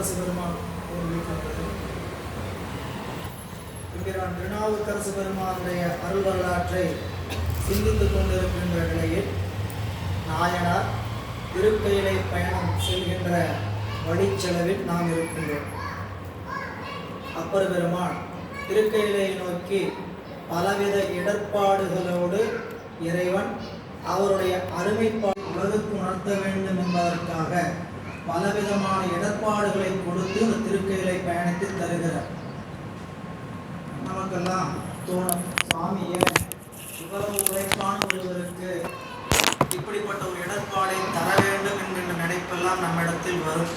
திருநாவுக்கரசு பெருமான் என்கிறான். திருநாவுக்கரசு பெருமானுடைய அருள் வரலாற்றை சிந்தித்துக் கொண்டிருக்கின்ற நிலையில் நாயனார் திருக்கையிலை பயணம் செல்கின்ற வழிச்செலவில் நாம் இருக்கின்றோம். அப்பர் பெருமான் திருக்கையிலை நோக்கி பலவித இடர்பாடுகளோடு இறைவன் அவருடைய அருமைப்பாடு உலகுக்கு உணர்த்த வேண்டும் என்பதற்காக பலவிதமான இடர்பாடுகளை கொடுத்து இந்த திருக்கையிலை பயணத்தை தருகிறார். நமக்கெல்லாம் தோணும், சுவாமி ஏன் இவ்வளவு உழைப்பான ஒருவருக்கு இப்படிப்பட்ட ஒரு இடர்பாடை தர வேண்டும் என்கின்ற நினைப்பெல்லாம் நம்மிடத்தில் வரும்.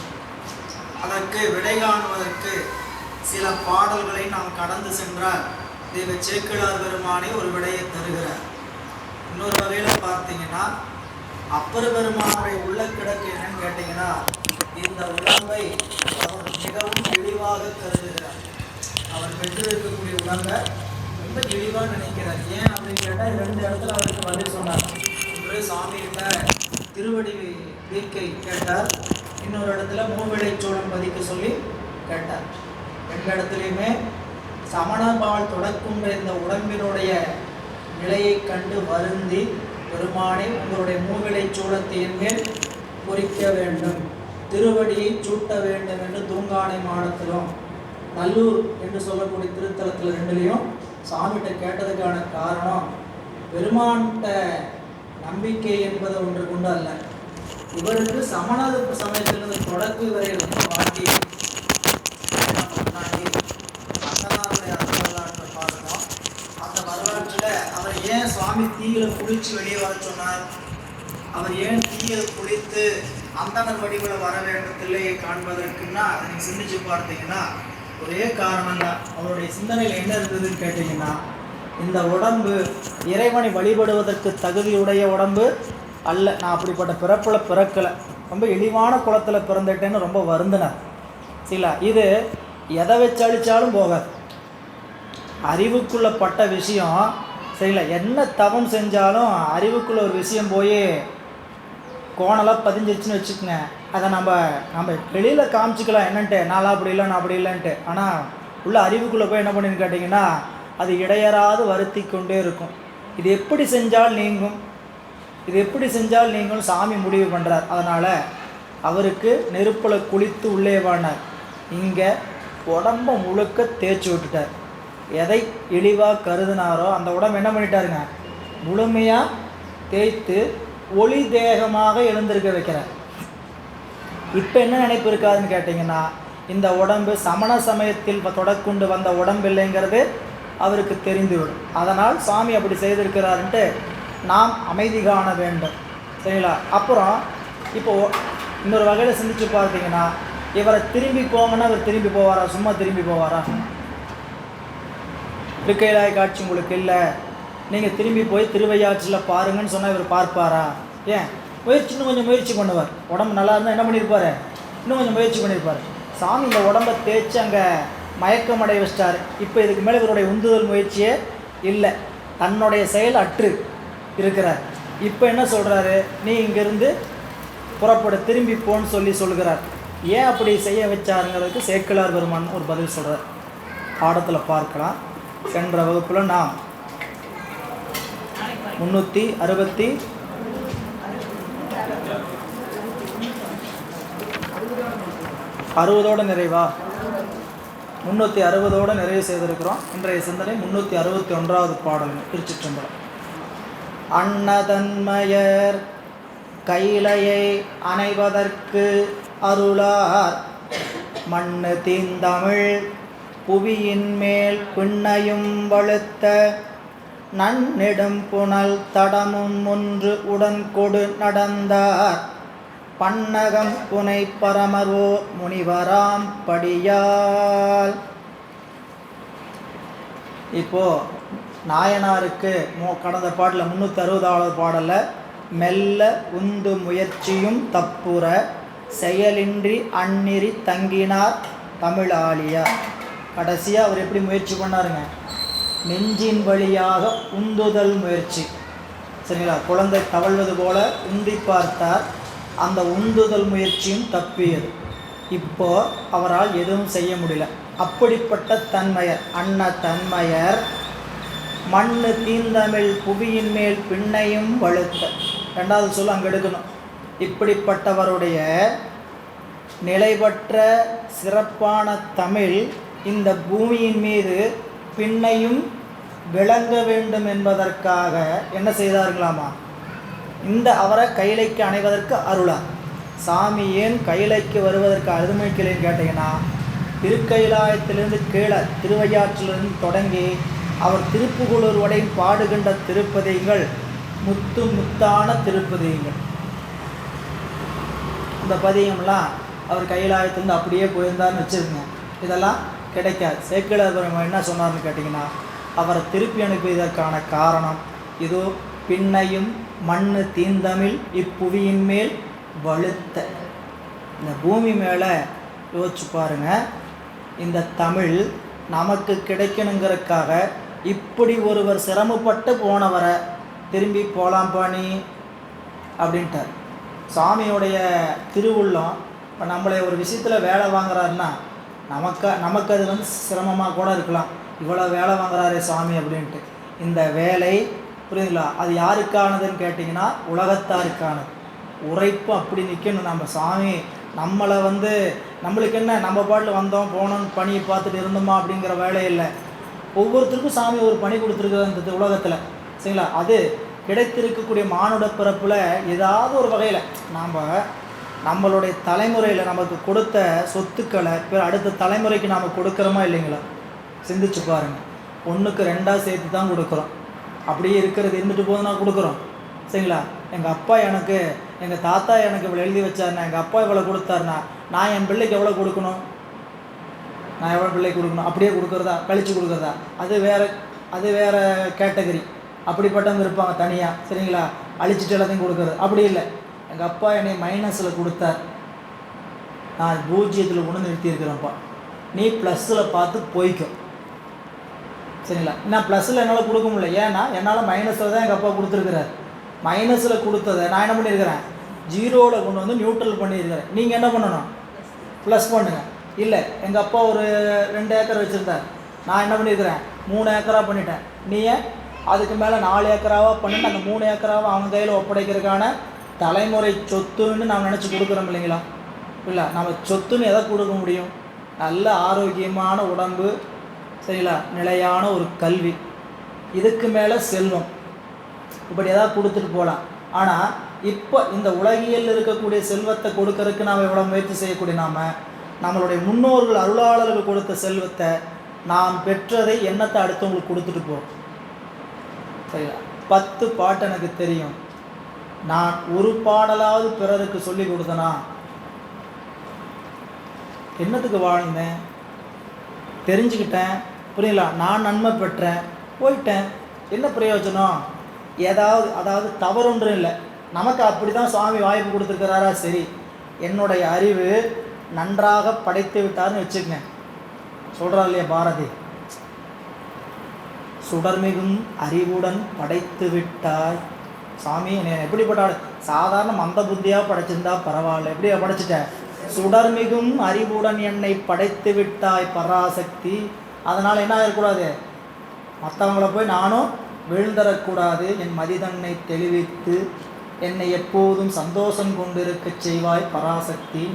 அதற்கு விடை காணுவதற்கு சில பாடல்களை நாம் கடந்து சென்றால் தெய்வ சேக்கிழார் பெருமானை ஒரு விடையை தருகிறார். இன்னொரு வகையில் பார்த்தீங்கன்னா அப்பர் பெருமானுடைய உள்ள கிடக்கு என்னன்னு கேட்டீங்கன்னா, இந்த உடம்பை அவர் மிகவும் இழிவாக கருதுகிறார். அவர் பெற்றிருக்கக்கூடிய உடம்பை ரொம்ப இழிவாக நினைக்கிறார். ஏன் அப்படின்னு கேட்டால் 2 இடத்துல அவருக்கு பதில் சொன்னார். ஒன்று சாமிகிட்ட திருவடி வீக்கை கேட்டார், இன்னொரு இடத்துல மூவிலைச்சோழன் பதிக்க சொல்லி கேட்டார். 2 இடத்துலையுமே சமணபால் தொடக்குன்ற இந்த உடம்பினுடைய நிலையை கண்டு வருந்தி, பெருமானை உங்களுடைய மூவிலை சூளத்தை என்மேல் பொறிக்க வேண்டும், திருவடியை சூட்ட வேண்டும் என்று தூங்கானை மாடத்திலும் நல்லூர் என்று சொல்லக்கூடிய திருத்தலத்தில் 2லையும் சாமிகிட்ட கேட்டதுக்கான காரணம், பெருமான்கிட்ட நம்பிக்கை என்பது ஒன்று கொண்டு அல்ல, இவருக்கு சமண சமயத்திலிருந்து தொடக்கு வரை ரொம்ப வாட்டி அண்ணனாருடைய வரலாற்றை பார்க்கணும். அந்த வரலாற்றில் அவர் ஏன் சுவாமி தீயில குளிச்சு வெளியே வர சொன்னார், அவர் ஏன் தீயில குளித்து அந்தனர் வடிவில் வர வேண்டும் தில்லையை காண்பதற்குன்னா அதை நீங்கள் சிந்திச்சு பார்த்தீங்கன்னா ஒரே காரணம் தான். அவருடைய சிந்தனையில் என்ன இருந்ததுன்னு கேட்டிங்கன்னா, இந்த உடம்பு இறைவனை வழிபடுவதற்கு தகுதியுடைய உடம்பு அல்ல, நான் அப்படிப்பட்ட பிறப்பில் பிறக்கலை, ரொம்ப இழிவான குளத்தில் பிறந்துட்டேன்னு ரொம்ப வருந்தினார். சரிங்களா? இது எதை வச்சு அழித்தாலும் போகாது. அறிவுக்குள்ளே பட்ட விஷயம் சரிங்களா, என்ன தவம் செஞ்சாலும் அறிவுக்குள்ளே ஒரு விஷயம் போய் கோணலாக பதிஞ்சிருச்சுன்னு வச்சுக்கோங்க, அதை நம்ம வெளியில் காமிச்சிக்கலாம் என்னன்ட்டு, நான்லாம் அப்படி இல்லை நான் அப்படி இல்லைன்ட்டு. ஆனால் உள்ள அறிவுக்குள்ளே போய் என்ன பண்ணுன்னு கேட்டிங்கன்னா, அது இடையறாது வருத்தி கொண்டே இருக்கும். இது எப்படி செஞ்சால் நீங்கும், இது எப்படி செஞ்சால் நீங்களும் சாமி முடிவு பண்ணுறார். அதனால் அவருக்கு நெருப்பில் குளித்து உள்ளே வானார். இங்கே உடம்பை முழுக்க தேய்ச்சி விட்டுட்டார். எதை இழிவாக கருதினாரோ அந்த உடம்பு என்ன பண்ணிட்டாருங்க, முழுமையாக தேய்த்து ஒளி தேகமாக எழுந்திருக்க வைக்கிறார். இப்போ என்ன நினைப்பு இருக்காதுன்னு கேட்டிங்கன்னா, இந்த உடம்பு சமண சமயத்தில் தொடக்கொண்டு வந்த உடம்பு இல்லைங்கிறது அவருக்கு தெரிந்துவிடும். அதனால் சுவாமி அப்படி செய்திருக்கிறாருன்ட்டு நாம் அமைதி காண வேண்டும். சரிங்களா? அப்புறம் இப்போது இன்னொரு வகையில் சிந்திச்சு பார்த்தீங்கன்னா, இவரை திரும்பி போங்கன்னா இவர் திரும்பி போவாரா, சும்மா திரும்பி போவாரா? திருக்கையிலாய காட்சி உங்களுக்கு இல்லை, நீங்கள் திரும்பி போய் திருவையாற்றில் பாருங்கன்னு சொன்னால் இவர் பார்ப்பாரா? ஏன் இன்னும் கொஞ்சம் முயற்சி பண்ணுவார். உடம்பு நல்லா இருந்தால் என்ன பண்ணியிருப்பார், இன்னும் கொஞ்சம் முயற்சி பண்ணியிருப்பார். சாமி இந்த உடம்பை தேய்ச்சி அங்கே மயக்கம் அடைய வச்சிட்டார். இப்போ இதுக்கு மேலே இவருடைய உந்துதல் முயற்சியே இல்லை, தன்னுடைய செயல் அற்று இருக்கிறார். இப்போ என்ன சொல்கிறாரு, நீ இங்கேருந்து புறப்பட திரும்பி போன்னு சொல்லுகிறார். ஏன் அப்படி செய்ய வச்சாருங்கிறதுக்கு சேக்கிழார் பெருமான் ஒரு பதில் சொல்கிறார். பாடத்தில் பார்க்கலாம். சென்ற வகுப்பில் நாம் 360 நிறைவா 360 நிறைவு செய்திருக்கிறோம். இன்றைய சிந்தனை 361வது பாடல். திருச்சிற்றம்பலம். அன்னதன்மயர் கைலையை அணைவதற்கு அருளார் மண்ணு தீந்தமிழ் புவியின் மேல் பின்னையும் வழுத்த நன்னெடும் புனல் தடமும் ஒன்று உடன் கொடு நடந்தார் பன்னகம் புனை பரமரோ முனிவராம் படியால். இப்போது நாயனாருக்கு கடந்த பாட்டில் 360வது பாடலில் மெல்ல உந்து முயற்சியும் தப்புற செயலின்றி அந்நிறி தங்கினார் தமிழாளியார். கடைசியாக அவர் எப்படி முயற்சி பண்ணாருங்க, நெஞ்சின் வழியாக உந்துதல் முயற்சி. சரிங்களா? குழந்தை தவழ்வது போல உந்தி பார்த்தார். அந்த உந்துதல் முயற்சியும் தப்பியது. இப்போ அவரால் எதுவும் செய்ய முடியல. அப்படிப்பட்ட தன்மையர் அன்ன தன்மையர் மண்ணு தீந்தமிழ் புவியின் மேல் பின்னையும் வழுத்த. ரெண்டாவது சொல் அங்கே எடுக்கணும். இப்படிப்பட்டவருடைய நிலைபற்ற சிறப்பான தமிழ் இந்த பூமியின் மீது பின்னையும் விளங்க வேண்டும் என்பதற்காக என்ன செய்தார்களாமா? இந்த அவரை கைலைக்கு அணைவதற்கு அருளார். சாமி ஏன் கைலைக்கு வருவதற்கு அருமைக்கலைன்னு கேட்டிங்கன்னா, திருக்கைலாயத்திலிருந்து கீழே திருவையாற்றிலிருந்து தொடங்கி அவர் திருப்புகழூர் வடையும் பாடுகின்ற திருப்பதிகள் முத்து முத்தான திருப்பதிகள். இந்த பதியம்லாம் அவர் கைலாயத்திலிருந்து அப்படியே போயிருந்தார்னு வச்சுருங்க, இதெல்லாம் கிடைக்காது. சேக்கிழார் என்ன சொன்னார்னு கேட்டிங்கன்னா, அவரை திருப்பி அனுப்பியதற்கான காரணம் இதோ பின்னையும் மண்ணு தீந்தமிழ் இப்புவியின் மேல் வழுத்த. இந்த பூமி மேலே யோசிச்சு பாருங்கள், இந்த தமிழ் நமக்கு கிடைக்கணுங்கிறதுக்காக இப்படி ஒருவர் சிரமப்பட்டு போனவரை திரும்பி போகலாம் பாணி அப்படின்ட்டார். சாமியோடைய திருவுள்ளம் இப்போ நம்மளை ஒரு விஷயத்தில் வேலை வாங்குறாருன்னா நமக்கு அது சிரமமாக கூட இருக்கலாம். இவ்வளோ வேலை வாங்குறாரே சாமி அப்படின்ட்டு. இந்த வேலை புரியுதுங்களா, அது யாருக்கானதுன்னு கேட்டிங்கன்னா உலகத்தாருக்கானது. உரைப்பு அப்படி நிற்கணும். நம்ம சாமி நம்மளை நம்மளுக்கு என்ன, நம்ம பாட்டில் வந்தோம் போனோம் பணியை பார்த்துட்டு இருந்தோமா அப்படிங்கிற வேலை இல்லை. ஒவ்வொருத்தருக்கும் சாமி ஒரு பணி கொடுத்துருக்குறது இந்த உலகத்தில், சரிங்களா? அது கிடைத்திருக்கக்கூடிய மானுட பிறப்பில் ஏதாவது ஒரு வகையில் நம்மளுடைய தலைமுறையில் நமக்கு கொடுத்த சொத்துக்களை அடுத்த தலைமுறைக்கு நாம் கொடுக்குறோமா இல்லைங்களா? சிந்திச்சு பாருங்கள். ஒன்றுக்கு ரெண்டாக சேர்த்து தான் கொடுக்குறோம். அப்படியே இருக்கிறது இருந்துட்டு போதுன்னா கொடுக்குறோம், சரிங்களா? எங்கள் அப்பா எனக்கு, எங்கள் தாத்தா எனக்கு இவ்வளோ எழுதி வச்சாருண்ணா, எங்கள் அப்பா இவ்வளோ கொடுத்தாருண்ணா, நான் என் பிள்ளைக்கு எவ்வளோ கொடுக்கணும், நான் எவ்வளோ பிள்ளைக்கு கொடுக்கணும், அப்படியே கொடுக்குறதா கழித்து கொடுக்குறதா, அது வேறு கேட்டகரி. அப்படிப்பட்டவங்க இருப்பாங்க தனியாக, சரிங்களா? அழிச்சிட்டு எல்லாத்தையும் கொடுக்குறது. அப்படி இல்லை, எங்கள் அப்பா என்னை மைனஸில் கொடுத்தார், நான் பூஜ்ஜியத்தில் கொண்டு நிறுத்தியிருக்கிறேன்ப்பா, நீ ப்ளஸ்ஸில் பார்த்து போய்க்கும், சரிங்களா? நான் ப்ளஸ்ஸில் என்னால் கொடுக்க முடியல, ஏன்னா என்னால் மைனஸில் தான் எங்கள் அப்பா கொடுத்துருக்குறாரு. மைனஸில் கொடுத்ததை நான் என்ன பண்ணியிருக்கிறேன், ஜீரோவில் கொண்டு வந்து நியூட்ரல் பண்ணியிருக்கிறேன். நீங்கள் என்ன பண்ணணும், ப்ளஸ் பண்ணுங்கள். இல்லை, எங்கள் அப்பா ஒரு 2 ஏக்கர் வச்சுருந்தார், நான் என்ன பண்ணியிருக்கிறேன் 3 ஏக்கராக பண்ணிட்டேன். நீங்கள் அதுக்கு மேலே 4 ஏக்கராவாக பண்ணிட்டு அந்த 3 ஏக்கராவை அவங்க கையில் ஒப்படைக்கிறதுக்கான தலைமுறை சொத்துன்னு நாம் நினச்சி கொடுக்குறோம் இல்லைங்களா? இல்லை, நம்ம சொத்துன்னு எதை கொடுக்க முடியும்? நல்ல ஆரோக்கியமான உடம்பு, சரிங்களா, நிலையான ஒரு கல்வி, இதுக்கு மேலே செல்வம், இப்படி ஏதாவது கொடுத்துட்டு போகலாம். ஆனால் இப்போ இந்த உலகியல் இருக்கக்கூடிய செல்வத்தை கொடுக்கறதுக்கு நாம் எவ்வளோ முயற்சி செய்யக்கூடிய நம்மளுடைய முன்னோர்கள் அருளாளர்கள் கொடுத்த செல்வத்தை, நாம் பெற்றதை எண்ணத்தை அடுத்தவங்களுக்கு கொடுத்துட்டு போகிறோம், சரிங்களா? 10 பாட்டு எனக்கு தெரியும், நான் ஒரு பாடலாவது பிறருக்கு சொல்லி கொடுத்தனா என்னத்துக்கு வாழ்ந்தேன், தெரிஞ்சுக்கிட்டேன், புரியல, நான் நன்மை பெற்றேன், போயிட்டேன், என்ன பிரயோஜனம்? அதாவது தவறொன்றும் இல்லை, நமக்கு அப்படி தான் சுவாமி வாய்ப்பு கொடுத்துருக்கிறாரா, சரி, என்னுடைய அறிவு நன்றாக படைத்து விட்டார்னு வச்சுக்கங்க. சொல்கிறார் இல்லையா பாரதி, சுடர்மிகும் அறிவுடன் படைத்து விட்டாய். சாமி என்னை எப்படிப்பட்ட சாதாரண மந்த புத்தியாக படைச்சிருந்தா பரவாயில்ல, எப்படியா படைச்சிட்டேன், சுடர்மிகும் அறிவுடன் என்னை படைத்து விட்டாய் பராசக்தி. அதனால் என்ன ஆகிடக்கூடாது, மற்றவங்கள போய் நானும் விழுந்தரக்கூடாது, என் மதிதன்னை தெளிவித்து என்னை எப்போதும் சந்தோஷம் கொண்டிருக்க செய்வாய் பராசக்தி.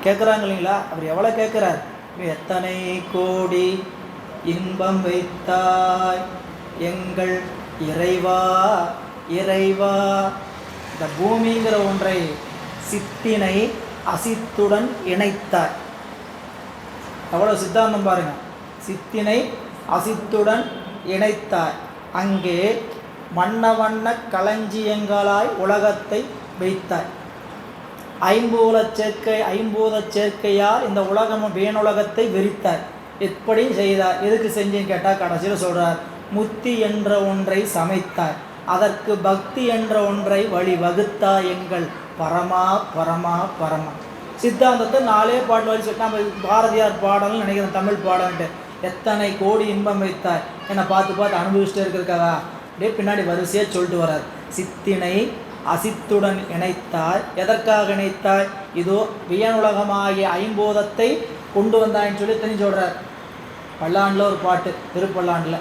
கேட்குறாங்க இல்லைங்களா? அவர் எவ்வளோ கேட்குறார், எத்தனை கோடி இன்பம் வைத்தாய் எங்கள் இறைவா இறைவா. இந்த பூமிங்கிற ஒன்றை சித்தினை அசித்துடன் இணைத்தாய். எவ்வளோ சித்தாந்தம் பாருங்கள், சித்தினை அசித்துடன் இணைத்தாய், அங்கே வண்ண வண்ண களஞ்சியங்களாய் உலகத்தை வைத்தாய், ஐம்பூத சேர்க்கையால் இந்த உலகமும் வேணுலகத்தை விரித்தாய். எப்படி செய்தார், எதுக்கு செஞ்சேன்னு கேட்டால் கடைசியில் சொல்கிறார், முத்தி என்ற ஒன்றை சமைத்தாய், அதற்கு பக்தி என்ற ஒன்றை வழி வகுத்தாய் எங்கள் பரமா பரமா பரமா. சித்தாந்தத்தை 4 பாட்டு வழி சொல்லி நம்ம பாரதியார் பாடல்னு நினைக்கிறேன், தமிழ் பாடல்ன்ட்டு. எத்தனை கோடி இன்பம் வைத்தாய், என்னை பார்த்து பார்த்து அனுபவிச்சுட்டே இருக்கிறக்காதா, அப்படியே பின்னாடி வரிசையாக சொல்லிட்டு வர்றார். சித்தினை அசித்துடன் இணைத்தாய். எதற்காக இணைத்தாய்? இதோ வியனுலகமாகிய ஐம்போதத்தை கொண்டு வந்தாயின்னு சொல்லி தெரிஞ்சு சொல்கிறார். பல்லாண்டில் ஒரு பாட்டு, திருப்பல்லாண்டில்,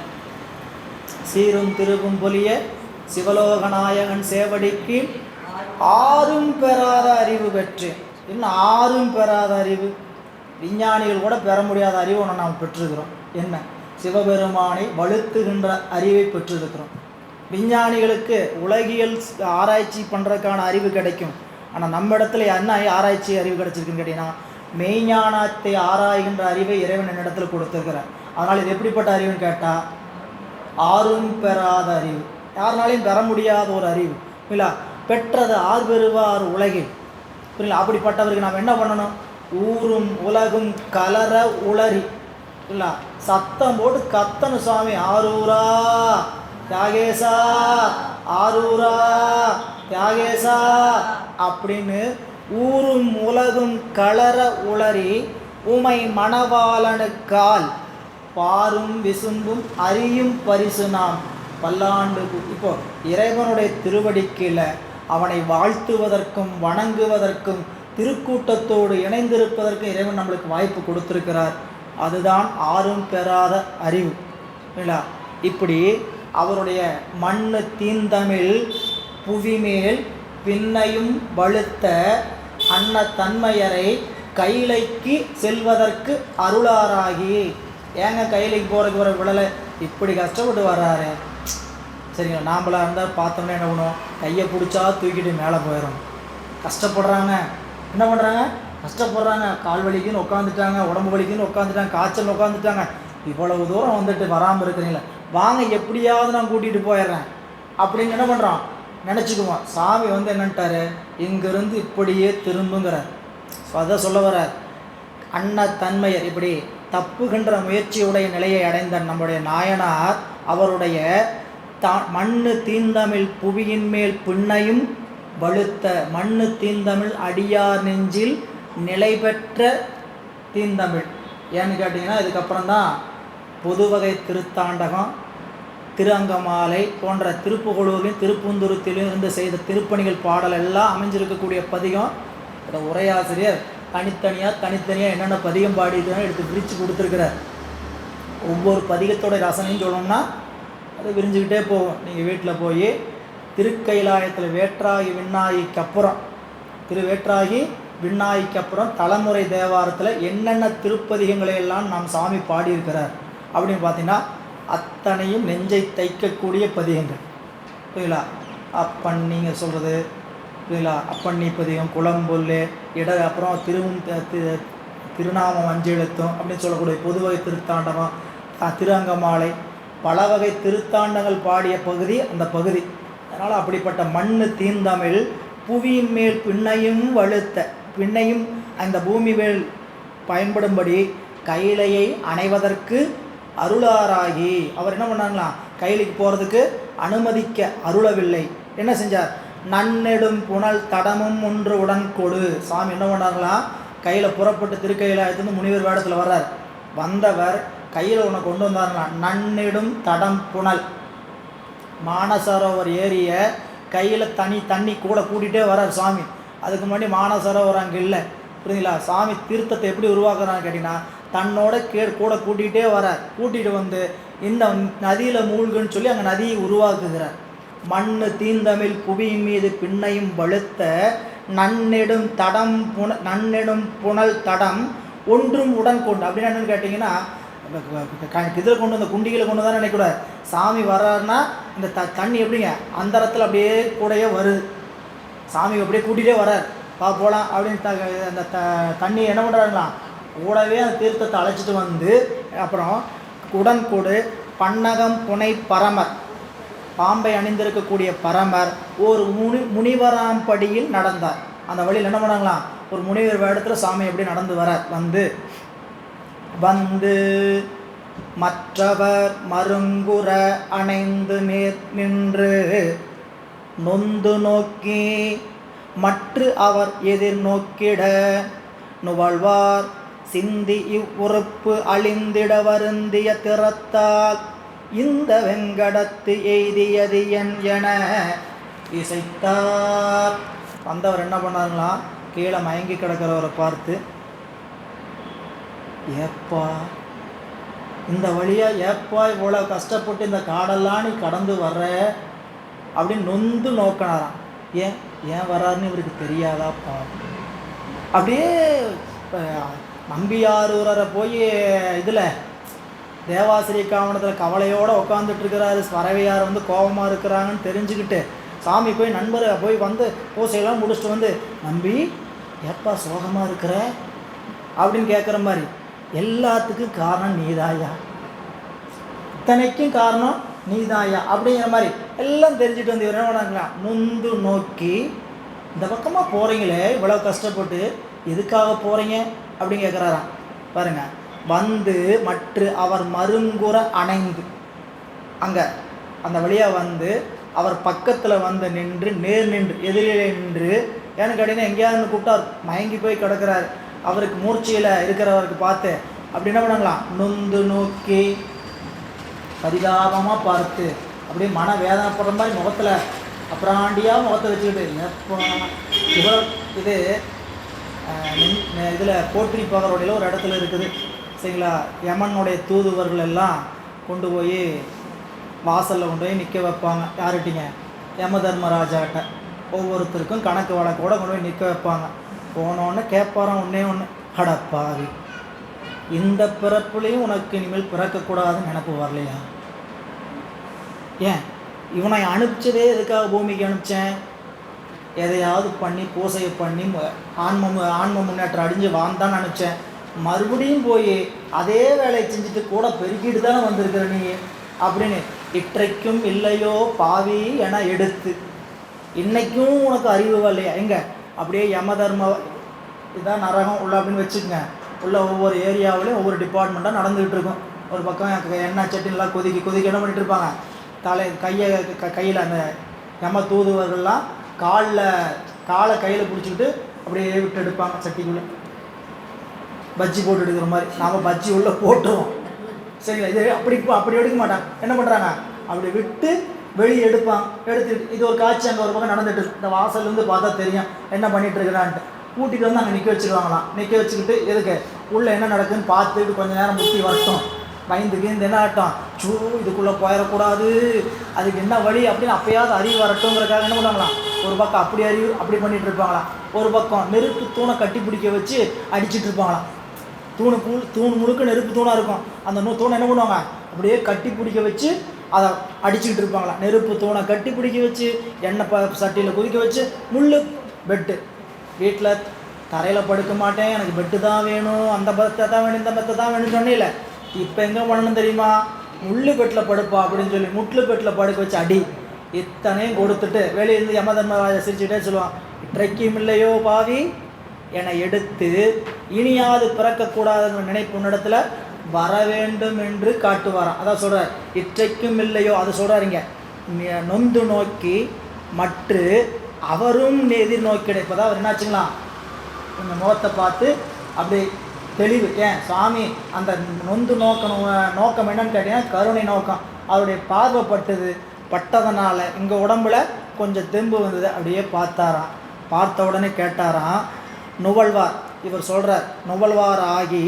சீரும் திருவும் பொலிய சிவலோகநாயகன் சேவடிக்கு ஆறும் பெறாத அறிவு பெற்றேன். இன்னும் ஆறும் பெறாத அறிவு, விஞ்ஞானிகள் கூட பெற முடியாத அறிவு ஒன்று நாம் பெற்றிருக்கிறோம். என்ன? சிவபெருமானை வலுத்துகின்ற அறிவை பெற்றிருக்கிறோம். விஞ்ஞானிகளுக்கு உலகியல் ஆராய்ச்சி பண்ணுறதுக்கான அறிவு கிடைக்கும். ஆனால் நம்ம இடத்துல என்ன ஆராய்ச்சி அறிவு கிடைச்சிருக்குன்னு கேட்டிங்கன்னா, மெய்ஞானத்தை ஆராய்கின்ற அறிவை இறைவன் என்னிடத்துல கொடுத்துருக்கிறார். அதனால் இது எப்படிப்பட்ட அறிவுன்னு கேட்டால், ஆறும் பெறாத அறிவு, யாருனாலையும் பெற முடியாத ஒரு அறிவு. இல்லை, பெற்றது ஆர் பெறுவார் உலகில். புரியல? அப்படிப்பட்டவருக்கு நாம் என்ன பண்ணணும்? ஊரும் உலகும் கலர உளறி, இல்லை சத்தம் போட்டு கத்தனு சுவாமி, ஆரூரா தியாகேசா, ஆரூரா தியாகேசா அப்படின்னு ஊரும் உலகும் கலர உளறி உமை மணவாளனுக்கால் பாரும் விசும்பும் அறியும் பரிசு நாம் பல்லாண்டு. இப்போ இறைவனுடைய திருவடிக்கீழ அவனை வாழ்த்துவதற்கும் வணங்குவதற்கும் திருக்கூட்டத்தோடு இணைந்திருப்பதற்கும் இறைவன் நம்மளுக்கு வாய்ப்பு கொடுத்திருக்கிறார். அதுதான் ஆறும் பெறாத அறிவு. இல்லைங்களா? இப்படி அவருடைய மண்ணு தீந்தமிழ் புவிமேல் பின்னையும் வலுத்த அன்ன தன்மையரை கைலைக்கு செல்வதற்கு அருளாராகி. ஏங்க கைலைக்கு போகிறதுக்கு வர விடலை, இப்படி கஷ்டப்பட்டு வர்றாரு. சரிங்களா? நாம்பளாக இருந்தால் பார்த்தோம்னா என்ன பண்ணுவோம்? கையை பிடிச்சா தூக்கிட்டு மேலே போயிடும். கஷ்டப்படுறாங்க, என்ன பண்ணுறாங்க? கஷ்டப்படுறாங்க. கால் வலிக்குன்னு உட்காந்துட்டாங்க, உடம்பு வலிக்குன்னு உட்காந்துட்டாங்க, காய்ச்சல் உட்காந்துட்டாங்க. இவ்வளவு தூரம் வந்துட்டு வராமல் இருக்கிறீங்களா, வாங்க எப்படியாவது நான் கூட்டிகிட்டு போயிடுறேன் அப்படின்னு என்ன பண்ணுறான்? நினச்சிக்குவோம். சாமி என்னன்ட்டார்? இங்கிருந்து இப்படியே திரும்புங்கிறார். அதை சொல்ல வர்றார். அன்ன தன்மையர் இப்படி தப்புகின்ற முயற்சியுடைய நிலையை அடைந்த நம்முடைய நாயனார் அவருடைய மண்ணு தீந்தமிழ் புவியின் மேல் பின்னையும் வலுத்த மண்ணு தீந்தமிழ் அடியார் நெஞ்சில் நிலை பெற்ற தீந்தமிழ். ஏன்னு கேட்டிங்கன்னா, இதுக்கப்புறம் தான் பொதுவகை திருத்தாண்டகம், திருஅங்கமாலை போன்ற திருப்புகழூரிலும் திருப்பூந்துருத்திலும் இருந்து செய்த திருப்பணிகள் பாடல் எல்லாம் அமைஞ்சிருக்கக்கூடிய பதிகம். இதை உரையாசிரியர் தனித்தனியாக என்னென்ன பதிகம் பாடிக்கிறோம் எடுத்து பிரித்து கொடுத்துருக்கிறார். ஒவ்வொரு பதிகத்தோட ரசனையும் சொல்லணும்னா அது விரிஞ்சுக்கிட்டே போகும். நீங்கள் வீட்டில் போய் திருக்கைலாயத்தில் வேற்றாகி விண்ணாயிக்கு அப்புறம், திருவேற்றாகி விண்ணாயிக்கு அப்புறம் தலைமுறை தேவாரத்தில் என்னென்ன திருப்பதிகங்களை எல்லாம் நாம் சாமி பாடியிருக்கிறார் அப்படின்னு பார்த்தீங்கன்னா, அத்தனையும் நெஞ்சை தைக்கக்கூடிய பதிகங்கள். புரியலா? அப்பன் நீங்கள் சொல்கிறது புரியலா? அப்பண்ணி பதிகம், குளம்பொல்லு அப்புறம் திருநாமம் அஞ்செழுத்தும் அப்படின்னு சொல்லக்கூடிய பொதுவகை திருத்தாண்டகம், திருஅங்கமாலை, பல வகை திருத்தாண்டங்கள் பாடிய பகுதி அந்த பகுதி. அதனால் அப்படிப்பட்ட மண்ணு தீந்தமிழ் புவியின் மேல் பின்னையும் வலுத்த, பின்னையும் அந்த பூமி மேல் பயன்படும்படி கைலையை அணைவதற்கு அருளாராகி. அவர் என்ன பண்ணாங்களாம்? கைலைக்கு போகிறதுக்கு அனுமதிக்க அருளவில்லை. என்ன செஞ்சார்? நன்னெடும் புனல் தடமும் ஒன்று உடன் கொடு. சாமி என்ன பண்ணாங்களாம்? கையில் புறப்பட்டு திருக்கையிலாயத்துலேருந்து முனிவர் வேடத்தில் வர்றார். வந்தவர் கையில் ஒன்று கொண்டு வந்தாருங்களாம், நன்னெடும் தடம் புனல். மானசரோவர் ஏரிய கையில் தண்ணி கூட கூட்டிகிட்டே வர்றார் சாமி. அதுக்கு முன்னாடி மானசரோவர் அங்கே இல்லை. புரியுதுங்களா? சாமி தீர்த்தத்தை எப்படி உருவாக்குறான்னு கேட்டிங்கன்னா, தன்னோட கூட கூட்டிகிட்டே வரார். கூட்டிகிட்டு வந்து இந்த நதியில் மூழ்குன்னு சொல்லி அங்கே நதியை உருவாக்குகிறார். மண்ணு தீந்தமிழ் புவியின் மீது பின்னையும் வலுத்த நன்னெடும் புனல் தடம் ஒன்றும் உடன் கொண்டு. அப்படின்னு என்னன்னு கேட்டிங்கன்னா, இதில் கொண்டு வந்த குண்டிகளை கொண்டு தான் நினைக்கூடாது. சாமி வர்றாருன்னா இந்த தண்ணி எப்படிங்க அந்தரத்தில் அப்படியே கூடயே வருது. சாமி அப்படியே கூட்டிகிட்டே வர்றார். போகலாம் அப்படின்னு அந்த தண்ணி என்ன பண்ணுறாங்களாம்? கூடவே அந்த தீர்த்தத்தை அழைச்சிட்டு வந்து அப்புறம் உடன்கூடு பன்னகம் புனை பரமர், பாம்பை அணிந்திருக்கக்கூடிய பரமர் ஒரு முனிவராம்படியில் நடந்தார். அந்த வழியில் என்ன பண்ணாங்களாம்? ஒரு முனிவர் வேடத்தில் சாமி எப்படி நடந்து வரார். வந்து மற்றவர் மருங்குற அணைந்து நேர் நின்று நொந்து நோக்கி மற்ற அவர் எதிர் நோக்கிட நுவழ்வார் சிந்தி இவ்வுறுப்பு அழிந்திட வருந்திய திறத்தால் இந்த வெங்கடத்து எய்தியது என இசைத்தார். வந்தவர் என்ன பண்ணாருங்களாம், கீழே மயங்கி கிடக்கிறவரை பார்த்து, ஏப்பா இந்த வழியாக ஏப்பா இவ்வளோ கஷ்டப்பட்டு இந்த காடெல்லாம் நீ கடந்து வர்ற அப்படின்னு நொந்து நோக்கினாராம். ஏன் வர்றாருன்னு இவருக்கு தெரியாதாப்பா. அப்படியே நம்பியாரூரரை போய் இதில் தேவாசிரிய காவணத்தில் கவலையோடு உட்காந்துட்ருக்கிறாரு. பறவையார் வந்து கோபமாக இருக்கிறாங்கன்னு தெரிஞ்சுக்கிட்டு சாமி போய் நண்பர் போய் வந்து பூசையெல்லாம் முடிச்சுட்டு வந்து, நம்பி ஏப்பா சோகமாக இருக்கிற அப்படின்னு கேட்குற மாதிரி, எல்லாத்துக்கும் காரணம் நீதாயா, இத்தனைக்கும் காரணம் நீதாயா அப்படிங்கிற மாதிரி எல்லாம் தெரிஞ்சுட்டு வந்து என்ன பண்ணாங்களா, நொந்து நோக்கி இந்த பக்கமாக போகிறீங்களே இவ்வளோ கஷ்டப்பட்டு எதுக்காக போகிறீங்க அப்படின்னு கேட்குறாராம். பாருங்க, வந்து மற்ற அவர் மருங்குற அணைந்து அங்கே அந்த வழியாக வந்து அவர் பக்கத்தில் வந்து நின்று நின்று எதிரிலே நின்று, ஏன்னு கேட்டீங்கன்னா எங்கேயாவது கூப்பிட்டார் மயங்கி போய் கிடக்கிறார். அவருக்கு மூர்ச்சியில் இருக்கிறவருக்கு பார்த்து அப்படி என்ன பண்ணாங்களாம், நொந்து நோக்கி பரிதாபமாக பார்த்து அப்படியே மன வேதனைப்படுற மாதிரி முகத்தில் அப்புறாண்டியாக முகத்தை வச்சுக்கிட்டு, எப்போ இவ்வளோ இது இதில் போற்றி பகரோடையில் ஒரு இடத்துல இருக்குது சரிங்களா. யமனுடைய தூதுவர்கள் எல்லாம் கொண்டு போய் வாசலில் கொண்டு போய் நிற்க வைப்பாங்க. யார்கிட்டீங்க, யம தர்மராஜாட்ட. ஒவ்வொருத்தருக்கும் கணக்கு வழக்கோடு கொண்டு போய் நிற்க வைப்பாங்க. போனோன்னு கேட்பாரான் ஒன்றே ஒன்று, அடப்பாவி இந்த பிறப்புலையும் உனக்கு இனிமேல் பிறக்கக்கூடாதுன்னு நினப்பு வரலையா? ஏன் இவனை அனுப்பிச்சதே எதுக்காக பூமிக்கு அனுப்பிச்சேன், எதையாவது பண்ணி பூசையை பண்ணி ஆன்ம முன்னேற்றம் அடைஞ்சு வாழ்ந்தான்னு அனுப்பிச்சேன். மறுபடியும் போய் அதே வேலையை செஞ்சுட்டு கூட பெருக்கிட்டு தானே வந்திருக்கிற நீ அப்படின்னு, இற்றைக்கும் இல்லையோ பாவி என எடுத்து, இன்னைக்கும் உனக்கு அறிவு வரலையா? எங்கே அப்படியே யம தர்ம இதான் நரகம் உள்ள அப்படின்னு வச்சுக்கோங்க. உள்ள ஒவ்வொரு ஏரியாவிலையும் ஒவ்வொரு டிபார்ட்மெண்ட்டாக நடந்துகிட்டு இருக்கும். ஒரு பக்கம் எண்ணெய் சட்டின்லாம் கொதிக்க என்ன பண்ணிட்டு இருப்பாங்க, கையில் அந்த யம தூதுவர்கள்லாம் காலை கையில் பிடிச்சிக்கிட்டு அப்படியே விட்டு எடுப்பாங்க சட்டிக்குள்ளே, பஜ்ஜி போட்டு எடுக்கிற மாதிரி. நாம் பஜ்ஜி உள்ளே போட்டுருவோம் சரிங்களா. இது அப்படி எடுக்க மாட்டாங்க. என்ன பண்ணுறாங்க, அப்படி விட்டு வெளியே எடுப்பாங்க. எடுத்துக்கிட்டு இது ஒரு காட்சி அங்கே ஒரு பக்கம் நடந்துட்டு, இந்த வாசல்லேருந்து பார்த்தா தெரியும் என்ன பண்ணிகிட்டு இருக்கிறான்ட்டு. கூட்டிகிட்டு வந்து அங்கே நிற்க வச்சுருவாங்களாம். நிற்க வச்சுக்கிட்டு எதுக்கு, உள்ளே என்ன நடக்குதுன்னு பார்த்துக்கிட்டு கொஞ்சம் நேரம் முத்தி வரட்டும், பயந்துக்கு இந்த என்ன ஆட்டம், இதுக்குள்ளே போயிடக்கூடாது, அதுக்கு என்ன வழி அப்படின்னு அப்போயாவது அறிவு வரட்டுங்கிறதுக்காக என்ன பண்ணுவாங்களாம், ஒரு பக்கம் அப்படி பண்ணிகிட்டு இருப்பாங்களாம். ஒரு பக்கம் நெருப்பு தூணை கட்டி பிடிக்க வச்சு அடிச்சுட்டு இருப்பாங்களாம். தூண் முழுக்க நெருப்பு தூணாக இருக்கும். அந்த தூணை என்ன பண்ணுவாங்க, அப்படியே கட்டி பிடிக்க வச்சு அதை அடிச்சுக்கிட்டு இருப்பாங்களாம். நெருப்பு தூணை கட்டி பிடிக்க வச்சு எண்ணெய் சட்டியில் கொதிக்க வச்சு, முள் பெட்டு, வீட்டில் தரையில் படுக்க மாட்டேன், எனக்கு பெட்டு தான் வேணும், அந்த பத்தை தான் வேணும், இந்த பத்தை தான் வேணும்னு சொன்னீங்களே, இப்போ எங்கே பண்ணணும் தெரியுமா, முள்ளு பெட்டில் படுப்பா அப்படின்னு சொல்லி முட்லு பெட்டில் படுக்க வச்சு அடி. இத்தனையும் கொடுத்துட்டு வெளியிருந்து யம தர்மராஜா சிரிச்சுக்கிட்டே சொல்லுவான், இற்றைக்கும் இல்லையோ பாவி என்னை எடுத்து இனியாவது பிறக்கக்கூடாதுங்கிற நினைப்பு உன்னிடத்துல வர வேண்டும் என்று காட்டுவாராம். அதான் சொல்கிறார், இற்றைக்கும் இல்லையோ அதை சொல்கிறாருங்க. நொந்து நோக்கி மற்ற அவரும் எதிர்நோக்கி கிடைப்பதா. அவர் என்னாச்சுங்களா, இந்த முகத்தை பார்த்து அப்படி தெளிவு. ஏன் சுவாமி அந்த நொந்து நோக்கம் என்னன்னு கேட்டீங்கன்னா கருணை நோக்கம். அவருடைய பட்டதனால இங்கே உடம்புல கொஞ்சம் தெம்பு வந்தது. அப்படியே பார்த்தாராம். பார்த்த உடனே கேட்டாராம், நுவல்வார் இவர் சொல்கிறார், நுவல்வார் ஆகி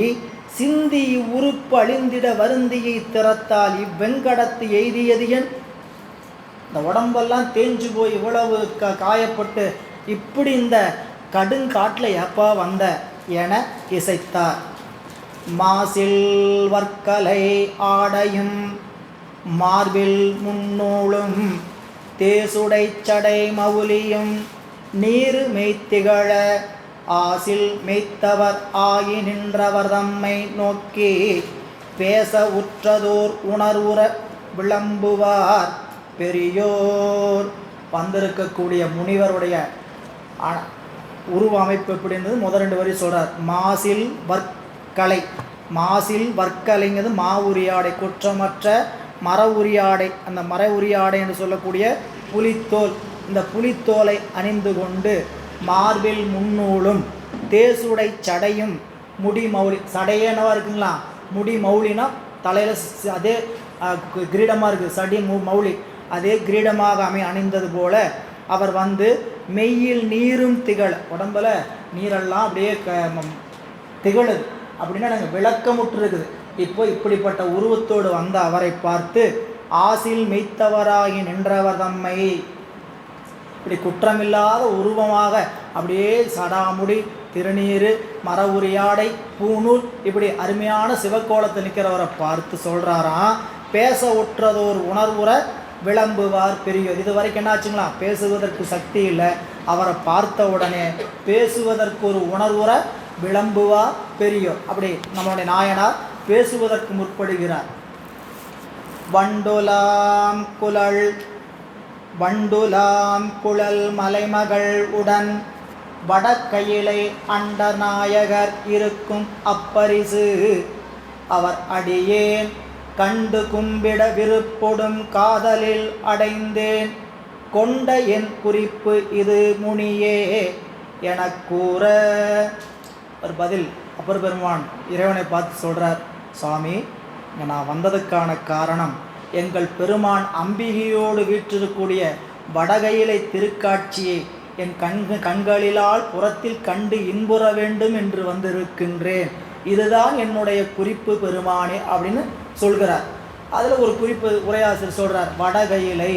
சிந்தி உறுப்பு அழிந்திட வருந்தியை திறத்தால் இவ்வெங்கடத்து எய்தியது என், இந்த உடம்பெல்லாம் தேஞ்சு போய் இவ்வளவு காயப்பட்டு இப்படி இந்த கடுங்காட்டில் எப்பா வந்த என இசைத்தார். மாசில் வர்க்கலை ஆடையும் மார்பில் முன்னூலும் தேசுடை சடை மவுலியும் நீர் மெய்த்திகழ ஆசில் மெய்த்தவர் ஆகி நின்றவர் தம்மை நோக்கி பேச உற்றதோர் உணர்வுற விளம்புவார் பெரியோர். வந்திருக்கக்கூடிய முனிவருடைய உருவ அமைப்பு எப்படி இருந்தது முதல் 2 வரி சொல்கிறார். மாசில் வர்க்கலை, மாசில் வர்க்கலைங்கிறது மா உரியாடை, குற்றமற்ற மர உரியாடை. அந்த மர உரியாடை என்று சொல்லக்கூடிய புலித்தோல், இந்த புலித்தோலை அணிந்து கொண்டு மார்பில் முன்னூலும் தேசுடை சடையும் முடி மௌலி. சடையே என்னவா இருக்குங்களா, முடி மௌலினா தலையில் அதே கிரீடமாக இருக்குது, சடி மௌலி அதே கிரீடமாக அணிந்தது போல அவர் வந்து மெய்யில் நீரும் திகழ, உடம்புல நீரெல்லாம் அப்படியே திகழுது அப்படின்னா நாங்கள் விளக்கமுற்றிருக்குது. இப்போ இப்படிப்பட்ட உருவத்தோடு வந்த அவரை பார்த்து ஆசில் மெய்த்தவராகி நின்றவர் தம்மை, இப்படி குற்றமில்லாத உருவமாக அப்படியே சடாமுடி, திருநீர், மர உரியாடை, பூநூல், இப்படி அருமையான சிவக்கோலத்தில் நிற்கிறவரை பார்த்து சொல்கிறாராம், பேச உற்றதோர் உணர்வுற விளம்புவார் பெரியோர். இது வரைக்கும் என்னாச்சுங்களா, பேசுவதற்கு சக்தி இல்லை, அவரை பார்த்த உடனே பேசுவதற்கு ஒரு உணர்வுற விளம்புவார் பெரியோர். அப்படி நம்மளுடைய நாயனார் பேசுவதற்கு முற்படுகிறார். வண்டுலாம் குழல் மலைமகள் உடன் வடக்கையிலை அண்டநாயகர் இருக்கும் அப்பரிசு அவர் அடியேன் கண்டு கும்பிட விருப்பொடும் காதலில் அடைந்தேன் கொண்ட என் குறிப்பு இது முனியே எனக் கூற. ஒரு பதில் அப்பர் பெருமான் இறைவனை பார்த்து சொல்கிறார், சுவாமி இங்கே நான் வந்ததுக்கான காரணம் எங்கள் பெருமான் அம்பிகையோடு வீற்றிருக்கக்கூடிய வடகையிலை திருக்காட்சியை என் கண்களிலால் புறத்தில் கண்டு இன்புற வேண்டும் என்று வந்திருக்கின்றேன், இதுதான் என்னுடைய குறிப்பு பெருமானே அப்படின்னு சொல்கிறார். அதில் ஒரு குறிப்பு உரையாசிரியர் சொல்கிறார், வடகையிலை.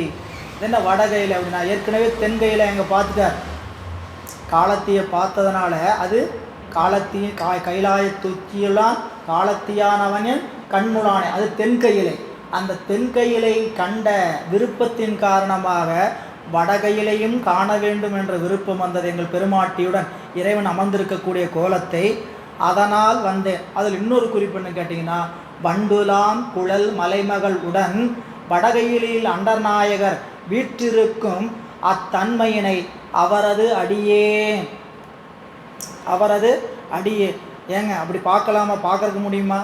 என்ன வடகையிலை அப்படின்னா, ஏற்கனவே தென்கையிலை அங்கே பார்த்துட்டார், காலத்தியை பார்த்ததுனால அது காலத்திய கைலாய தூக்கியெல்லாம் காலத்தியானவன் கண்முளானே, அது தென்கையிலை. அந்த தென்கையிலை கண்ட விருப்பத்தின் காரணமாக வடகையிலையும் காண வேண்டும் என்ற விருப்பம் வந்தது எங்கள் பெருமாட்டியுடன் இறைவன் அமர்ந்திருக்கக்கூடிய கோலத்தை. அதனால் வந்தேன். அதில் இன்னொரு குறிப்புன்னு கேட்டிங்கன்னா, வண்டுலாம் குழல் மலைமகள் உடன் வடகையிலில் அண்டர்நாயகர் வீற்றிருக்கும் அத்தன்மையினை அவரது அடியே ஏங்க அப்படி பார்க்கலாமா, பார்க்கறதுக்கு முடியுமா?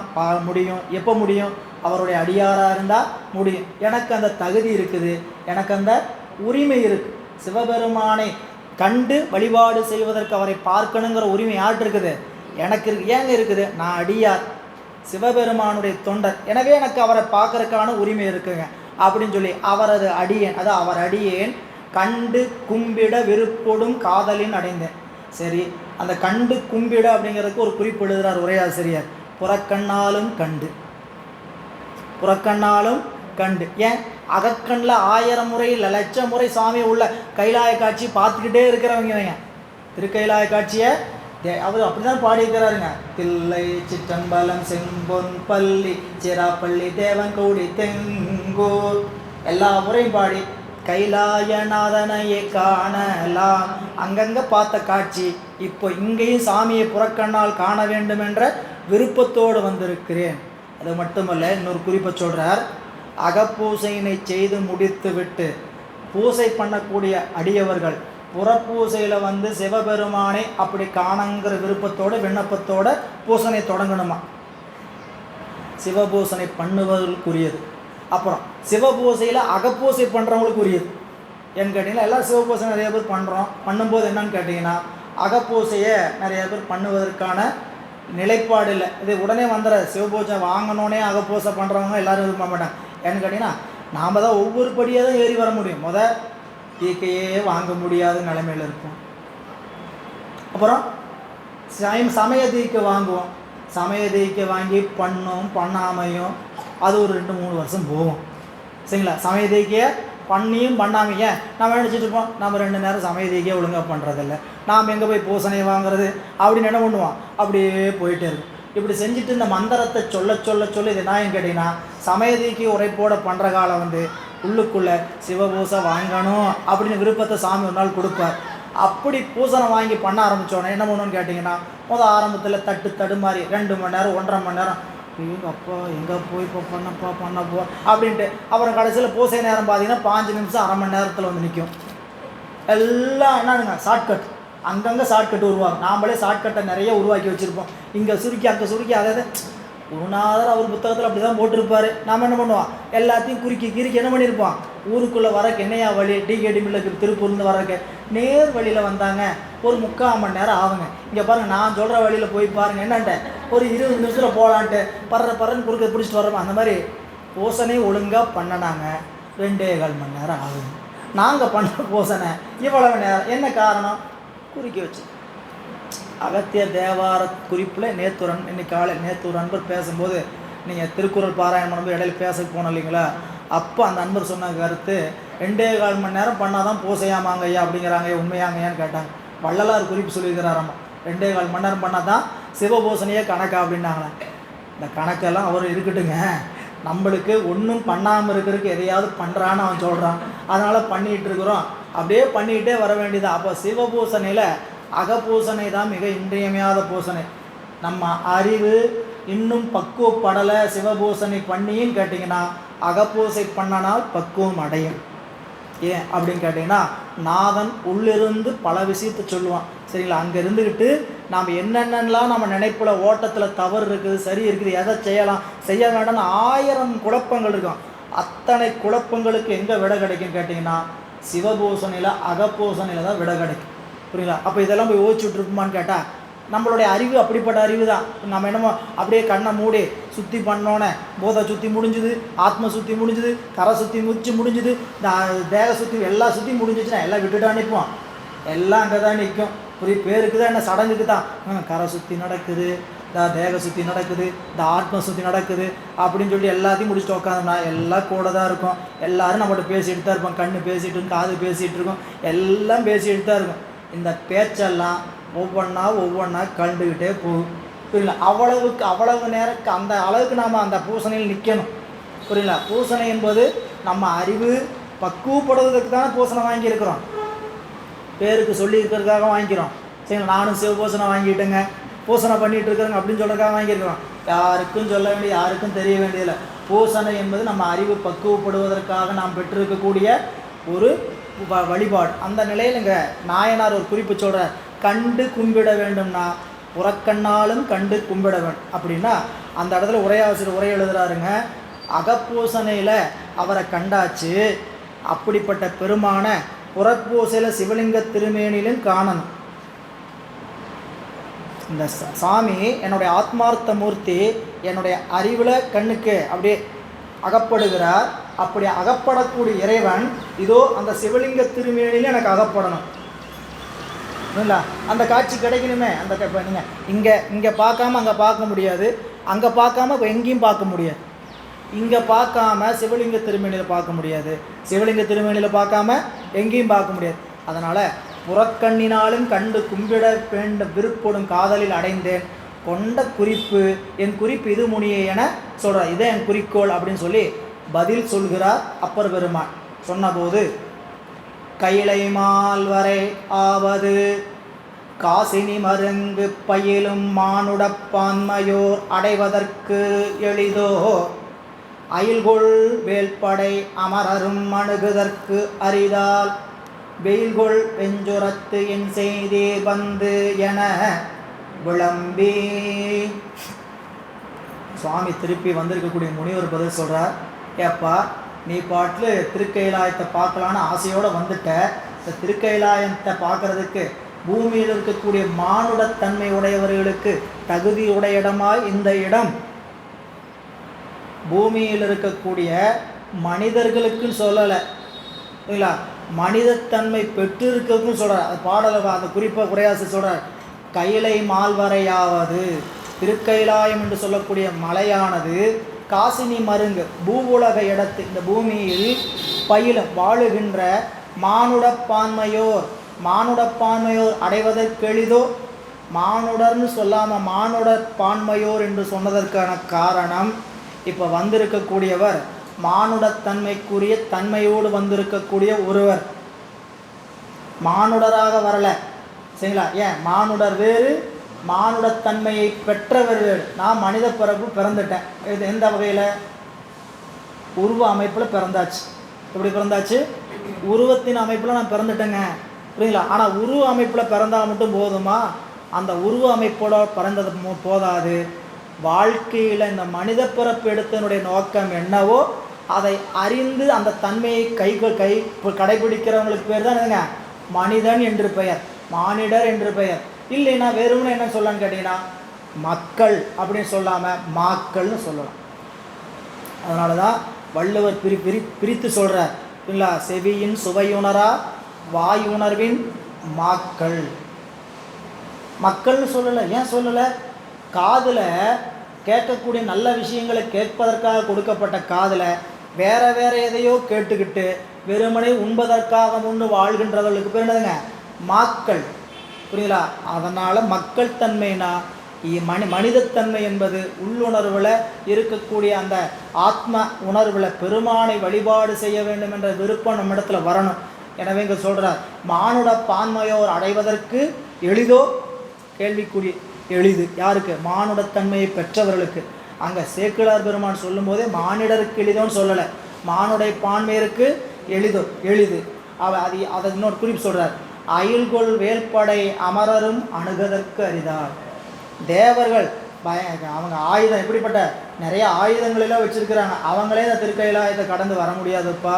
முடியும். எப்போ முடியும்? அவருடைய அடியாராக இருந்தால் முடியும். எனக்கு அந்த தகுதி இருக்குது, எனக்கு அந்த உரிமை இருக்குது. சிவபெருமானை கண்டு வழிபாடு செய்வதற்கு அவரை பார்க்கணுங்கிற உரிமை யார்கிட்ட இருக்குது? எனக்கு இருக்கு. ஏங்க இருக்குது? நான் அடியார், சிவபெருமானுடைய தொண்டர், எனவே எனக்கு அவரை பார்க்கறதுக்கான உரிமை இருக்குங்க அப்படின்னு சொல்லி அவரது அடியேன், அதாவது அவர் அடியேன் கண்டு கும்பிட விருப்பொடும் காதலின் அடைந்தேன். சரி, அந்த கண்டு கும்பிட அப்படிங்கிறதுக்கு ஒரு குறிப்பு எழுதுகிறார் உரையாசிரியர், புறக்கண்ணாலும் கண்டு. ஏன் அகக்கண்ணில் 1000 முறை இல்லை 1,00,000 முறை சாமி உள்ள கைலாய காட்சி பார்த்துக்கிட்டே இருக்கிறவங்க திருக்கைலாய காட்சியை அவர் அப்படி தான் பாடியிருக்கிறாருங்க. தில்லை சிற்றம்பலம் செம்பொன் பள்ளி சிராப்பள்ளி தேவங்கூடி தெங்கூர் எல்லா முறையும் பாடி கைலாயநாதனையை காணலாம் அங்கங்கே பார்த்த காட்சி இப்போ இங்கேயும் சாமியை புறக்கண்ணால் காண வேண்டும் என்ற விருப்பத்தோடு வந்திருக்கிறேன். அது மட்டுமல்ல, இன்னொரு குறிப்பை சொல்கிறார், அகப்பூசையினை செய்து முடித்து விட்டு பூசை பண்ணக்கூடிய அடியவர்கள் புறப்பூசையில் வந்து சிவபெருமானை அப்படி காணங்கிற விருப்பத்தோடு விண்ணப்பத்தோடு பூசனை தொடங்கணுமா. சிவபூசனை பண்ணுவதற்குரியது. அப்புறம் சிவபூசையில் அகப்பூசை பண்ணுறவங்களுக்கு உரியது. ஏன்னு கேட்டிங்கன்னா, எல்லாம் சிவபூசை நிறைய பேர் பண்ணும்போது என்னன்னு கேட்டிங்கன்னா, அகப்பூசையை நிறைய பேர் பண்ணுவதற்கான நிலைப்பாடு இல்லை. இது உடனே வந்துடுற சிவபூஜை வாங்கணுன்னே அகப்பூசை பண்ணுறவங்க எல்லோரும் விரும்ப மாட்டாங்க. ஏன்னு கேட்டிங்கன்னா, நாம் தான் ஒவ்வொரு படியாக தான் ஏறி வர முடியும். தீக்கையே வாங்க முடியாத நிலைமையில் இருக்கும். அப்புறம் சமய தீக்கை வாங்குவோம். சமய தீக்கை வாங்கி பண்ணாமையும் அது ஒரு 2-3 வருஷம் போகும். சரிங்களா? சமய தீக்கையை பண்ணியும் பண்ணாமையே நம்ம நினச்சிட்டு இருப்போம், நம்ம 2 நேரம் சமய தீக்கையை ஒழுங்காக பண்ணுறதில்ல, நாம் எங்கே போய் பூசணையை வாங்குறது அப்படின்னு என்ன பண்ணுவோம், அப்படியே போயிட்டே இருக்கும். இப்படி செஞ்சுட்டு இந்த மந்திரத்தை சொல்ல இது என்ன கேட்டிங்கன்னா, சமய தீக்கை உரைப்போட பண்ணுற காலம் வந்து உள்ளுக்குள்ளே சிவபூசை வாங்கணும் அப்படின்னு விருப்பத்தை சாமி ஒரு நாள் கொடுப்பார். அப்படி பூசனை வாங்கி பண்ண ஆரம்பித்தோன்னே என்ன பண்ணணும்னு கேட்டிங்கன்னா, ஆரம்பத்தில் தடுமாறி 2 மணி நேரம் 1.5 மணி நேரம் அப்பா எங்கே போய் இப்போ பண்ணப்போ அப்படின்ட்டு அப்புறம் கடைசியில் பூசை நேரம் பார்த்தீங்கன்னா 5 நிமிஷம் 1/2 மணி நேரத்தில் வந்து நிற்கும். எல்லாம் என்னதுங்க, ஷார்ட்கட். அங்கங்கே ஷார்ட்கட் உருவாகும். நாம்ளே ஷார்ட்கட்டை நிறைய உருவாக்கி வச்சுருப்போம். இங்கே சுருக்கி அங்கே சுருக்கி அதாவது குருநாதர் அவர் புத்தகத்தில் அப்படி தான் போட்டிருப்பார். நாம் என்ன பண்ணுவோம், எல்லாத்தையும் கிறுக்கி என்ன பண்ணியிருப்போம், ஊருக்குள்ளே வரக்கு என்னையா வழி, டிகேடி மில்லுக்கு திருப்பூர்லேருந்து வரக்கு நேர் வழியில் வந்தாங்க, ஒரு 3/4 மணி நேரம் ஆகுங்க. இங்கே பாருங்கள், நான் சொல்கிற வழியில் போய் பாருங்கள், என்னன்ட்டு ஒரு 20 நிமிஷத்தில் போகலான்ட்டு பறன்னு குறுக்க பிடிச்சிட்டு வரோம். அந்த மாதிரி பூசனை ஒழுங்காக பண்ணினாங்க 2.25 மணி நேரம் ஆகுங்க. நாங்கள் பண்ண பூசனை இவ்வளவு நேரம், என்ன காரணம்? குறிக்க வச்சு. அகத்தியர் தேவார குறிப்பில் நேற்று ஒரு நண்பர் பேசும்போது, நீங்கள் திருக்குறள் பாராயணம் பண்ணும்போது இடையில பேச போனோம் இல்லைங்களா, அப்போ அந்த நண்பர் சொன்ன கருத்து 2.25 மணி நேரம் பண்ணால் தான் பூசையாமாங்க ஐயா அப்படிங்கிறாங்க. உண்மையாங்கய்யான்னு கேட்டாங்க. வள்ளலார் குறிப்பு சொல்லியிருக்கிறாராம்மா, 2.25 மணி நேரம் பண்ணால் தான் சிவபூசணையே கணக்கா அப்படின்னாங்களே. இந்த கணக்கெல்லாம் அவர் இருக்கட்டுங்க, நம்மளுக்கு ஒன்றும் பண்ணாமல் இருக்கிறதுக்கு எதையாவது பண்ணுறான்னு அவன் சொல்கிறான், அதனால் பண்ணிகிட்டு இருக்கிறோம். அப்படியே பண்ணிக்கிட்டே வர வேண்டியது. அப்போ சிவபூசணையில் அகப்பூசணை தான் மிக இன்றியமையாத பூசணை. நம்ம அறிவு இன்னும் பக்குவப்படலை சிவபூசணை பண்ணின்னு கேட்டிங்கன்னா, அகப்பூசை பண்ணனால் பக்குவம் அடையும். ஏன் அப்படின்னு கேட்டிங்கன்னா, நாதன் உள்ளிருந்து பல விஷயத்தை சொல்லுவான். சரிங்களா? அங்கே இருந்துக்கிட்டு நாம் என்னென்னலாம் நம்ம நினைப்பில் ஓட்டத்தில் தவறு இருக்குது, சரி இருக்குது, எதை செய்யலாம் செய்ய வேண்டாம்னு 1000 குழப்பங்கள் இருக்கும். அத்தனை குழப்பங்களுக்கு எங்கே விடை கிடைக்குன்னு கேட்டிங்கன்னா, சிவபூசணையில் அகப்பூசணையில் தான் விடை கிடைக்கும். புரியுங்களா? அப்போ இதெல்லாம் போய் யோசிச்சுட்ருப்போமான்னு கேட்டால், நம்மளுடைய அறிவு அப்படிப்பட்ட அறிவு தான். நம்ம என்னமோ அப்படியே கண்ணை மூடி சுற்றி பண்ணோன்னே போதை சுற்றி முடிஞ்சுது, ஆத்ம சுற்றி முடிஞ்சுது, கரை சுற்றி முடிஞ்சுது, தேக சுற்றி எல்லாம் சுற்றி முடிஞ்சிச்சுன்னா எல்லாம் விட்டுட்டா நிற்போம். எல்லாம் அங்கே தான் நிற்கும். பேருக்கு தான், என்ன சடங்குக்கு தான் கரை சுற்றி நடக்குது, தேக சுற்றி நடக்குது, இந்த ஆத்ம சுற்றி நடக்குது அப்படின்னு சொல்லி எல்லாத்தையும் முடிச்சுட்டு உட்காந்தோம்னா எல்லாம் கூட தான் இருக்கும். எல்லோரும் நம்மகிட்ட பேசிகிட்டு தான் இருப்போம். கண்ணு பேசிகிட்டு இருக்கும், காது பேசிகிட்டு இருக்கும், எல்லாம் பேசிகிட்டு தான் இருக்கும். இந்த பேச்செல்லாம் ஒவ்வொன்றா கண்டுக்கிட்டே போகும். புரியல? அவ்வளவு நேரம் அந்த அளவுக்கு நாம் அந்த பூசணையில் நிற்கணும். புரியல? பூசணை என்பது நம்ம அறிவு பக்குவப்படுவதற்கு தானே பூசணை வாங்கியிருக்கிறோம். பேருக்கு சொல்லி இருக்கிறதுக்காக வாங்கிக்கிறோம். சரிங்களா? நானும் சிவபூசணை வாங்கிட்டேங்க, பூசணை பண்ணிகிட்டு இருக்கிறேங்க அப்படின்னு சொல்கிறதுக்காக வாங்கியிருக்கிறோம். யாருக்கும் சொல்ல வேண்டிய, யாருக்கும் தெரிய வேண்டியதில்லை. பூசணை என்பது நம்ம அறிவு பக்குவப்படுவதற்காக நாம் பெற்றிருக்கக்கூடிய ஒரு வழிபாடு. அந்த நிலையில் இங்கே நாயனார் ஒரு குறிப்பு சொல்கிறார், கண்டு கும்பிட வேண்டும்னா புறக்கண்ணாலும் கண்டு கும்பிட வேண்டும் அப்படின்னா, அந்த இடத்துல உரையாசிரியர் உரை எழுதுகிறாருங்க. அகப்பூசணையில் அவரை கண்டாச்சு, அப்படிப்பட்ட பெருமான புறப்பூசையில் சிவலிங்க திருமேனிலும் காணணும். இந்த சாமி என்னுடைய ஆத்மார்த்த மூர்த்தி என்னுடைய அறிவில் கண்ணுக்கு அப்படியே அகப்படுகிறார். அப்படி அகப்படக்கூடிய இறைவன் இதோ அந்த சிவலிங்க திருமேனிலும் எனக்கு அகப்படணும். இல்லைங்களா? அந்த காட்சி கிடைக்கணுமே. அந்த இப்போ நீங்கள் இங்கே பார்க்காம அங்கே பார்க்க முடியாது, அங்கே பார்க்காம இப்போ எங்கேயும் பார்க்க முடியாது. இங்கே பார்க்காம சிவலிங்க திருமேனியில் பார்க்க முடியாது, சிவலிங்க திருமேனியில் பார்க்காம எங்கேயும் பார்க்க முடியாது. அதனால் புறக்கண்ணினாலும் கண்டு கும்பிட வேண்ட விருப்படும் காதலில் அடைந்தேன் கொண்ட குறிப்பு என் குறிப்பு இது முனியே என சொல்கிறார். இதை என் குறிக்கோள் அப்படின்னு சொல்லி பதில் சொல்கிறார் அப்பர் பெருமான். சொன்னபோது கைலை மால்வரை ஆவது காசினி மருங்கு பயிலும் மானுடப்பான்மையோர் அடைவதற்கு எளிதோ அயில்கொள் வேல்படை அமரரும் அணுகுதற்கு அரிதால் வெயில்கொள் வெஞ்சுரத்து என் செய்தே வந்து என விளம்பி. சுவாமி திருப்பி வந்திருக்கக்கூடிய முனிவர் பதில் சொல்கிறார், ஏப்பா நீ பாட்டில் திருக்கைலாயத்தை பார்க்கலான்னு ஆசையோடு வந்துட்ட. இந்த திருக்கைலாயத்தை பார்க்குறதுக்கு பூமியில் இருக்கக்கூடிய மானுடத்தன்மை உடையவர்களுக்கு தகுதியுடைய இடமாய் இந்த இடம் பூமியில் இருக்கக்கூடிய மனிதர்களுக்குன்னு சொல்லலை, இல்லைங்களா? மனிதத்தன்மை பெற்று இருக்கிறதுன்னு சொல்கிறார். அது பாடலை அந்த குறிப்பை குறையாசி சொல்கிறார். கைலை மால்வரையாவது திருக்கைலாயம் என்று சொல்லக்கூடிய மலையானது காசினி மருங்கு பூவுலக இடத்து இந்த பூமியில் பயிலும் வாழுகின்ற மானுடப்பான்மையோர் அடைவதற்கு எளிதோ. மானுடர்னு சொல்லாமல் மானுடர் பான்மையோர் என்று சொன்னதற்கான காரணம், இப்போ வந்திருக்கக்கூடியவர் மானுடத்தன்மைக்குரிய தன்மையோடு வந்திருக்கக்கூடிய ஒருவர், மானுடராக வரலை. சரிங்களா? ஏன் மானுடர் வேறு, மானுடத்தன்மையை பெற்றவர் வேறு. நான் மனித பிறப்பு பிறந்துட்டேன். இது எந்த வகையில்? உருவ அமைப்பில் பிறந்தாச்சு. எப்படி பிறந்தாச்சு? உருவத்தின் அமைப்பில் நான் பிறந்துட்டேங்க. புரியுங்களா? ஆனால் உருவ அமைப்பில் பிறந்தால் மட்டும் போதுமா? அந்த உருவ அமைப்போட பிறந்தது போதாது. வாழ்க்கையில் இந்த மனித பிறப்பு எடுத்தனுடைய நோக்கம் என்னவோ அதை அறிந்து அந்த தன்மையை கடைபிடிக்கிறவங்களுக்கு பேர் தான் என்னங்க மனிதன் என்று பெயர், மானிடர் என்று பெயர். இல்லைன்னா வெறும்னு என்ன சொல்லலான்னு கேட்டிங்கன்னா மக்கள் அப்படின்னு சொல்லாமல் மாக்கள்னு சொல்லலாம். அதனால தான் வள்ளுவர் பிரித்து சொல்கிறார், இல்லை, செவியின் சுவையுணரா வாயுணர்வின் மாக்கள். மக்கள்னு சொல்லலை. ஏன் சொல்லலை? காதில் கேட்கக்கூடிய நல்ல விஷயங்களை கேட்பதற்காக கொடுக்கப்பட்ட காதில் வேற வேற எதையோ கேட்டுக்கிட்டு வெறுமனை உண்பதற்காக முன்னு வாழ்கின்றவர்களுக்கு பேர் என்னதுங்க? மாக்கள். புரியுங்களா? அதனால் மக்கள் தன்மைனா மனிதத்தன்மை என்பது உள்ளுணர்வில் இருக்கக்கூடிய அந்த ஆத்ம உணர்வில் பெருமானை வழிபாடு செய்ய வேண்டும் என்ற விருப்பம் நம்ம இடத்துல வரணும். எனவே இங்கே சொல்கிறார், மானுட பான்மையோர் அடைவதற்கு எளிதோ? கேள்விக்குரிய. எளிது யாருக்கு? மானுடத்தன்மையை பெற்றவர்களுக்கு. அங்கே சேக்கிழார் பெருமான் சொல்லும் போதே மானிடருக்கு எளிதோன்னு சொல்லலை, மானுடைய பான்மையருக்கு எளிதோ எளிது. அதை இன்னொரு குறிப்பு சொல்கிறார், அயில்கொள் வேல்படை அமரரும் அணுகதற்கு அரிதார். தேவர்கள் அவங்க ஆயுதம் எப்படிப்பட்ட நிறைய ஆயுதங்களெல்லாம் வச்சுருக்கிறாங்க, அவங்களே இந்த திருக்கைலாயத்தை கடந்து வர முடியாதுப்பா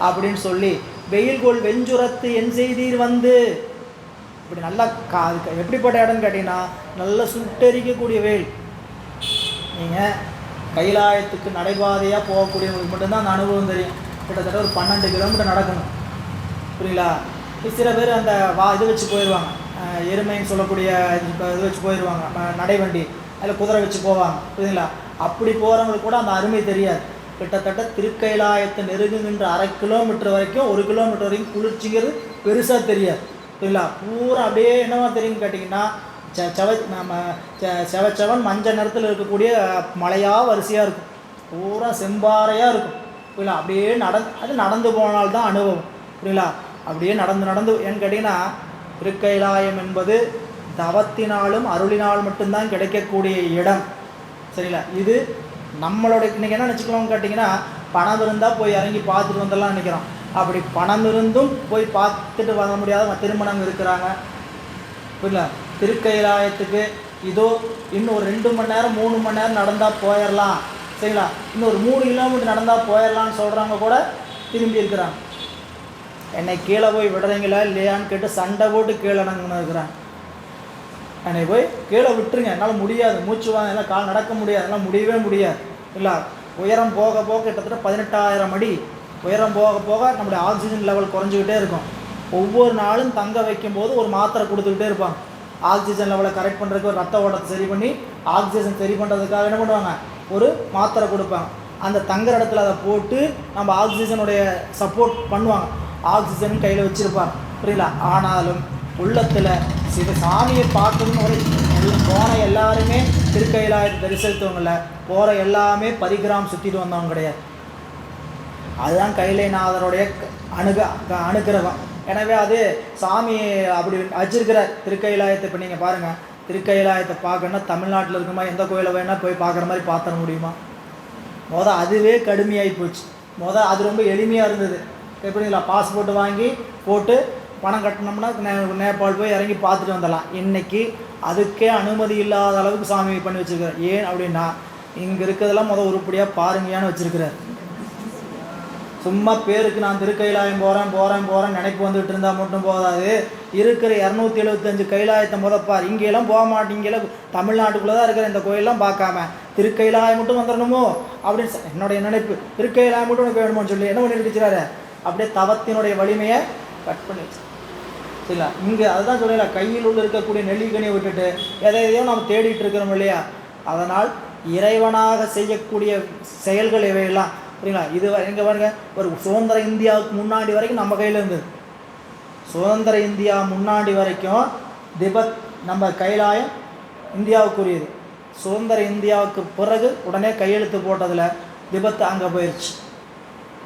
அப்படின்னு சொல்லி வெயில்கொள் வெஞ்சுரத்து என் செய்தீர் வந்து இப்படி நல்லா எப்படிப்பட்ட இடம்னு கேட்டிங்கன்னா நல்ல சுட்டெரிக்கக்கூடிய வெயில். நீங்கள் கைலாயத்துக்கு நடைபாதையாக போகக்கூடியவங்களுக்கு மட்டும்தான் அந்த அனுபவம் தெரியும். கிட்டத்தட்ட ஒரு 12 கிலோமீட்டர் நடக்கணும். புரியுங்களா? சில பேர் அந்த இது வச்சு போயிடுவாங்க, எருமைன்னு சொல்லக்கூடிய இது வச்சு போயிடுவாங்க, நடைவண்டி, அதில் குதிரை வச்சு போவாங்க. புரியுதுங்களா? அப்படி போகிறவங்களுக்கு கூட அந்த அருமை தெரியாது. கிட்டத்தட்ட திருக்கைலாயத்தை நெருங்குகின்ற 1/2 கிலோமீட்டர் வரைக்கும் 1 கிலோமீட்டர் வரைக்கும் குளிர்ச்சிங்கிறது பெருசாக தெரியாது. புரியுங்களா? பூரா அப்படியே என்னவா தெரியும்னு கேட்டிங்கன்னா செவச்சவன் மஞ்சள் நிறத்தில் இருக்கக்கூடிய மலையாக வரிசையாக இருக்கும், பூரா செம்பாறையாக இருக்கும். புரியுங்களா? அப்படியே அது நடந்து போனால்தான் அனுபவம். புரியுங்களா? அப்படியே நடந்து ஏன்னு கேட்டிங்கன்னா திருக்கைலாயம் என்பது தவத்தினாலும் அருளினால் மட்டும்தான் கிடைக்கக்கூடிய இடம். சரிங்களா? இது நம்மளோட இன்றைக்கி என்ன நினச்சிக்கலாம்னு கேட்டிங்கன்னா, பணம் இருந்தால் போய் இறங்கி பார்த்துட்டு வந்துடலாம் நினைக்கிறோம். அப்படி பணம் இருந்தும் போய் பார்த்துட்டு வர முடியாத திருமணம் இருக்கிறாங்க. புரியல? திருக்கைலாயத்துக்கு இதோ இன்னும் ஒரு 2 மணி நேரம் 3 மணி நேரம் நடந்தால் போயிடலாம். சரிங்களா? இன்னும் ஒரு 3 கிலோமீட்டர் நடந்தால் போயிடலான்னு சொல்கிறவங்க கூட திரும்பி இருக்கிறாங்க. என்னை கீழே போய் விடுறீங்களா இல்லையான்னு கேட்டு சண்டை போட்டு கீழே இறங்குன்னு இருக்கிறாங்க. என்னை போய் கீழே விட்டுருங்க, என்னால் முடியாது, மூச்சு வாங்க, என்னால் கால் நடக்க முடியாது, என்னால் முடியவே முடியாது. இல்லை, உயரம் போக போக கிட்டத்தட்ட 18,000 அடி உயரம் போக போக நம்முடைய ஆக்சிஜன் லெவல் குறைஞ்சிக்கிட்டே இருக்கும். ஒவ்வொரு நாளும் தங்க வைக்கும்போது ஒரு மாத்திரை கொடுத்துக்கிட்டே இருப்பாங்க. ஆக்சிஜன் லெவலை கரெக்ட் பண்ணுறதுக்கு, ஒரு ரத்த ஓட்டத்தை சரி பண்ணி ஆக்சிஜன் சரி பண்ணுறதுக்காக என்ன பண்ணுவாங்க, ஒரு மாத்திரை கொடுப்பாங்க. அந்த தங்குற இடத்துல அதை போட்டு நம்ம ஆக்சிஜனுடைய சப்போர்ட் பண்ணுவாங்க. ஆக்சிஜன் கையில் வச்சுருப்பாங்க. புரியல? ஆனாலும் உள்ளத்தில் சாமியை பார்க்கணுன்னு ஒரு போன எல்லாருமே திருக்கைலாயத்தை தரிசித்தவங்கள போகிற எல்லாமே 10 கிராம் சுற்றிட்டு வந்தவங்க கிடையாது. அதுதான் கைலைநாதருடைய அனுகிரகம். எனவே அது சாமி அப்படி வச்சிருக்கிற திருக்கைலாயத்தை. இப்போ நீங்கள் பாருங்கள், திருக்கைலாயத்தை பார்க்கணுன்னா தமிழ்நாட்டில் இருக்குமா எந்த கோயிலை வேணால் போய் பார்க்குற மாதிரி பார்த்துட முடியுமா? அதுவே கடுமையாகி போச்சு. அது ரொம்ப எளிமையாக இருந்தது. எப்படிங்களா? பாஸ்போர்ட் வாங்கி போட்டு பணம் கட்டினோம்னா நேபாள் போய் இறங்கி பார்த்துட்டு வந்துடலாம். இன்றைக்கி அதுக்கே அனுமதி இல்லாத அளவுக்கு சாமி பண்ணி வச்சுருக்கிறார். ஏன் அப்படின்னா, இங்கே இருக்கிறதெல்லாம் உருப்படியாக பாருங்கன்னு வச்சுருக்கிறார். சும்மா பேருக்கு நான் திருக்கைலாயம் போகிறேன் நினைப்பு வந்துட்டு இருந்தால் மட்டும் போதாது. இருக்கிற 275 கைலாயத்தை முதப்பார். இங்கெல்லாம் போக மாட்டீங்கலாம், தமிழ்நாட்டுக்குள்ளே தான் இருக்கிற இந்த கோயிலெலாம் பார்க்காம திருக்கைலாயம் மட்டும் வந்துடணுமோ அப்படின்னு என்னுடைய நினைப்பு. திருக்கைலாயம் மட்டும் உனக்கு வேணுமோன்னு சொல்லி என்ன பண்ணிட்டு வச்சுறாரு, அப்படியே தவத்தினுடைய வலிமையை கட் பண்ணி வச்சு. சரிங்களா? இங்கே அதுதான் சொல்லல, கையில் உள்ள இருக்கக்கூடிய நெல்லிக்கனியை விட்டுட்டு எதையோ நம்ம தேடிட்டு இருக்கிறோம் இல்லையா? அதனால் இறைவனாக செய்யக்கூடிய செயல்கள் இவையெல்லாம். சரிங்களா? இது எங்கே பாருங்க, ஒரு சுதந்திர இந்தியாவுக்கு முன்னாடி வரைக்கும் நம்ம கையில் இருந்தது. சுதந்திர இந்தியா முன்னாடி வரைக்கும் திபெத் நம்ம கைலாயம் இந்தியாவுக்குரியது. சுதந்திர இந்தியாவுக்கு பிறகு உடனே கையெழுத்து போட்டதில் திபெத் அங்கே போயிடுச்சு.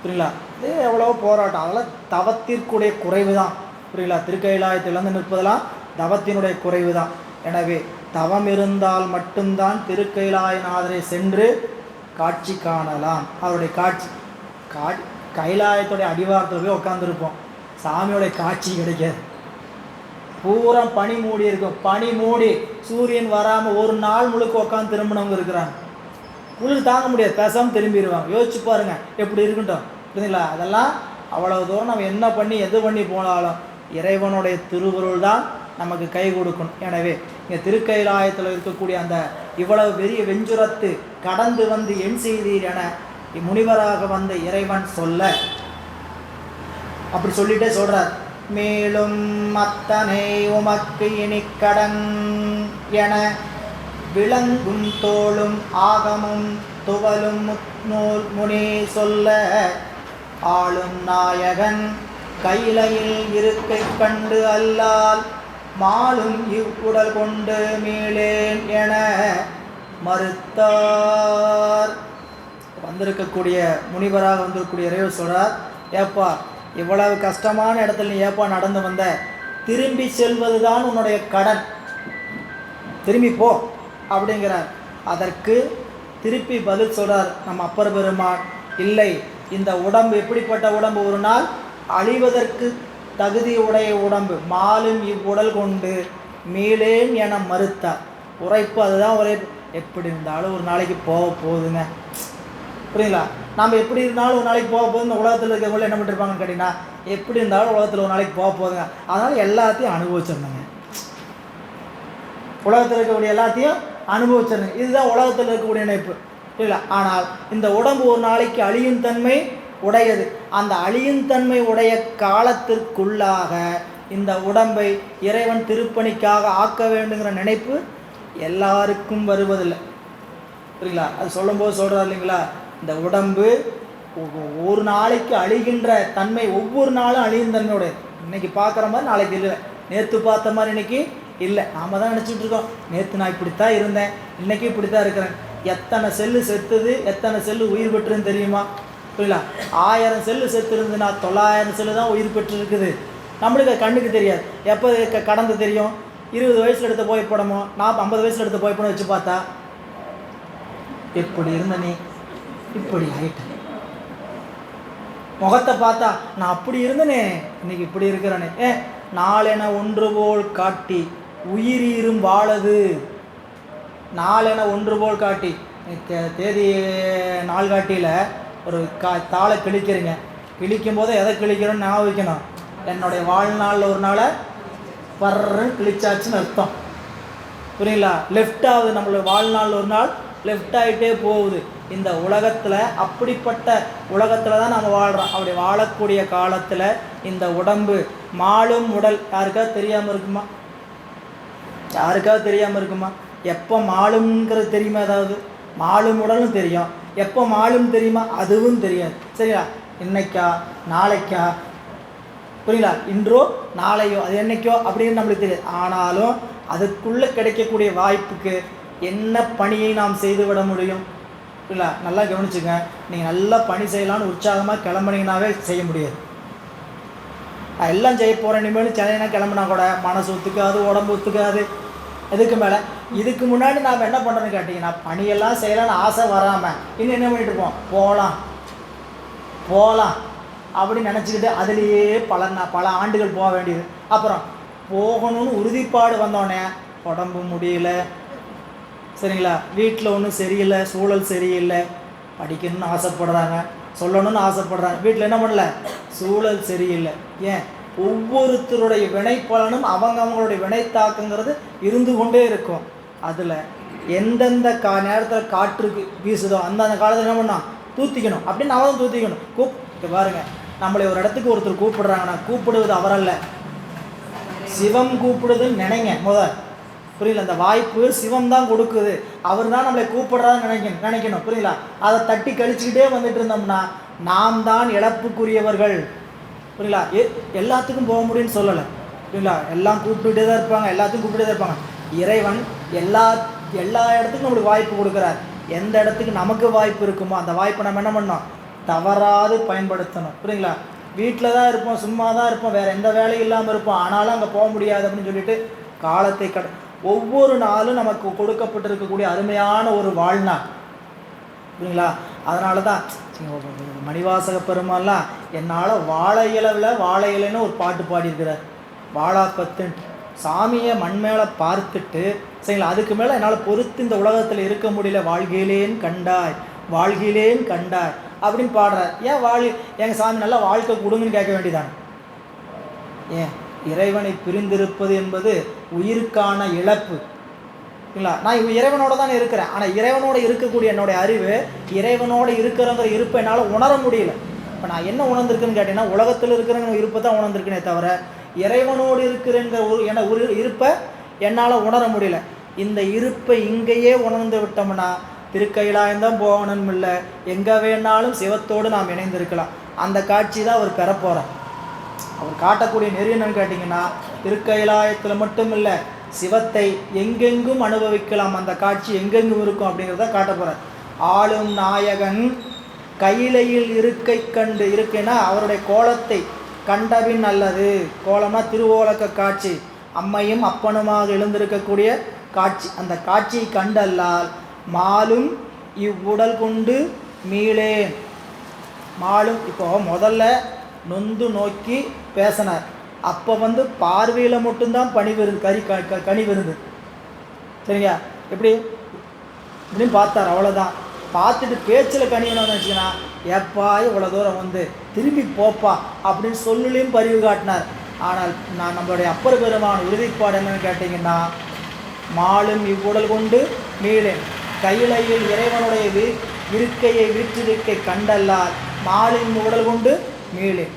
புரியுங்களா? இது எவ்வளோ போராட்டம், அதெல்லாம் தவத்திற்குடைய குறைவு தான். புரியுங்களா? திருக்கைலாயத்திலேருந்து நிற்பதெல்லாம் தவத்தினுடைய குறைவு தான். எனவே தவம் இருந்தால் மட்டும்தான் திருக்கைலாயநாதரை சென்று காட்சி காணலாம். அவருடைய காட்சி கைலாயத்துடைய அடிவாரத்தில் போய் உட்காந்துருப்போம், சாமியோடைய காட்சி கிடைக்காது. பூரா பனி மூடி இருக்கும். பனி மூடி சூரியன் வராமல் ஒரு நாள் முழுக்க உட்காந்து திரும்பினவங்க இருக்கிறாங்க. குளிர் தாங்க முடியாது, பேசாமல் திரும்பிடுவாங்க. யோசிச்சு பாருங்கள் எப்படி இருக்குன்ட்டோம். புரியுதுங்களா? அதெல்லாம் அவ்வளோ தூரம் நம்ம என்ன பண்ணி எது பண்ணி போனாலும் இறைவனுடைய திருவருள் தான் நமக்கு கை கொடுக்கணும். எனவே இங்கே திருக்கைலாயத்தில் இருக்கக்கூடிய அந்த இவ்வளவு பெரிய வெஞ்சுரத்து கடந்து வந்து என் செய்தீர் என முனிவராக வந்த இறைவன் சொல்ல அப்படி சொல்லிட்டே சொல்கிறார். மேலும் அத்தனை உமக்கு இனி கடன் என விளங்கும் தோளும் ஆகமும் துவலும் முன்னூல் முனி சொல்ல ஆளும் நாயகன் கையிலையில் இருக்கை கண்டு அல்லால் மாலும் இவ்வுடல் கொண்டு மீளேன் என மறுத்தார். வந்திருக்கக்கூடிய முனிவராக வந்திருக்கக்கூடிய இறைவர் சொல்கிறார், ஏப்பா இவ்வளவு கஷ்டமான இடத்துல நீ ஏப்பா நடந்து வந்த, திரும்பி செல்வது தான் உன்னுடைய கடன், திரும்பி போ அப்படிங்கிறார். அதற்கு திருப்பி பதில் சொல்கிறார் நம்ம அப்பர் பெருமான், இல்லை, இந்த உடம்பு எப்படிப்பட்ட உடம்பு, ஒரு நாள் அழிவதற்கு தகுதி உடைய உடம்பு, மாலும் இவ்வுடல் கொண்டு மீளேன் என மறுத்தார். உரைப்பு அதுதான் உரைப்பு. எப்படி இருந்தாலும் ஒரு நாளைக்கு போக போகுதுங்க, புரியுங்களா? நம்ம எப்படி இருந்தாலும் ஒரு நாளைக்கு போக போகுது. இந்த உலகத்தில் இருக்கிறவங்கள என்ன பண்ணிருப்பாங்கன்னு கேட்டிங்கன்னா, எப்படி இருந்தாலும் உலகத்தில் ஒரு நாளைக்கு போக போகுதுங்க, அதனால் எல்லாத்தையும் அனுபவிச்சிருந்தாங்க. உலகத்தில் இருக்கக்கூடிய எல்லாத்தையும் அனுபவிச்சிருங்க, இதுதான் உலகத்தில் இருக்கக்கூடிய நினைப்பு, இல்லை. ஆனால் இந்த உடம்பு ஒரு நாளைக்கு அழியும் தன்மை உடையது. அந்த அழியும் தன்மை உடைய காலத்திற்குள்ளாக இந்த உடம்பை இறைவன் திருப்பணிக்காக ஆக்க வேண்டுங்கிற நினைப்பு எல்லாருக்கும் வருவதில்லை, புரியுங்களா? அது சொல்லும்போது சொல்கிறார் இல்லைங்களா, இந்த உடம்பு ஒரு நாளைக்கு அழிகின்ற தன்மை, ஒவ்வொரு நாளும் அழியும் தன்மையுடையது. இன்றைக்கி பார்க்குற மாதிரி நாளைக்கு இல்லை, நேற்று பார்த்த மாதிரி இன்றைக்கி இல்லை. நாம் தான் நினச்சிட்டு இருக்கோம், நேற்று நான் இப்படித்தான் இருந்தேன், இன்றைக்கி இப்படி தான் இருக்கிறேன். எத்தனை செல்லு செத்துது, எத்தனை செல்லு உயிர் பெற்றுன்னு தெரியுமா? புரியல? 1000 செல்லு செத்து இருந்துன்னா 900 செல்லு தான் உயிர் பெற்று இருக்குது. நம்மளுக்கு கண்ணுக்கு தெரியாது. எப்போ கடந்து தெரியும்? 20 வயசில் எடுத்த புகைப்படமோ 50 வயசில் எடுத்த புகைப்படம் வச்சு பார்த்தா, எப்படி இருந்த நீ இப்படி ஆயிட்ட, முகத்தை பார்த்தா நான் அப்படி இருந்தனே இன்னைக்கு இப்படி இருக்கிறேனே. நாளென ஒன்று போல் காட்டி உயிரீரும் வாழது. நாளென ஒன்று போல் காட்டி, தேதி நாள் காட்டியில் ஒரு தாளை கிழிக்கிறீங்க, கிழிக்கும் போது எதை கிழிக்கிறோன்னு ஞாபகம் வைக்கணும். என்னுடைய வாழ்நாளில் ஒரு நாளை பர்றன்னு கிழிச்சாச்சுன்னு அர்த்தம், புரியுங்களா? லெஃப்ட் ஆகுது, நம்மளோட வாழ்நாளில் ஒரு நாள் லெஃப்ட் ஆகிட்டே போகுது. இந்த உலகத்தில் அப்படிப்பட்ட உலகத்தில் தான் நம்ம வாழ்கிறோம். அப்படி வாழக்கூடிய காலத்தில் இந்த உடம்பு மாளும் உடல் யாருக்காவது தெரியாமல் இருக்குமா? யாருக்காவது தெரியாமல் இருக்குமா? எப்போ மாளுங்கிறது தெரியுமா? ஏதாவது மாளும் உடலும் தெரியும், எப்போ மாளும் தெரியுமா? அதுவும் தெரியாது. சரியா? இன்னைக்கா நாளைக்கா, புரியுங்களா? இன்றோ நாளையோ, அது என்னைக்கோ அப்படின்னு நம்மளுக்கு தெரியாது. ஆனாலும் அதுக்குள்ளே கிடைக்கக்கூடிய வாய்ப்புக்கு என்ன பணியை நாம் செய்துவிட முடியும்? இல்லை, நல்லா கவனிச்சுங்க. நீங்கள் நல்லா பணி செய்யலான்னு உற்சாகமாக கிளம்புனீங்கன்னாவே செய்ய முடியாது. எல்லாம் செய்ய போகிறேன் இனிமேல் சென்னைனா கிளம்புனா கூட மனசு ஒத்துக்காது, உடம்பு ஒத்துக்காது. இதுக்கு மேலே இதுக்கு முன்னாடி நாம் என்ன பண்ணுறோன்னு கேட்டிங்கன்னா, பணியெல்லாம் செய்யலான்னு ஆசை வராமல் இன்னும் என்ன பண்ணிட்டு இருப்போம், போகலாம் அப்படின்னு நினச்சிக்கிட்டு அதுலேயே பல ஆண்டுகள் போக வேண்டியது. அப்புறம் போகணும்னு உறுதிப்பாடு வந்தோடனே உடம்பு முடியல, சரிங்களா? வீட்டில் ஒன்றும் சரியில்லை, சூழல் சரியில்லை, படிக்கணும்னு ஆசைப்படுறாங்க, சொல்லணும்னு ஆசைப்படுறாங்க, வீட்டில் என்ன பண்ணல, சூழல் சரியில்லை. ஏன்? ஒவ்வொருத்தருடைய வினைப்பலனும் அவங்களுடைய வினைத்தாக்குங்கிறது இருந்து கொண்டே இருக்கும். அதில் எந்தெந்த நேரத்தில் காற்றுக்கு வீசுதோ அந்த காலத்தில் என்ன பண்ணால் தூத்திக்கணும், அப்படின்னு அவன் தூத்திக்கணும். பாருங்கள், நம்மளை ஒரு இடத்துக்கு ஒருத்தர் கூப்பிடுறாங்கன்னா கூப்பிடுவது அவரல்ல, சிவம் கூப்பிடுதுன்னு நினைங்க முதல், புரியல? அந்த வாய்ப்பு சிவம் தான் கொடுக்குது, அவர் தான் நம்மளை கூப்பிடுறான்னு நினைக்கணும், புரியல? அதை தட்டி கழிச்சுக்கிட்டே வந்துட்டு இருந்தோம்னா நாம் தான் இழப்புக்குரியவர்கள், புரியல? எல்லாத்துக்கும் போக முடியும்னு சொல்லலை, புரியல? எல்லாம் கூப்பிட்டுட்டே தான் இருப்பாங்க, எல்லாத்துக்கும் கூப்பிட்டுட்டே தான் இருப்பாங்க. இறைவன் எல்லா இடத்துக்கும் நம்மளுக்கு வாய்ப்பு கொடுக்குறார். எந்த இடத்துக்கு நமக்கு வாய்ப்பு இருக்குமோ அந்த வாய்ப்பை நம்ம என்ன பண்ணோம், தவறாது பயன்படுத்தணும், புரியுங்களா? வீட்டில் தான் இருப்போம், சும்மா தான் இருப்போம், வேறு எந்த வேலையும் இல்லாமல் இருப்போம், ஆனாலும் அங்கே போக முடியாது அப்படின்னு சொல்லிட்டு காலத்தை ஒவ்வொரு நாளும் நமக்கு கொடுக்கப்பட்டிருக்கக்கூடிய அருமையான ஒரு வாழ்நாள், புரியுங்களா? அதனால தான் மணிவாசக பெருமாள்லாம் என்னால் வாழை இலைன்னு ஒரு பாட்டு பாடியிருக்கிறார். வாழாப்பத்துன்ட்டு சாமியை மண் மேலே பார்த்துட்டு, சரிங்களா, அதுக்கு மேலே என்னால் பொறுத்து இந்த உலகத்தில் இருக்க முடியல, வாழ்கிலேன் கண்டாய் அப்படின்னு பாடுறார். ஏன் எங்கள் சாமி நல்லா வாழ்க்கை கொடுங்கன்னு கேட்க வேண்டியதானே? ஏன்? இறைவனை பிரிந்திருப்பது என்பது உயிருக்கான இழப்பு, இல்லைங்களா? நான் இறைவனோட தான் இருக்கிறேன், ஆனால் இறைவனோட இருக்கக்கூடிய என்னுடைய அறிவு இறைவனோட இருக்கிறங்கிற இருப்பை என்னால் உணர முடியல. இப்போ நான் என்ன உணர்ந்திருக்குன்னு கேட்டீங்கன்னா, உலகத்தில் இருக்கிறங்கிற இருப்பை தான் உணர்ந்திருக்கேனே தவிர இறைவனோடு இருக்கிறங்கிற ஒரு இருப்பை என்னால் உணர முடியல. இந்த இருப்பை இங்கேயே உணர்ந்து விட்டோம்னா திருக்கைலாயம்தான் போகணும் இல்லை, எங்கே வேணாலும் சிவத்தோடு நாம் இணைந்திருக்கலாம். அந்த காட்சி தான் அவர் பெறப்போகிறார். அவர் காட்டக்கூடிய நெறி என்னன்னு கேட்டிங்கன்னா, திருக்கைலாயத்தில் மட்டும் இல்லை, சிவத்தை எங்கெங்கும் அனுபவிக்கலாம். அந்த காட்சி எங்கெங்கும் இருக்கும் அப்படிங்கிறத காட்ட போகிறார். ஆளும் நாயகன் கையிலையில் இருக்கை கண்டு இருக்குன்னா அவருடைய கோலத்தை கண்டபின் அல்லது, கோலம்னா திருவோலக்க காட்சி, அம்மையும் அப்பனுமாக எழுந்திருக்கக்கூடிய காட்சி. அந்த காட்சியை கண்டல்லால் மாலும் இவ்வுடல் கொண்டு மீளேன். மாலும் இப்போ முதல்ல நொந்து நோக்கி பேசினார். அப்போ பார்வையில் மட்டும்தான் கனிவிருந்து சரிங்க. எப்படி இப்படின்னு பார்த்தார், அவ்வளோதான். பார்த்துட்டு பேச்சில் கனியணும்னு வச்சுக்கினா, எப்பா இவ்வளோ தூரம் திரும்பி போப்பா அப்படின்னு சொல்லிலையும் பரிவு காட்டினார். ஆனால் நம்மளுடைய அப்பர் பெருமான உறுதிப்பாடு என்னன்னு கேட்டிங்கன்னா, மாலும் இவ்வுடல் கொண்டு மீளேன், கையிலையில் இறைவனுடைய இருக்கையை வீற்றிருக்கை கண்டல்லார் மாலின் உடல் கொண்டு மீளேன்.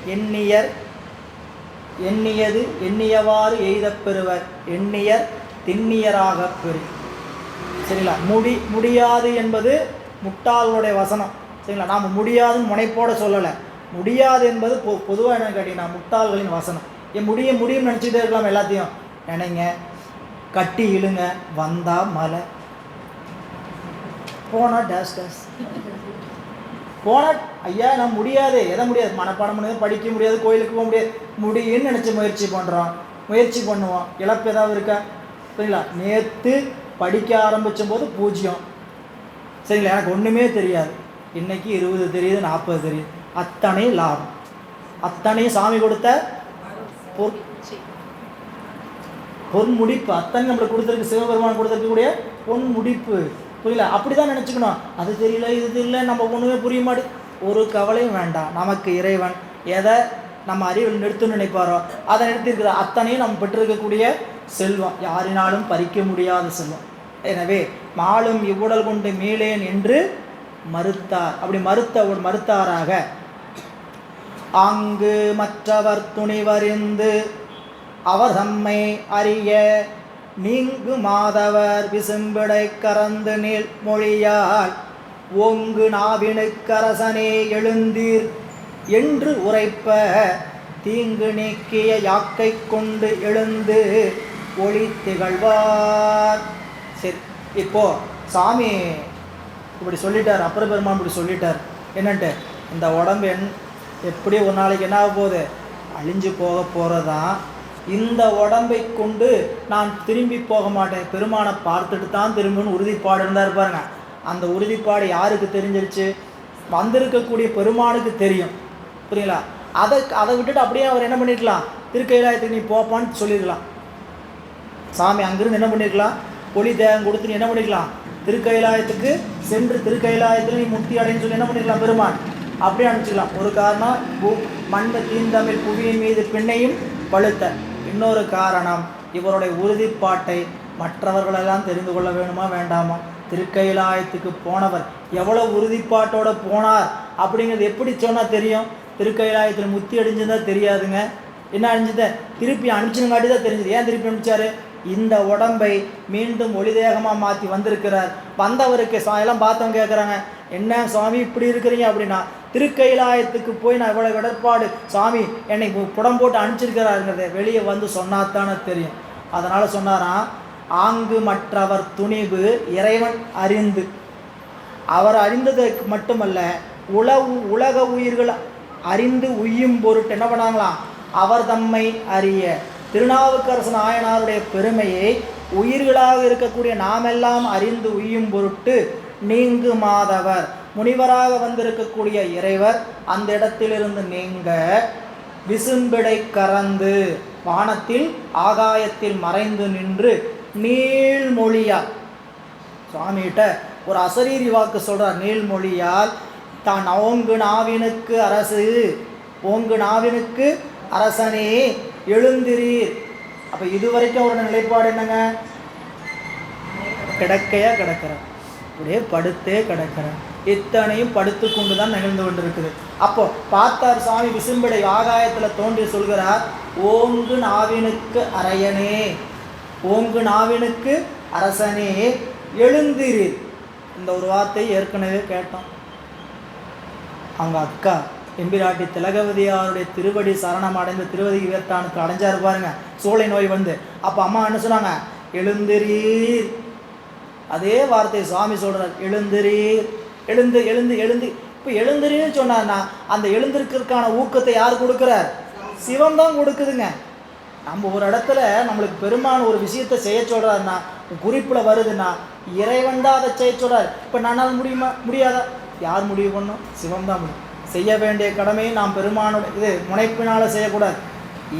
எண்ணியது எண்ணியவாறு எய்தப் பெறுவர், எண்ணியர் திண்ணியராக பெறு. சரிங்களா? முடியாது என்பது முட்டாளுடைய வசனம். சரிங்களா? நாம் முடியாதுன்னு முனைப்போட சொல்லலை. முடியாது என்பது பொதுவாக என்னன்னு கேட்டிங்கன்னா முட்டாள்களின் வசனம். முடியும்னு நினச்சிக்கிட்டே இருக்கலாம். எல்லாத்தையும் நினைங்க, கட்டி இழுங்க, வந்தால் மலை, போனால் டேஸ் போனால் ஐயா நான் முடியாது, எதை முடியாது, மனப்பாடம் முடியாது, படிக்க முடியாது, கோயிலுக்கு போக முடியாது, முடியும்னு நினச்சி முயற்சி பண்ணுவோம். இழப்பு ஏதாவது இருக்கா? சரிங்களா? நேற்று படிக்க ஆரம்பித்த போது 0. சரிங்களா? எனக்கு ஒன்றுமே தெரியாது. இன்றைக்கி 20 தெரியுது, 40 தெரியுது. அத்தனை லாபம், அத்தனையும் சாமி கொடுத்த பொன்முடிப்பு. அத்தனை நம்மளுக்கு கொடுத்துருக்கு, சிவபெருமான் கொடுத்துருக்கக்கூடிய பொன்முடிப்பு. புரியல? அப்படி தான் நினச்சிக்கணும். அது தெரியல, இது தெரியல, நம்ம ஒன்றுமே புரிய மாட்டேன். ஒரு கவலையும் வேண்டாம். நமக்கு இறைவன் எதை நம்ம அறிவில் நிறுத்தணும்னு நினைப்பாரோ அதை நிறுத்திருக்கிற அத்தனையும் நம்ம பெற்றிருக்கக்கூடிய செல்வம், யாரினாலும் பறிக்க முடியாத செல்வம். எனவே மாலும் இவ்வுடல் கொண்டு மீளேன் என்று மறுத்தார். அப்படி மறுத்தாராக அங்கு மற்றவர் துணிவறிந்து அவர் தம்மை அறிய நீங்கு மாதவர் விசும்பிடை கறந்து நீள் மொழியால் ஓங்கு நாவினுக்கரசனே எழுந்தீர் என்று உரைப்ப தீங்கு நீக்கிய யாக்கை கொண்டு எழுந்து ஒளி திகழ்வார். சரி, இப்போ சாமி இப்படி சொல்லிட்டார், அப்பர் பெருமான் இப்படி சொல்லிட்டார். என்னன்ட்டு, இந்த உடம்பு எப்படி ஒரு நாளைக்கு என்ன ஆக போகுது, அழிஞ்சு போக போகிறதான். இந்த உடம்பை கொண்டு நான் திரும்பி போக மாட்டேன், பெருமானை பார்த்துட்டு தான் திரும்புன்னு உறுதிப்பாடு இருந்தார் பாருங்க. அந்த உறுதிப்பாடு யாருக்கு தெரிஞ்சிருச்சு? வந்திருக்கக்கூடிய பெருமானுக்கு தெரியும். புரியுங்களா? அதை விட்டுட்டு அப்படியே அவர் என்ன பண்ணிருக்கலாம், திருக்கைலாயத்துக்கு நீ போப்பான்னு சொல்லியிருக்கலாம். சாமி அங்கிருந்து என்ன பண்ணியிருக்கலாம், ஒளி தேகம் கொடுத்து நீ என்ன பண்ணிக்கலாம், திருக்கைலாயத்துக்கு சென்று திருக்கைலாயத்தில் நீ முக்தி அடைன்னு சொல்லி என்ன பண்ணிக்கலாம் பெருமான், அப்படியே அனுப்பிச்சிக்கலாம். ஒரு காரணம் மண்ணு தீந்தமிழ் புவியின் மீது பின்னையும் பழுத்த. இன்னொரு காரணம், இவருடைய உறுதிப்பாட்டை மற்றவர்களெல்லாம் தெரிந்து கொள்ள வேணுமா வேண்டாமா? திருக்கைலாயத்துக்கு போனவர் எவ்வளோ உறுதிப்பாட்டோடு போனார் அப்படிங்கிறது எப்படி சொன்னால் தெரியும்? திருக்கைலாயத்தில் முத்தி அடைஞ்சுருந்தா தெரியாதுங்க. என்ன அழிஞ்சத திருப்பி அனுப்பிச்சுங்காட்டி தான் தெரிஞ்சுது. ஏன் திருப்பி அனுப்பிச்சாரு? இந்த உடம்பை மீண்டும் ஒளிதேகமாக மாற்றி வந்திருக்கிறார். வந்தவருக்கு எல்லாம் பார்த்தவங்க கேட்குறாங்க, என்ன சுவாமி இப்படி இருக்கிறீங்க அப்படின்னா, திருக்கைலாயத்துக்கு போய் நான் இவ்வளோ இடர்பாடு சாமி என்னை புடம் போட்டு அனுப்பிச்சிருக்கிறாருங்கிறத வெளியே வந்து சொன்னாத்தானே தெரியும். அதனால் சொன்னாராம், ஆங்கு மற்றவர் துணிவு இறைவன் அறிந்து. அவர் அறிந்ததற்கு மட்டுமல்ல, உலக உயிர்கள் அறிந்து உய்யும் பொருட்டு என்ன பண்ணாங்களாம், அவர் தம்மை அறிய. திருநாவுக்கரசு நாயனாருடைய பெருமையை உயிர்களாக இருக்கக்கூடிய நாமெல்லாம் அறிந்து உய்யும் பொருட்டு நீங்கு மாதவர் முனிவராக வந்திருக்கக்கூடிய இறைவர் அந்த இடத்திலிருந்து நீங்க விசும்பிடை கறந்து வானத்தில் ஆகாயத்தில் மறைந்து நின்று நீள்மொழியால், சுவாமிகிட்ட ஒரு அசரீரி வாக்கு சொல்கிறார், நீள்மொழியால் தான் ஓங்கு நாவினுக்கு அரசு, ஓங்கு நாவினுக்கு அரசனே எழுந்திரீர். அப்போ இதுவரைக்கும் அவரோட நிலைப்பாடு என்னங்க, கிடக்கையா கிடக்கிற, அப்படியே படுத்தே கிடக்கிறேன். இத்தனையும் படுத்து கொண்டு தான் நிகழ்ந்து கொண்டிருக்குது. அப்போ பார்த்தார் சாமி விசும்பிடை ஆகாயத்தில் தோன்றி சொல்கிறார், ஓங்கு நாவினுக்கு அரையனே, ஓங்கு நாவினுக்கு அரசனே எழுந்திரீர். இந்த ஒரு வார்த்தை ஏற்கனவே கேட்டோம். அவங்க அக்கா எம்பிராட்டி திலகவதியாருடைய திருவடி சரணம் அடைந்து திருவதி வீரட்டானுக்கு அடைஞ்சாரு பாருங்க, சோலை நோய் வந்து. அப்போ அம்மா என்ன சொன்னாங்க? எழுந்திரீர். அதே வார்த்தை சுவாமி சொல்கிறார், எழுந்திரீர். எழுந்து எழுந்து எழுந்து. இப்போ எழுந்திரின்னு சொன்னார்னா அந்த எழுந்திருக்கிறதுக்கான ஊக்கத்தை யார் கொடுக்குறார்? சிவம் தான் கொடுக்குதுங்க. நம்ம ஒரு இடத்துல நம்மளுக்கு பெருமான் ஒரு விஷயத்தை செய்ய சொல்கிறாருன்னா, குறிப்பில் வருதுன்னா இறைவன் தான் அதை செய்ய சொல்கிறார். இப்போ நன்னால் முடியுமா? முடியாதா? யார் முடிவு பண்ணும்? சிவம் தான் முடியும். செய்ய வேண்டிய கடமையை நாம் பெருமானோட முனைப்பினால் செய்யக்கூடாது.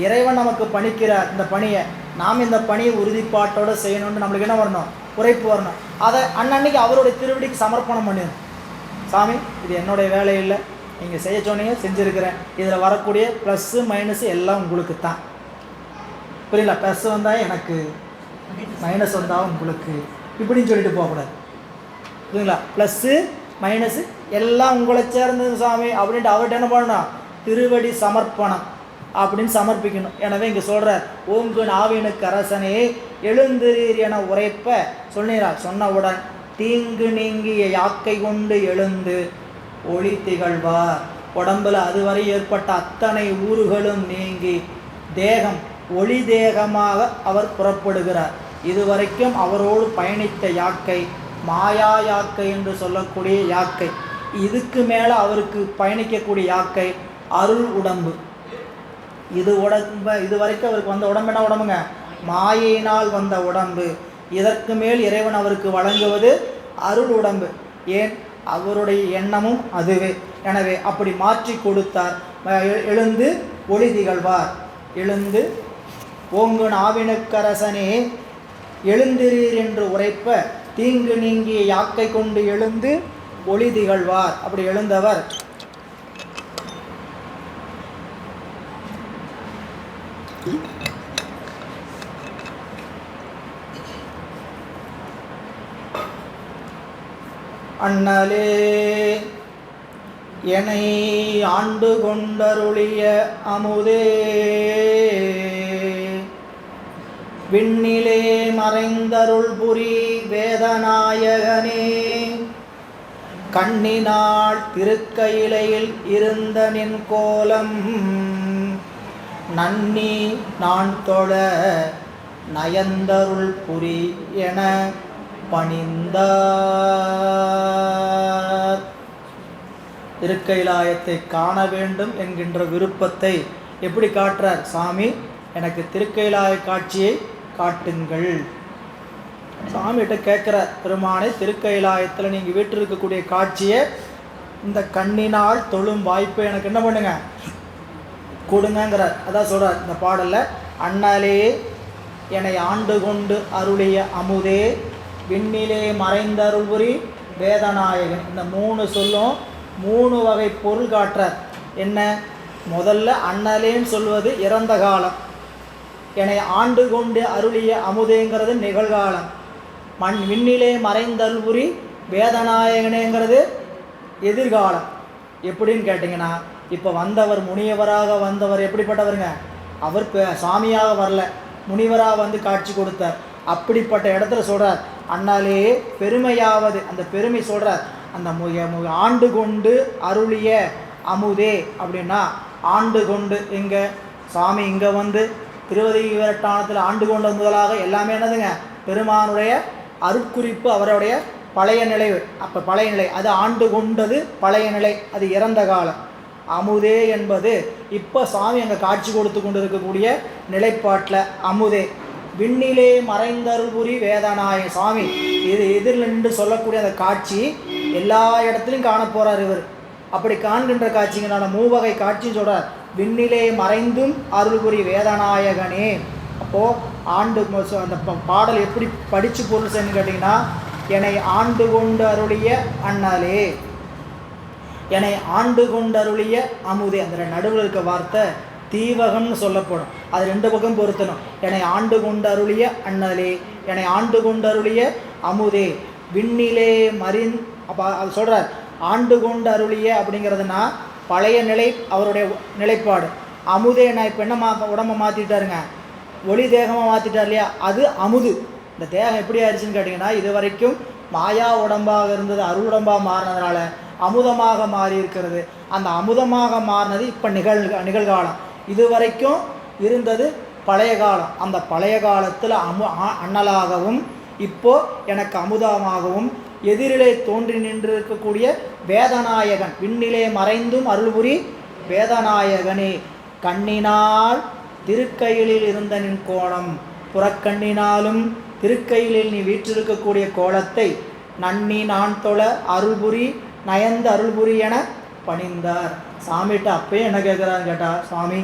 இறைவன் நமக்கு பணிக்கிறார் இந்த பணியை, நாம் இந்த பணியை உறுதிப்பாட்டோடு செய்யணும்னு நம்மளுக்கு என்ன வரணும்? உரைப்பு வரணும். அதை அன்னன்னைக்கு அவருடைய திருவடிக்கு சமர்ப்பணம் பண்ணிடணும். சாமி, இது என்னுடைய வேலை இல்லை, நீங்கள் செய்ய சொன்னீங்க, செஞ்சுருக்கிறேன். இதில் வரக்கூடிய ப்ளஸ்ஸு மைனஸு எல்லாம் உங்களுக்கு தான். புரியல? ப்ளஸ் வந்தால் எனக்கு, மைனஸ் வந்தால் உங்களுக்கு, இப்படின்னு சொல்லிட்டு போகக்கூடாது. புரியுங்களா? ப்ளஸ்ஸு மைனஸு எல்லாம் உங்களை சேர்ந்தது சாமி அப்படின்ட்டு அவர்கிட்ட என்ன பண்ணணும்? திருவடி சமர்ப்பணம் அப்படின்னு சமர்ப்பிக்கணும். எனவே இங்கே சொல்கிறார், ஓங்கு நாவினுக்கு அரசனே எழுந்திரீர் என உரைப்ப சொன்னீரா. சொன்னவுடன் தீங்கு நீங்கிய யாக்கை கொண்டு எழுந்து ஒளி திகழ்வார். உடம்பில் அதுவரை ஏற்பட்ட அத்தனை ஊறுகளும் நீங்கி தேகம் ஒளி தேகமாக அவர் புறப்படுகிறார். இதுவரைக்கும் அவரோடு பயணித்த யாக்கை மாயா யாக்கை என்று சொல்லக்கூடிய யாக்கை. இதுக்கு மேலே அவருக்கு பயணிக்கக்கூடிய யாக்கை அருள் உடம்பு. இது வரைக்கும் அவருக்கு வந்த உடம்பு என்ன உடம்புங்க? மாயினால் வந்த உடம்பு. இதற்கு மேல் இறைவன் அவருக்கு வழங்குவது அருள் உடம்பு. ஏன்? அவருடைய எண்ணமும் அதுவே. எனவே அப்படி மாற்றி கொடுத்தார். எழுந்து ஒளி திகழ்வார். எழுந்து ஓங்கு நாவினுக்கரசனே எழுந்திரீர் என்று உரைப்ப தீங்கு நீங்கிய யாக்கை கொண்டு எழுந்து ஒளி திகழ்வார். அப்படி எழுந்தவர் அண்ணலே என்னை ஆண்டு கொண்டருளிய அமுதே, விண்ணிலே மறைந்தருள் புரி வேதநாயகனே, கண்ணினாள் திருக்கையிலையில் இருந்த நின் கோலம் நன்னி நான் தொழ நயந்தருள் புரி என பணிந்தார். திருக்கைலாயத்தை காண வேண்டும் என்கின்ற விருப்பத்தை எப்படி காட்டுறார்? சாமி, எனக்கு திருக்கைலாய காட்சியை காட்டுங்கள். சாமிகிட்ட கேட்குற, பெருமானை திருக்கைலாயத்தில் நீங்கள் வீட்டில் காட்சியை இந்த கண்ணினால் தொழும் வாய்ப்பை எனக்கு என்ன பண்ணுங்க, கொடுங்கிறார். அதான் சொல்கிறார் இந்த பாடலில், அண்ணலே என்னை ஆண்டு கொண்டு அருளிய அமுதே, விண்ணிலே மறைந்தருள்புரி வேதநாயகன். இந்த 3 சொல்லும் 3 வகை பொருள் காட்டுறார். என்ன? முதல்ல அண்ணலேன்னு சொல்வது இறந்த காலம், என்னை ஆண்டு கொண்டு அருளிய அமுதேங்கிறது நிகழ்காலம், விண்ணிலே மறைந்தருள்புரி வேதநாயகனேங்கிறது எதிர்காலம். எப்படின்னு கேட்டிங்கன்னா, இப்போ வந்தவர் முனியவராக வந்தவர் எப்படிப்பட்டவருங்க? அவர் சாமியாக வரல, முனிவராக வந்து காட்சி கொடுத்தார். அப்படிப்பட்ட இடத்துல சொல்கிறார், அண்ணாலே பெருமையாவது, அந்த பெருமை சொல்கிறார். அந்த ஆண்டு கொண்டு அருளிய அமுதே அப்படின்னா, ஆண்டு கொண்டு இங்கே சாமி இங்கே வந்து திருவதி வீரட்டானத்தில் ஆண்டு கொண்ட முதலாக எல்லாமே என்னதுங்க? பெருமானுடைய அருட்குறிப்பு, அவருடைய பழைய நிலை. அப்போ பழைய நிலை அது ஆண்டு கொண்டது பழைய நிலை, அது இறந்த காலம். அமுதே என்பது இப்போ சாமி அங்கே காட்சி கொடுத்து கொண்டு இருக்கக்கூடிய நிலைப்பாட்டில் அமுதே. விண்ணிலே மறைந்தருள்புரி வேதநாயக சாமி, இது எதிரில் நின்று சொல்லக்கூடிய அந்த காட்சி எல்லா இடத்துலையும் காண போகிறார் இவர். அப்படி காண்கின்ற காட்சிங்கனால 3 வகை காட்சின்னு சொல்கிறார். விண்ணிலே மறைந்தும் அருள்புரி வேதநாயகனே. அப்போது ஆண்டு அந்த பாடல் எப்படி படித்து பொருள் செய்யணும்னு கேட்டிங்கன்னா, என்னை ஆண்டு கொண்டு அருளிய அண்ணலே, என்னை ஆண்டு கொண்டு அருளிய அமுதே. அந்த நடுவில் இருக்க வார்த்தை தீவகம்னு சொல்லப்படும். அது 2 பக்கம் பொருத்தணும். என்னை ஆண்டு கொண்டு அருளிய அண்ணலே, என்னை ஆண்டு கொண்டு அருளிய அமுதே. விண்ணிலே அப்போ அது சொல்கிறார், ஆண்டு கொண்டு அருளிய அப்படிங்கிறதுனா பழைய நிலை, அவருடைய நிலைப்பாடு. அமுதே நான் இப்போ என்ன உடம்பை மாற்றிட்டாருங்க, ஒளி தேகமாக மாற்றிட்டார் இல்லையா, அது அமுது. இந்த தேகம் எப்படி ஆயிடுச்சுன்னு கேட்டிங்கன்னா, இது வரைக்கும் மாயா உடம்பாக இருந்தது அருள் உடம்பாக மாறினதுனால அமுதமாக மாறி இருக்கிறது. அந்த அமுதமாக மாறினது இப்போ நிகழ்காலம். இது வரைக்கும் இருந்தது பழைய காலம். அந்த பழைய காலத்தில் அண்ணலாகவும் இப்போ எனக்கு அமுதமாகவும் எதிரிலே தோன்றி நின்று இருக்கக்கூடிய வேதநாயகன், விண்ணிலே மறைந்தும் அருள்புரி வேதநாயகனே, கண்ணினால் திருக்கையிலில் இருந்த நின் கோலம், புறக்கண்ணினாலும் திருக்கையிலில் நீ வீற்றிருக்கக்கூடிய கோலத்தை நன்னி நான் தொழ அருள்புரி நயந்த அருள்புரி என பணிந்தார். சாமிகிட்ட அப்பயே என்ன கேட்குறான்னு கேட்டால், சுவாமி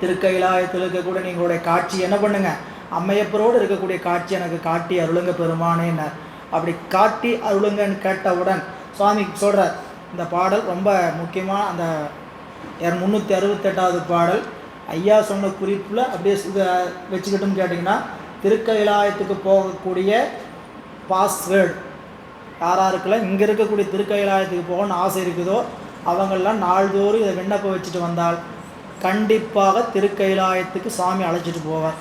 திருக்கையிலாயத்தில் இருக்கக்கூடிய நீங்களுடைய காட்சி என்ன பண்ணுங்க, அம்மையப்பரோடு இருக்கக்கூடிய காட்சி எனக்கு காட்டி அருளுங்க பெருமானேன்னார். அப்படி காட்டி அருளுங்கன்னு கேட்டவுடன் சுவாமி சொல்கிறார். இந்த பாடல் ரொம்ப முக்கியமான அந்த 368வது பாடல். ஐயா சொன்ன குறிப்பில் அப்படியே வச்சுக்கிட்டோம்னு கேட்டிங்கன்னா, திருக்கைலாயத்துக்கு போகக்கூடிய பாஸ்வேர்டு யாராருக்கெல்லாம் இங்கே இருக்கக்கூடிய திருக்கைலாயத்துக்கு போகணும்னு ஆசை இருக்குதோ அவங்கெல்லாம் நாள்தோறும் இதை விண்ணப்பம் வச்சுட்டு வந்தால் கண்டிப்பாக திருக்கைலாயத்துக்கு சாமி அழைச்சிட்டு போவார்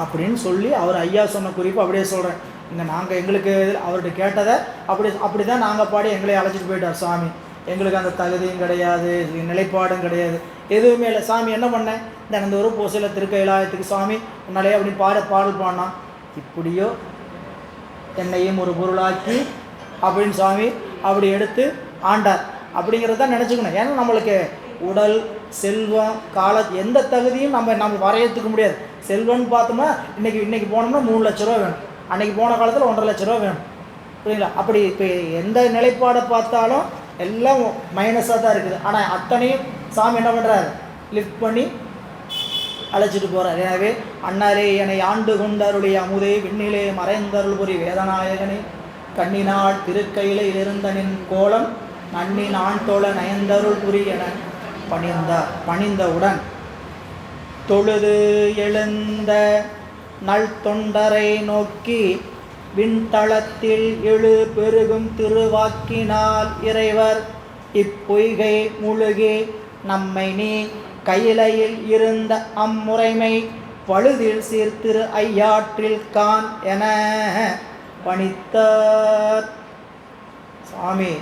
அப்படின்னு சொல்லி அவர் ஐயா சொன்ன குறிப்பு அப்படியே சொல்கிறேன். இங்கே நாங்கள் எங்களுக்கு அவர்கிட்ட கேட்டதை அப்படி தான் நாங்கள் பாடி எங்களை அழைச்சிட்டு போயிட்டார் சாமி. எங்களுக்கு அந்த தகுதியும் கிடையாது, நிலைப்பாடும் கிடையாது, எதுவுமே இல்லை. சாமி என்ன பண்ணேன், இந்த ஒரு பூசையில் திருக்கைலாயத்துக்கு சுவாமி உன்னாலே அப்படின்னு பாடல் பாடினான். இப்படியோ என்னையும் ஒரு பொருளாக்கி அப்படின்னு சுவாமி அப்படி எடுத்து ஆண்டார் அப்படிங்கிறத நினச்சிக்கணும். ஏன்னா நம்மளுக்கு உடல் செல்வம் கால எந்த தகுதியும் நம்ம வரையத்துக்க முடியாது. செல்வம்னு பார்த்தோம்னா இன்றைக்கி போனோம்னா 3 லட்ச ரூபா வேணும், அன்றைக்கி போன காலத்தில் 1.5 லட்ச ரூபா வேணும், புரியுங்களா? அப்படி இப்போ எந்த நிலைப்பாடை பார்த்தாலும் எல்லாம் மைனஸாக தான் இருக்குது. ஆனால் அத்தனையும் சாமி என்ன பண்ணுறாரு, லிஃப்ட் பண்ணி அழைச்சிட்டு போகிறார். எனவே அண்ணரே என்னை ஆண்டு கொண்டருடைய அமுதே, விண்ணிலே மறைந்தருள் புரி வேதநாயகனே, கண்ணினால் திருக்கையிலே இருந்த நின் கோலம் நன்னி நான் தோழ நயந்தருள் புரி என பணிந்தார். பணிந்தவுடன் தொழுது எழுந்த நல் தொண்டரை நோக்கி விண்தளத்தில் எழு பெருகும் திருவாக்கினால் இறைவர் இப்பொய்கை முழுகி நம்மை நீ கையிலையில் இருந்த அம்முறைமை பழுதில் சீர்திரு ஐயாற்றில் கான் என பணித்தார். சாமி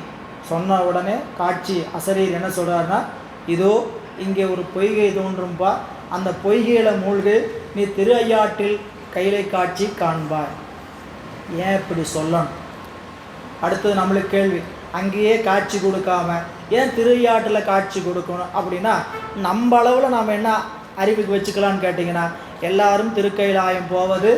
சொன்ன உடனே காட்சி அசரீர் என்ன சொல்கிறாருன்னா, இதோ இங்கே ஒரு பொய்கை தோன்றும்பா, அந்த பொய்கையில் மூழ்கு நீ திரு ஐயாற்றில் கையிலை காட்சி காண்பாய். ஏன் இப்படி சொல்லணும்? அடுத்தது நம்மளுக்கு கேள்வி, அங்கேயே காட்சி கொடுக்காம ஏன் திருவையாற்றில் காட்சி கொடுக்கணும் அப்படின்னா, நம்ம அளவில் நாம் என்ன அறிவுக்கு வச்சுக்கலான்னு கேட்டிங்கன்னா, எல்லாரும் திருக்கைலாயம் போவது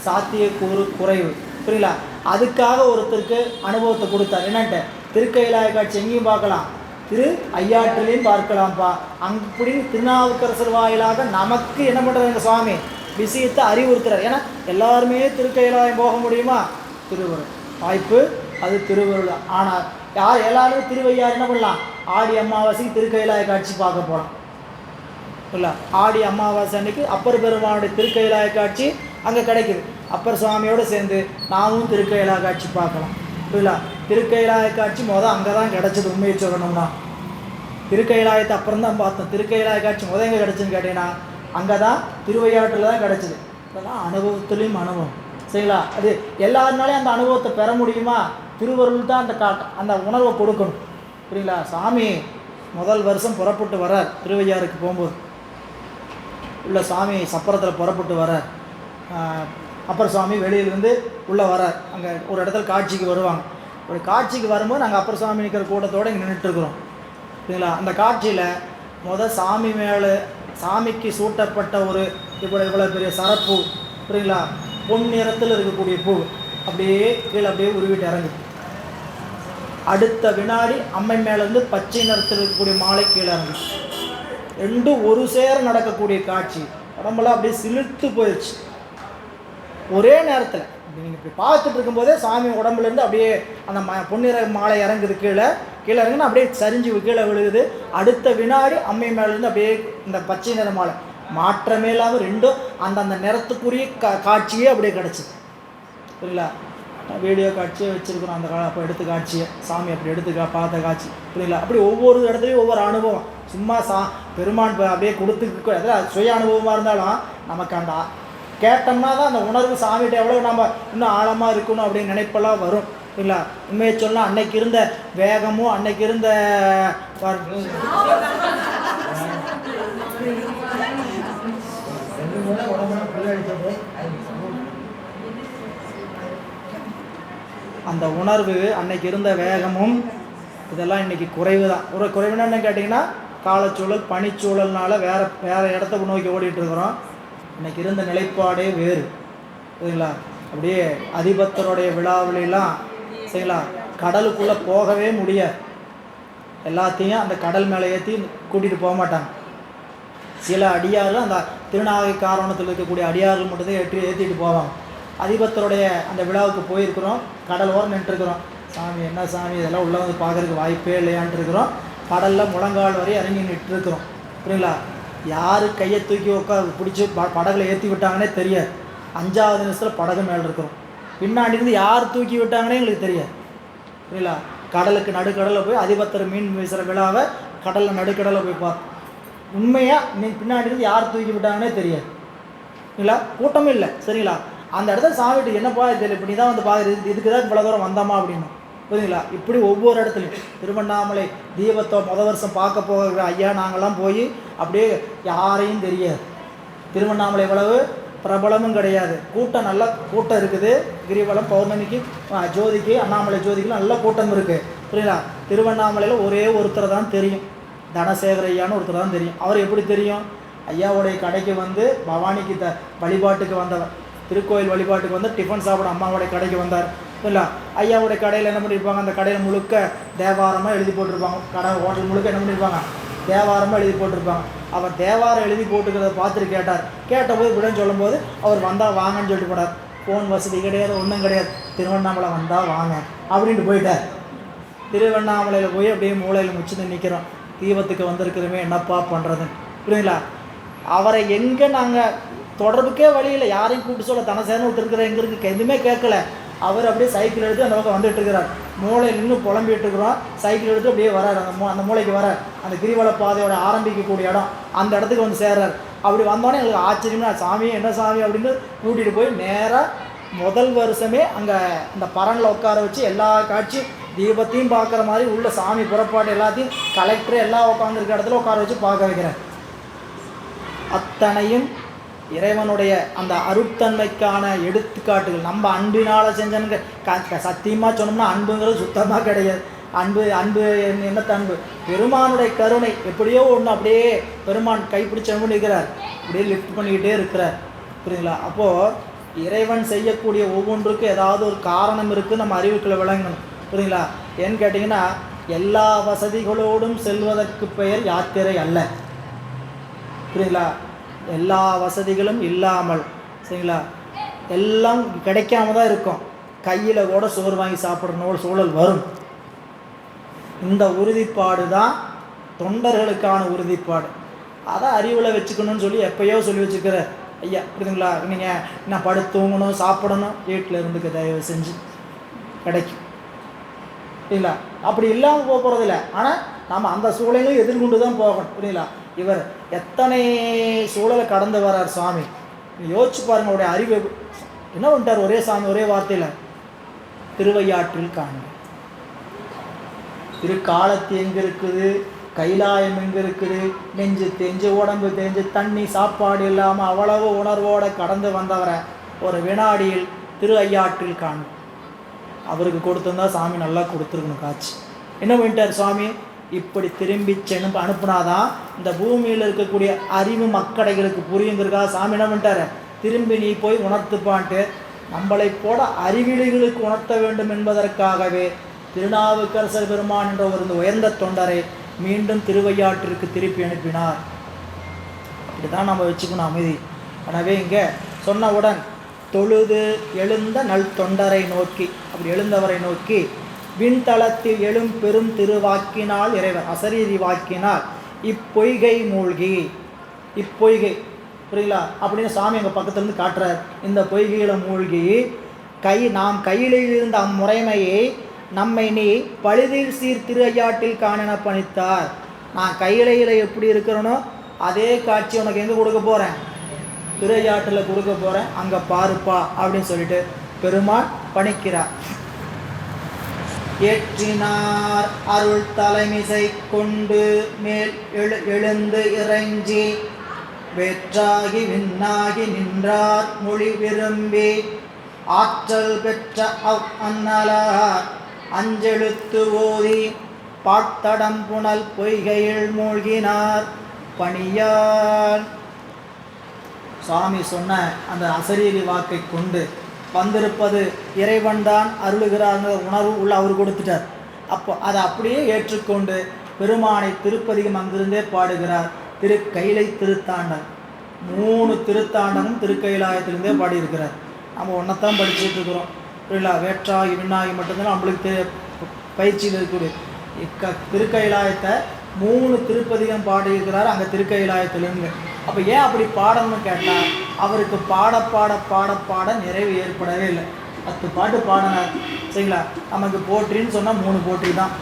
சாத்தியக்கூறு குறைவு, புரியல? அதுக்காக ஒருத்தருக்கு அனுபவத்தை கொடுத்தார். என்னன்ட்டு திருக்கைலாய காட்சி எங்கேயும் பார்க்கலாம், திரு ஐயாற்றிலையும் பார்க்கலாம்ப்பா. அப்படி திருநாவுக்கரசர் வாயிலாக நமக்கு என்ன பண்ணுறாங்க சுவாமி விஷயத்தை அறிவுறுத்துறார். ஏன்னா எல்லாருமே திருக்கைலாயம் போக முடியுமா? திருவருள் வாய்ப்பு, அது திருவருள். ஆனால் எல்லாரும் திருவையார் என்ன பண்ணலாம், ஆடி அமாவாசைக்கு திருக்கைலாய காட்சி பார்க்க போகலாம், இல்லை? ஆடி அமாவாசை அன்னைக்கு அப்பர் பெருமானுடைய திருக்கைலாய காட்சி அங்கே கிடைக்குது. அப்பர் சுவாமியோடு சேர்ந்து நாமும் திருக்கைலாய காட்சி பார்க்கலாம், இல்லை? திருக்கைலாய காட்சி அங்கே தான் கிடச்சிது. உண்மையை சொல்லணும்னா திருக்கைலாயத்தை அப்புறம் தான் பார்த்தோம். திருக்கைலாய காட்சி எங்கே கிடச்சின்னு கேட்டீங்கன்னா, அங்கே தான் திருவையாற்றில் தான் கிடச்சிது. அதெல்லாம் அனுபவத்துலேயும் அனுபவம், சரிங்களா? அது எல்லாருனாலையும் அந்த அனுபவத்தை பெற முடியுமா? திருவருள் தான் அந்த உணர்வை கொடுக்கணும், புரியுங்களா? சாமி முதல் வருஷம் புறப்பட்டு வரார் திருவையாருக்கு போகும்போது, உள்ள சாமி சப்பரத்தில் புறப்பட்டு வரார். அப்பர் சுவாமி வெளியிலேருந்து உள்ளே வரார். அங்கே ஒரு இடத்துல காட்சிக்கு வருவாங்க. ஒரு காட்சிக்கு வரும்போது நாங்கள் அப்பர் சுவாமி நிற்கிற கூட்டத்தோடு இங்கே நின்றுட்டுருக்குறோம், சரிங்களா? அந்த காட்சியில் சாமி மேலே சாமிக்கு சூட்டப்பட்ட ஒரு இவ்வளோ பெரிய சரப்பூ, புரியுங்களா? பொன் நிறத்தில் இருக்கக்கூடிய பூ அப்படியே கீழே அப்படியே உருவிட்டு இறங்குது. அடுத்த வினாடி அம்மை மேலேருந்து பச்சை நிறத்தில் இருக்கக்கூடிய மாலை கீழே இறங்குது. ரெண்டும் ஒரு சேர நடக்கக்கூடிய காட்சி. உடம்பெல்லாம் அப்படியே சிலிர்த்து போயிடுச்சு. ஒரே நேரத்தில் நீங்கள் இப்படி பார்த்துட்டு இருக்கும்போதே சாமி உடம்புலேருந்து அப்படியே அந்த பொன்னிற மாலை இறங்குது, கீழே இறங்குன்னு அப்படியே சரிஞ்சு கீழே விழுகுது. அடுத்த வினாடி அம்மை மேலேருந்து அப்படியே இந்த பச்சை நிற மாலை மாற்றமே இல்லாமல் ரெண்டும் அந்தந்த நிறத்துக்குரிய காட்சியே அப்படியே கிடச்சிது, புரியல? வீடியோ காட்சியை வச்சுருக்குறோம். அந்த அப்போ எடுத்து காட்சியை சாமி அப்படி எடுத்து பார்த்த காட்சி புரியுங்களா? அப்படி ஒவ்வொரு இடத்துலையும் ஒவ்வொரு அனுபவம். சும்மா பெருமான் அப்படியே கொடுத்து அதில் சுய அனுபவமாக இருந்தாலும் நமக்கு அந்த கேட்டோம்னா தான் அந்த உணர்வு சாமிகிட்ட எவ்வளோ நம்ம இன்னும் ஆழமாக இருக்கணும் அப்படின்னு நினைப்பெல்லாம் வரும். இல்லைங்களா? உண்மையை சொன்னால் அன்னைக்கு இருந்த வேகமும் அன்னைக்கு இருந்த அந்த உணர்வு அன்னைக்கு இருந்த வேகமும் இதெல்லாம் இன்றைக்கி குறைவு தான். ஒரு குறைவுனா என்ன கேட்டிங்கன்னா, காலச்சூழல் பனிச்சூழல்னால வேறு இடத்த நோக்கி ஓடிட்டுருக்குறோம். இன்றைக்கி இருந்த நிலைப்பாடே வேறு. சரிங்களா? அப்படியே அதிபத்தருடைய விழாவிலாம் சரிங்களா, கடலுக்குள்ளே போகவே முடியாது. எல்லாத்தையும் அந்த கடல் மேலே ஏற்றி கூட்டிகிட்டு போக மாட்டாங்க. சில அடியார்கள் அந்த திருநாகை காரணத்தில் இருக்கக்கூடிய அடியார்கள் மட்டும்தான் ஏற்றிட்டு போவாங்க. அதிபத்தருடைய அந்த விழாவுக்கு போயிருக்கிறோம். கடல் ஓரம் நின்றுருக்குறோம். சாமி என்ன சாமி இதெல்லாம் உள்ளே வந்து பார்க்குறதுக்கு வாய்ப்பே இல்லையான்ட்டு இருக்கிறோம். கடலில் முழங்கால் வரை இறங்கி நின்றுருக்குறோம். புரியுங்களா? யார் கையை தூக்கி பிடிச்சி படகுல ஏற்றி விட்டாங்கன்னே தெரியாது. 5வது நிமிஷத்தில் படகு மேலே இருக்கிறோம். பின்னாடி இருந்து யார் தூக்கி விட்டாங்கன்னே எங்களுக்கு தெரியாது. புரியுங்களா? கடலுக்கு நடுக்கடலில் போய் அதிபத்தர் மீன் வீசுகிற விழாவை கடலில் நடுக்கடலில் போய் பார்த்தோம். உண்மையாக பின்னாடி இருந்து யார் தூக்கி விட்டாங்கன்னே தெரியாது. இல்லைங்களா? கூட்டமும் இல்லை. சரிங்களா? அந்த இடத்துல சாமிட்டு என்னப்பா இது இப்படி தான் வந்து பார்க்குறது, இதுக்கு தான் இவ்வளோ தூரம் வந்தோமா அப்படின்னு. புரியுங்களா? இப்படி ஒவ்வொரு இடத்துலையும் திருவண்ணாமலை தீபத்தை வருஷம் பார்க்க போக ஐயா நாங்கள்லாம் போய் அப்படியே யாரையும் தெரியாது. திருவண்ணாமலை இவ்வளவு பிரபலமும் கிடையாது. கூட்டம் நல்ல கூட்டம் இருக்குது. கிரிவலம் பௌர்ணமிக்கு ஜோதிக்கு அண்ணாமலை ஜோதிக்கு நல்ல கூட்டம் இருக்குது. புரியுங்களா? திருவண்ணாமலையில் ஒரே ஒருத்தர் தான் தெரியும், தனசேகர ஐயான்னு ஒருத்தர் தான் தெரியும். அவர் எப்படி தெரியும்? ஐயாவுடைய கடைக்கு வந்து பவானிக்கு வழிபாட்டுக்கு வந்தவர், திருக்கோயில் வழிபாட்டுக்கு வந்து டிஃபன் சாப்பிட அம்மாவுடைய கடைக்கு வந்தார். இல்லை, ஐயாவுடைய கடையில் என்ன பண்ணியிருப்பாங்க, அந்த கடையில் முழுக்க தேவாரமாக எழுதி போட்டிருப்பாங்க. கடை ஹோட்டல் முழுக்க என்ன பண்ணியிருப்பாங்க, தேவாரமாக எழுதி போட்டிருப்பாங்க. அவர் தேவாரம் எழுதி போட்டுக்கிறத பார்த்துட்டு கேட்டபோது இப்படின்னு சொல்லும்போது அவர் வந்தால் வாங்கன்னு சொல்லிட்டு போனார். ஃபோன் வசதி கிடையாது, ஒன்றும் கிடையாது. திருவண்ணாமலை வந்தால் வாங்க அப்படின்ட்டு போயிட்டார். திருவண்ணாமலையில் போய் அப்படியே மூளையில் முச்சுன்னு நிற்கிறோம். தீபத்துக்கு வந்திருக்கிறோமே என்னப்பா பண்ணுறதுன்னு. புரியுங்களா? அவரை எங்கே நாங்கள் தொடர்புக்கே வழியில் யாரையும் கூப்பிட்டு சொல்ல தனசேன்னு விட்டுருக்குற எங்கே இருக்குது எதுவுமே கேட்கல. அவர் அப்படியே சைக்கிள் எடுத்து அந்த பக்கம் வந்துட்டு இருக்கிறார். மூளையில் இன்னும் புலம்பிட்டு இருக்கிறோம். சைக்கிள் எடுத்து அப்படியே வரார். அந்த மூளைக்கு வரார். அந்த கிரிவல பாதையோட ஆரம்பிக்கக்கூடிய இடம், அந்த இடத்துக்கு வந்து சேர்றார். அப்படி வந்தோடனே எங்களுக்கு ஆச்சரியம்னா, சாமி என்ன சாமி அப்படின்னு கூட்டிகிட்டு போய் நேராக முதல் வருஷமே அங்கே இந்த பரனில் உட்கார வச்சு எல்லா காட்சி தீபத்தையும் பார்க்குற மாதிரி உள்ள சாமி புறப்பாடு எல்லாத்தையும் கலெக்டர் எல்லாம் உட்காந்துருக்க இடத்துல உட்கார வச்சு பார்க்க வைக்கிறேன். அத்தனையும் இறைவனுடைய அந்த அருட்தன்மைக்கான எடுத்துக்காட்டுகள். நம்ம அன்பினால் செஞ்சனுங்க சத்தியமாக சொன்னோம்னா அன்புங்கிறது சுத்தமாக கிடையாது. அன்பு என்னத்த அன்பு, பெருமானுடைய கருணை. எப்படியோ ஒன்று அப்படியே பெருமான் கைப்பிடிச்சு இருக்கிறார், அப்படியே லிஃப்ட் பண்ணிக்கிட்டே இருக்கிறார். புரியுங்களா? அப்போது இறைவன் செய்யக்கூடிய ஒவ்வொன்றுக்கும் ஏதாவது ஒரு காரணம் இருக்குது, நம்ம அறிவுக்குள்ள விளங்கணும். புரியுங்களா? ஏன்னு கேட்டிங்கன்னா, எல்லா வசதிகளோடும் செல்வதற்கு பெயர் யாத்திரை அல்ல. புரியுங்களா? எல்லா வசதிகளும் இல்லாமல் சரிங்களா, எல்லாம் கிடைக்காம தான் இருக்கும். கையில் கூட சோறு வாங்கி சாப்பிட்ற சூழல் வரும். இந்த உறுதிப்பாடு தான் தொண்டர்களுக்கான உறுதிப்பாடு. அதை அறிவில் வச்சுக்கணும்னு சொல்லி எப்பயோ சொல்லி வச்சுக்கிற ஐயா. புரியுதுங்களா? நீங்கள் நான் படுத்து தூங்கணும், சாப்பிடணும், வீட்டில் இருந்துக்க தயவு செஞ்சு கிடைக்கும். புரியுங்களா? அப்படி இல்லாமல் போக போகிறதில்ல. ஆனால் நாம் அந்த சூழலையும் எதிர்கொண்டு தான் போகணும். புரியுங்களா? இவர் எத்தனை சூழலை கடந்து வர்றார் சுவாமி. யோசிச்சு பாருங்க, அவருடைய அறிவு என்ன பண்ணிட்டார். ஒரே சாமி ஒரே வார்த்தையில் திருவையாற்றில் காண்க. திருக்காலத்து எங்கே இருக்குது, கைலாயம் எங்கே இருக்குது, நெஞ்சு தேஞ்சு உடம்பு தேஞ்சு தண்ணி சாப்பாடு இல்லாமல் அவ்வளவு உணர்வோடு கடந்து வந்தவரை ஒரு வினாடியில் திரு ஐயாற்றில் காண்க. அவருக்கு கொடுத்திருந்தா சாமி நல்லா கொடுத்துருக்கணும் காட்சி. என்ன பண்ணிட்டார் சுவாமி, இப்படி திரும்பி அனுப்புனாதான் இந்த பூமியில் இருக்கக்கூடிய அறிவு மக்கடைகளுக்கு புரியுங்கிறதுக்காக சாமி என்ன பண்ணிட்டார், திரும்பி நீ போய் உணர்த்துப்பான்ட்டு நம்மளை போட அறிவிலிகளுக்கு உணர்த்த வேண்டும் என்பதற்காகவே திருநாவுக்கரசர் பெருமான் என்ற ஒரு உயர்ந்த தொண்டரை மீண்டும் திருவையாற்றிற்கு திருப்பி அனுப்பினார். இப்படிதான் நம்ம வச்சுக்கணும் அமைதி. எனவே இங்கே சொன்னவுடன் தொழுது எழுந்த நல் தொண்டரை நோக்கி, அப்படி எழுந்தவரை நோக்கி விண்தளத்தில் எழும் பெரும் திருவாக்கினால் இறைவர் அசரீரி வாக்கினால் இப்பொய்கை மூழ்கி, இப்பொய்கை புரியலா அப்படின்னு சாமி எங்கள் பக்கத்துலேருந்து காட்டுறார். இந்த பொய்கையில் மூழ்கி நாம் கையிலில் இருந்த அம்முறைமையை நம்மை நீ பழுதில் சீர் திருஐயாட்டில் காணென பணித்தார். நான் கையிலையில் எப்படி இருக்கிறனோ அதே காட்சி உனக்கு எங்கே கொடுக்க போகிறேன், திருஐயாட்டில் கொடுக்க போகிறேன், அங்கே பாருப்பா அப்படின்னு சொல்லிட்டு பெருமாள் பணிக்கிறார். ஏற்றினார் அருள் தலைமிசை கொண்டு மேல் எழுந்து இறைஞ்சி வேற்றாகி விண்ணாகி நின்றார் மொழி விரும்பி ஆற்றல் பெற்ற அந்நலார் அஞ்செழுத்து ஓதி பாட்டடம் புனல் பொய்கையில் மூழ்கினார் பணியார். சுவாமி சொன்ன அந்த அசரீரி வாக்கை கொண்டு வந்திருப்பது இறைவன் தான் அருளுகிறார்ங்கிற உணர்வு உள்ள அவர் கொடுத்துட்டார். அப்போ அதை அப்படியே ஏற்றுக்கொண்டு பெருமானை திருப்பதிகம் அங்கிருந்தே பாடுகிறார். திருக்கைலை திருத்தாண்டம் 3 திருத்தாண்டமும் திருக்கைலாயத்திலிருந்தே பாடியிருக்கிறார். நம்ம ஒன்றைத்தான் படிச்சுட்டு இருக்கிறோம் புரியல. வேற்றாகி விண்ணாகி மட்டும்தான் நம்மளுக்கு பயிற்சியில் இருக்கக்கூடிய திருக்கைலாயத்தை 3 திருப்பதிகம் பாடியிருக்கிறார் அங்கே திருக்கைலாயத்திலிருந்து. அப்போ ஏன் அப்படி பாடணும்னு கேட்டால் அவருக்கு பாட பாட பாட பாட நிறைவு ஏற்படவே இல்லை. 10 பாட்டு பாடினார் சரிங்களா. நமக்கு போற்றின்னு சொன்னால் 3 போற்றி தான்.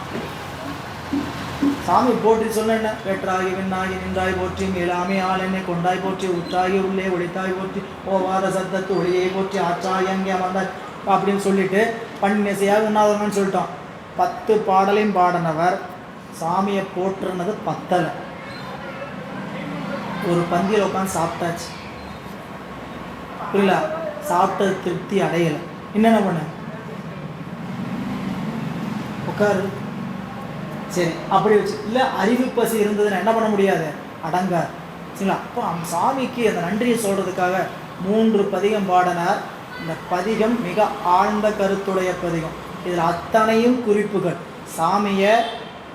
சாமி போற்றி சொன்ன என்ன, வேற்றாகி விண்ணாகி நின்றாய் போற்றி, மேலாமே ஆள் என்னை கொண்டாய் போற்றி, உற்றாகி உள்ளே ஒளித்தாய் போற்றி, ஓவாத சத்தத்து ஒளியை போற்றி, ஆற்றாகி அங்கே அமர்ந்தாய் அப்படின்னு சொல்லிட்டு பன்னிசையாக உண்ணாதவங்கன்னு சொல்லிட்டோம். 10 பாடலையும் பாடினவர் சாமியை போற்றுனது பத்தலை. ஒரு பந்தியில் உட்காந்து சாப்பிட்டாச்சு புரியல, சாப்பிட்டது திருப்தி அடையலை. என்னென்ன பண்ண உட்காரு சரி அப்படி வச்சு இல்லை, அறிவு பசி இருந்ததுன்னா என்ன பண்ண முடியாது, அடங்கார் சரிங்களா. அப்போ சாமிக்கு அந்த நன்றியை சொல்கிறதுக்காக 3 பதிகம் பாடினார். இந்த பதிகம் மிக ஆழ்ந்த கருத்துடைய பதிகம். இதில் அத்தனையும் குறிப்புகள் சாமியை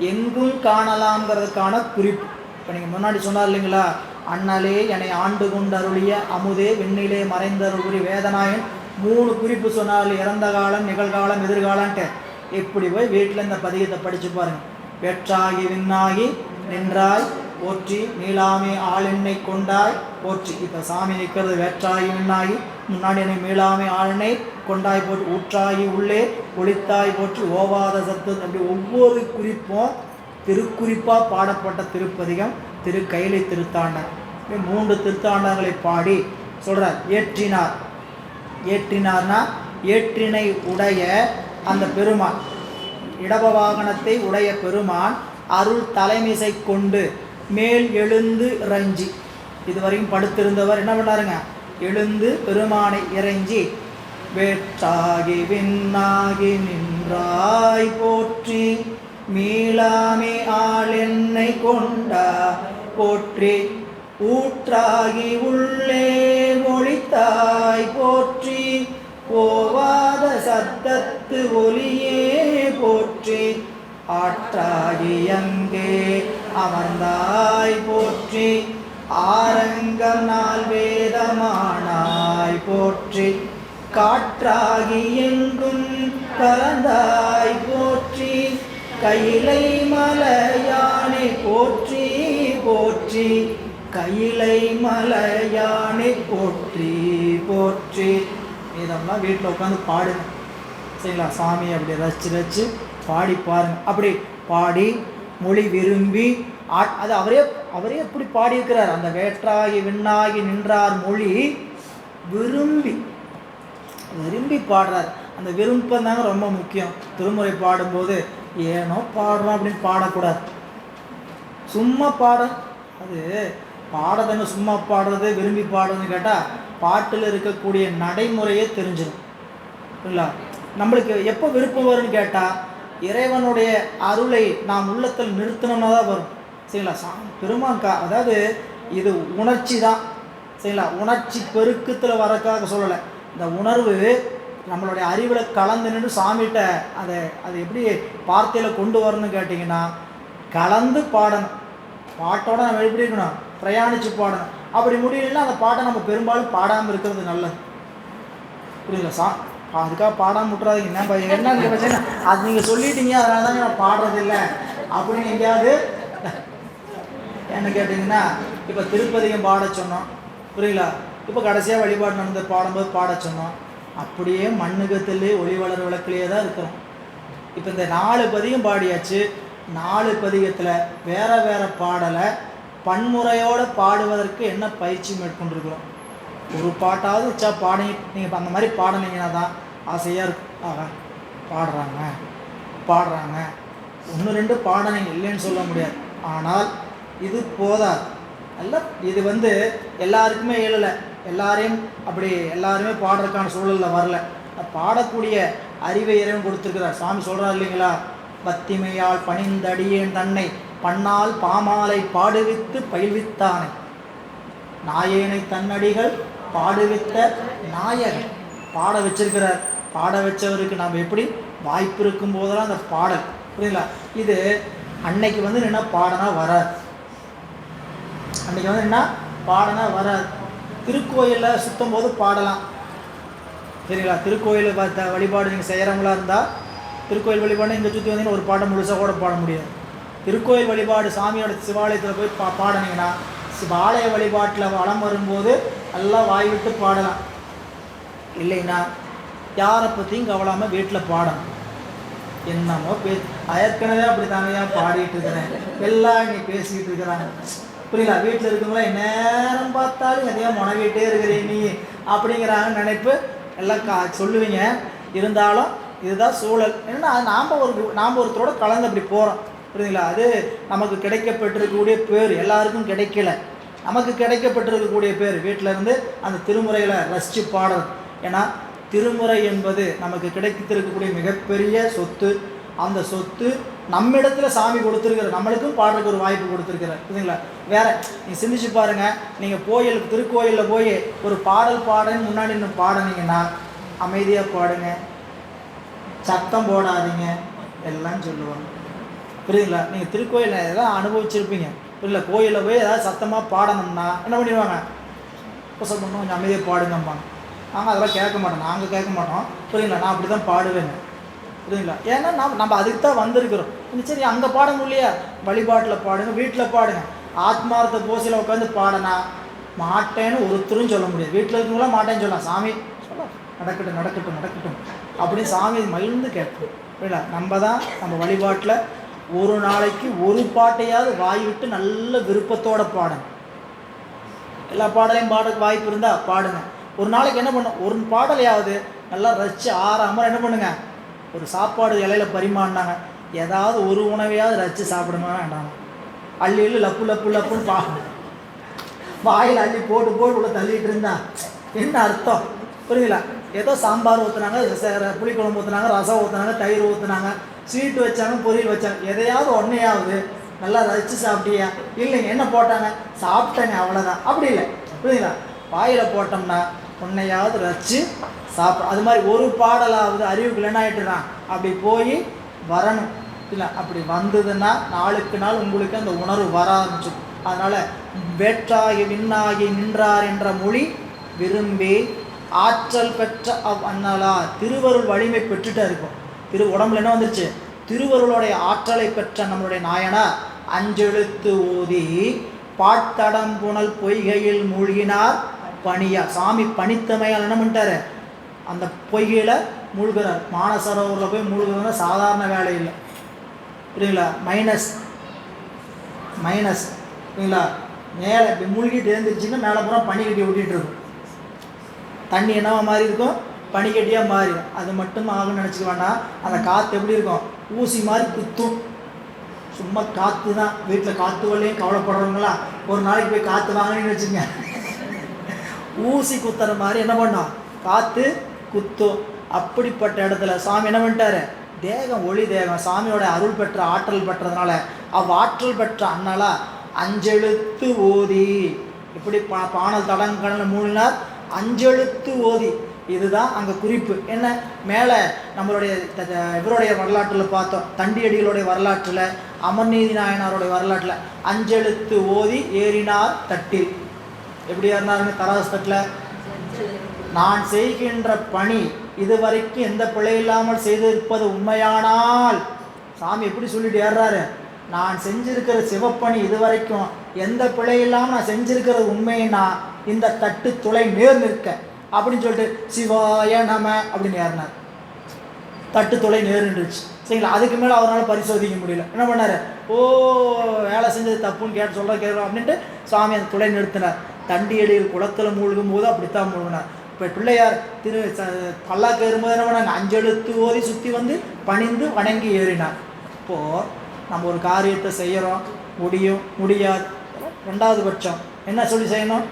எங்கும் காணலாம்ங்கிறதுக்கான குறிப்பு. இப்போ நீங்கள் முன்னாடி சொன்னார் இல்லைங்களா, அண்ணலே என்னை ஆண்டு கொண்டு அருளிய அமுதே விண்ணிலே மறைந்தருளி வேதனாயன் 3 குறிப்பு சொன்னார். இறந்த காலம், நிகழ்காலம், எதிர்காலன்ட்டு. இப்படி போய் வீட்டில் இந்த பதிகத்தை படித்து பாருங்கள். வேற்றாகி விண்ணாகி நின்றாய் போற்றி, நீளாமே ஆளெண்ணை கொண்டாய் போற்றி. இப்போ சாமி நிற்கிறது வேற்றாகி விண்ணாகி, முன்னாடி என்னை மீளாமே ஆளெண்ணை கொண்டாய் போற்றி, ஊற்றாகி உள்ளே ஒளித்தாய் போற்றி, ஓவாத சத்து. அப்படி ஒவ்வொரு குறிப்பும் திருக்குறிப்பாக பாடப்பட்ட திருப்பதிகம் திருக்கைலை திருத்தாண்டம். 3 திருத்தாண்டங்களை பாடி சொல்கிறார். ஏற்றினார், ஏற்றினார்னா ஏற்றினை உடைய அந்த பெருமான், இடப வாகனத்தை உடைய பெருமான் அருள் தலைமிசை கொண்டு மேல் எழுந்து இறைஞ்சி. இதுவரையும் படுத்திருந்தவர் என்ன பண்ணாருங்க, எழுந்து பெருமானை இறைஞ்சி வேற்றாகி விண்ணாகி நின்றாய் போற்றி, மீளாமே ஆள் என்னை கொண்டா போற்றி, ஊற்றாகி உள்ளே ஒளித்தாய் போற்றி, போவாத சத்தத்து ஒலியே போற்றி, ஆற்றாகி அங்கே அமர்ந்தாய் போற்றி, ஆரங்கம் நாள் வேதமானாய் போற்றி, காற்றாகி எங்கும் கலந்தாய் போற்றி, கையிலை மலையானை போற்றி போற்றி, கையிலை மலையானை போற்றி போற்றி. இதெல்லாம் வீட்டில் உட்காந்து பாடுங்க சரிங்களா. சாமி அப்படி ரசித்து ரசித்து பாடி பாருங்க. அப்படி பாடி மொழி விரும்பி அது அவரே எப்படி பாடியிருக்கிறார். அந்த வேற்றாகி விண்ணாகி நின்றார் மொழி விரும்பி விரும்பி பாடுறார். அந்த விருப்பம் தாங்க ரொம்ப முக்கியம். திருமுறை பாடும்போது ஏனோ பாடுறோம் அப்படின்னு பாடக்கூடாது. சும்மா பாட அது பாடுறதுன்னு சும்மா பாடுறது விரும்பி பாடுறதுன்னு கேட்டால் பாட்டில் இருக்கக்கூடிய நடைமுறையே தெரிஞ்சிடும் இல்லைங்களா. நம்மளுக்கு எப்போ விருப்பம் வரும்னு கேட்டால் இறைவனுடைய அருளை நாம் உள்ளத்தில் நிறுத்தினோம்னா தான் வரும் சரிங்களா. பெருமான் அதாவது இது உணர்ச்சி தான் சரிங்களா. உணர்ச்சி பெருக்கத்தில் வரக்காக சொல்லலை. இந்த உணர்வு நம்மளுடைய அறிவில் கலந்து நின்று சாமிகிட்ட அதை எப்படி வார்த்தையில் கொண்டு வரணும்னு கேட்டிங்கன்னா கலந்து பாடணும். பாட்டோட நம்ம எப்படி இருக்கணும், பிரயாணித்து பாடணும். அப்படி முடியலன்னா அந்த பாட்டை நம்ம பெரும்பாலும் பாடாமல் இருக்கிறது நல்லது புரியுங்களா. அதுக்காக பாடாமல் விட்டுறாதீங்க. என்ன பிரச்சனை அது நீங்கள் சொல்லிட்டீங்க அதனால தாங்க நான் பாடுறதில்லை அப்படின்னு எங்கேயாவது என்ன கேட்டிங்கன்னா. இப்போ திருப்பதிகம் பாட சொன்னோம் புரியல. இப்போ கடைசியாக வழிபாடு நடந்து பாடும்போது பாட சொன்னோம். அப்படியே மண்ணுகத்திலே ஒளி வளர் விளக்கிலேயே தான் இருக்கிறோம். இப்போ இந்த 4 பதிகம் பாடியாச்சு. 4 பதிகத்தில் வேறு வேறு பாடலை பன்முறையோடு பாடுவதற்கு என்ன பயிற்சி மேற்கொண்டிருக்கிறோம். ஒரு பாட்டாவது வச்சா பாடி நீங்கள் அந்த மாதிரி பாடினீங்கன்னா தான் ஆசையாக இருக்கும். பாடுறாங்க 1-2 பாடனைங்க இல்லைன்னு சொல்ல முடியாது. ஆனால் இது போதாது. அல்ல, இது எல்லாருக்குமே இயலலை. எல்லாருமே பாடுறதுக்கான சூழலில் வரல. பாடக்கூடிய அறிவை இறைவன் கொடுத்துருக்கிறார். சாமி சொல்கிறார் இல்லைங்களா, பத்திமையால் பணிந்தடியேன் தன்னை பண்ணால் பாமாலை பாடுவித்து பயில்வித்தானே நாயேனை தன்னடிகள் பாடுவித்த நாயகன். பாட வச்சிருக்கிறார். பாட வச்சவருக்கு நாம் எப்படி வாய்ப்பு இருக்கும் போதெல்லாம் அந்த பாடல் புரியுங்களா. இது அன்னைக்கு என்ன பாடனா வராது. அன்னைக்கு என்ன பாடனா வராது. திருக்கோயிலில் சுற்றும் போது பாடலாம் சரிங்களா. திருக்கோயில் பார்த்த வழிபாடு நீங்கள் செய்கிறவங்களா இருந்தால் திருக்கோயில் வழிபாடு இங்கே சுற்றி வந்தீங்கன்னா ஒரு பாடம் முழுசாக கூட பாட முடியாது. திருக்கோயில் வழிபாடு சாமியோட சிவாலயத்தில் போய் பாடினீங்கன்னா சிவாலய வழிபாட்டில் வளம் வரும்போது நல்லா வாய் விட்டு பாடலாம். இல்லைன்னா யாரை பற்றியும் கவலாமல் வீட்டில் பாடணும். என்னமோ ஏற்கனவே அப்படி தானையா பாடிட்டு இருக்கிறேன், எல்லாம் இங்கே பேசிக்கிட்டு இருக்கிறாங்க புரியல. வீட்டில் இருக்கவங்களா நேரம் பார்த்தாலும் எதையோ முனகிட்டே இருக்கிறீங்க நீ அப்படிங்கிறாங்க நினைப்பு எல்லாம் சொல்லுவீங்க. இருந்தாலும் இதுதான் சூழல். ஏன்னா நாம் ஒருத்தரோட கலந்து அப்படி போகிறோம் புரியுதுங்களா. அது நமக்கு கிடைக்கப்பட்டிருக்கக்கூடிய பேர் எல்லாருக்கும் கிடைக்கல. நமக்கு கிடைக்கப்பட்டிருக்கக்கூடிய பேர் வீட்டில் இருந்து அந்த திருமுறைகளை ரசித்து பாடுறது. ஏன்னா திருமுறை என்பது நமக்கு கிடைத்திருக்கக்கூடிய மிகப்பெரிய சொத்து. அந்த சொத்து நம்மிடத்துல சாமி கொடுத்துருக்கிற நம்மளுக்கும் பாடுறதுக்கு ஒரு வாய்ப்பு கொடுத்துருக்கிறார் புரியுதுங்களா. வேற நீங்கள் சிந்திச்சு பாருங்கள். நீங்கள் திருக்கோயிலில் போய் ஒரு பாடல் பாடன்னு முன்னாடி இன்னும் பாடினீங்கன்னா அமைதியாக பாடுங்க, சத்தம் போடாதீங்க எல்லாம் சொல்லுவாங்க புரியுதுங்களா. நீங்கள் திருக்கோயிலில் எதாவது அனுபவிச்சிருப்பீங்க புரியல. கோயிலில் போய் ஏதாவது சத்தமாக பாடணும்னா என்ன பண்ணிடுவாங்க, புசம் பண்ணணும் கொஞ்சம் அமைதியாக பாடுங்கம்பாங்க. நாங்கள் அதெல்லாம் கேட்க மாட்டோம், நாங்கள் கேட்க மாட்டோம் புரியுங்களா. நான் அப்படி தான் பாடுவேங்க புரியுதுங்களா. ஏன்னா நம்ம அதுக்கு தான் வந்திருக்கிறோம். சரி அங்கே பாட முடியலையா, வழிபாட்டில் பாடுங்க, வீட்டில் பாடுங்க. ஆத்மார்த்த பூசையில் உட்காந்து பாடனா மாட்டேன்னு ஒருத்தரும் சொல்ல முடியாது. வீட்டில் இருக்கவங்களாம் மாட்டேன்னு சொல்லலாம். சாமி சொல்ல நடக்கட்டும் நடக்கட்டும் நடக்கட்டும் அப்படின்னு சாமி மகிழ்ந்து கேட்போம் புரியல. நம்ம வழிபாட்டில் ஒரு நாளைக்கு ஒரு பாட்டையாவது வாய் விட்டு நல்ல விருப்பத்தோடு பாடுங்க. எல்லா பாடலையும் பாட வாய்ப்பு இருந்தால் பாடுங்க. ஒரு நாளைக்கு என்ன பண்ணும், ஒரு பாடலையாவது நல்லா ரசித்து ஆறாமல் என்ன பண்ணுங்க, ஒரு சாப்பாடு இலையில பரிமாறினாங்க ஏதாவது ஒரு உணவையாவது ரசித்து சாப்பிடுமா வேண்டாம். அள்ளி லப்பு லப்பு லப்புன்னு வாயில் அள்ளி போட்டு உள்ள தள்ளிட்டு இருந்தா என்ன அர்த்தம் புரியுதுங்களா. ஏதோ சாம்பார் ஊற்றுனாங்க, புளிக்குழம்பு ஊற்றுனாங்க, ரசம் ஊற்றுனாங்க, தயிர் ஊற்றுனாங்க, ஸ்வீட்டு வச்சாங்க, பொரியல் வச்சாங்க, எதையாவது ஒன்றையாவது நல்லா ரசித்து சாப்பிட்டியா இல்லைங்க. என்ன போட்டாங்க, சாப்பிட்டேங்க அவ்வளோதான். அப்படி இல்லை புரியுதுங்களா. வாயில் போட்டோம்னா ஒன்றையாவது ரசித்து சாப்பிட. அது மாதிரி ஒரு பாடலாவது அறிவுக்கு இல்லைன்னாயிட்டுனா அப்படி போய் வரணும் இல்லை. அப்படி வந்ததுன்னா நாளுக்கு நாள் உங்களுக்கு அந்த உணர்வு வர ஆரம்பிச்சிடும். அதனால் வேற்றாகி விண்ணாகி நின்றார் என்ற மொழி விரும்பி ஆற்றல் பெற்ற அண்ணலா திருவருள் வலிமை பெற்றுட்டே இருக்கும். உடம்புல என்ன வந்துருச்சு, திருவருளுடைய ஆற்றலை பெற்ற நம்மளுடைய நாயனார் அஞ்செழுத்து ஓதி பாட்டடம் புனல் பொய்கையில் மூழ்கினார் பணியா. சாமி பணித்தமையால் என்ன பண்ணிட்டாரு, அந்த பொய்கையில் மூழ்கிறார். மானசரோவரில் போய் மூழ்கிறதுனா சாதாரண வேலை இல்லை புரியுங்களா. மைனஸ் புரியுங்களா. மேலே இப்படி மூழ்கிட்டு எழுந்துருச்சுன்னா மேலே பூரா பனிக்கட்டி விட்டுட்டு இருக்கும். தண்ணி என்னவா மாதிரி இருக்கும், பனிக்கட்டியாக மாறிடும். அது மட்டும் ஆகுன்னு நினச்சிக்க வேண்டாம். அந்த காற்று எப்படி இருக்கும், ஊசி மாதிரி குத்தும். சும்மா காற்று தான். வீட்டில் காற்று வரலையும் கவலைப்படுறவங்களாம் ஒரு நாளைக்கு போய் காற்று வாங்கினு வச்சுங்க, ஊசி குத்துற மாதிரி என்ன பண்ணோம், காற்று குத்தும். அப்படிப்பட்ட இடத்துல சாமி என்ன பண்ணிட்டாரு, தேகம் ஒளி தேகம் சாமியோட அருள் பெற்ற ஆற்றல் பெற்றதுனால ஆற்றல் பெற்ற அண்ணலா அஞ்செழுத்து ஓதி இப்படி பானல் தடங்கடல மூழ்கினார் அஞ்செழுத்து ஓதி. இதுதான் அங்கே குறிப்பு. என்ன மேலே நம்மளுடைய இவருடைய வரலாற்றில் பார்த்தோம், தண்டியடிகளுடைய வரலாற்றில், அமர்நீதி நாயனாருடைய வரலாற்றில் அஞ்செழுத்து ஓதி ஏறினார் தட்டில். எப்படி ஏறினாருங்க, தராசு தட்டில். நான் செய்கின்ற பணி இதுவரைக்கும் எந்த பிழை இல்லாமல் செய்திருப்பது உண்மையானால், சாமி எப்படி சொல்லிட்டு ஏறாரு, நான் செஞ்சிருக்கிற சிவப்பணி இதுவரைக்கும் எந்த பிழை இல்லாமல் நான் செஞ்சிருக்கிறது உண்மைன்னா இந்த தட்டு துளை நேர் நிற்க அப்படின்னு சொல்லிட்டு சிவாய நம அப்படின்னு ஏறினார். தட்டு தொலை நேருந்துச்சு. சரிங்களா? அதுக்கு மேலே அவரால் பரிசோதிக்க முடியல. என்ன பண்ணார்? ஓ, வேலை செஞ்சது தப்புன்னு கேட்கலாம் அப்படின்ட்டு சாமி அந்த துளை நிறுத்தினார். தண்டியடியில் குளத்தில் மூழ்கும் போது அப்படித்தான் மூழ்கினார். இப்போ பிள்ளையார் பல்லாக்கு ஏறும்போது என்ன பண்ணாங்க? 5 எழுத்து ஓதி சுற்றி வந்து பணிந்து வணங்கி ஏறினார். இப்போது நம்ம ஒரு காரியத்தை செய்கிறோம், முடியாது, 2வது பட்சம் என்ன சொல்லி செய்யணும்?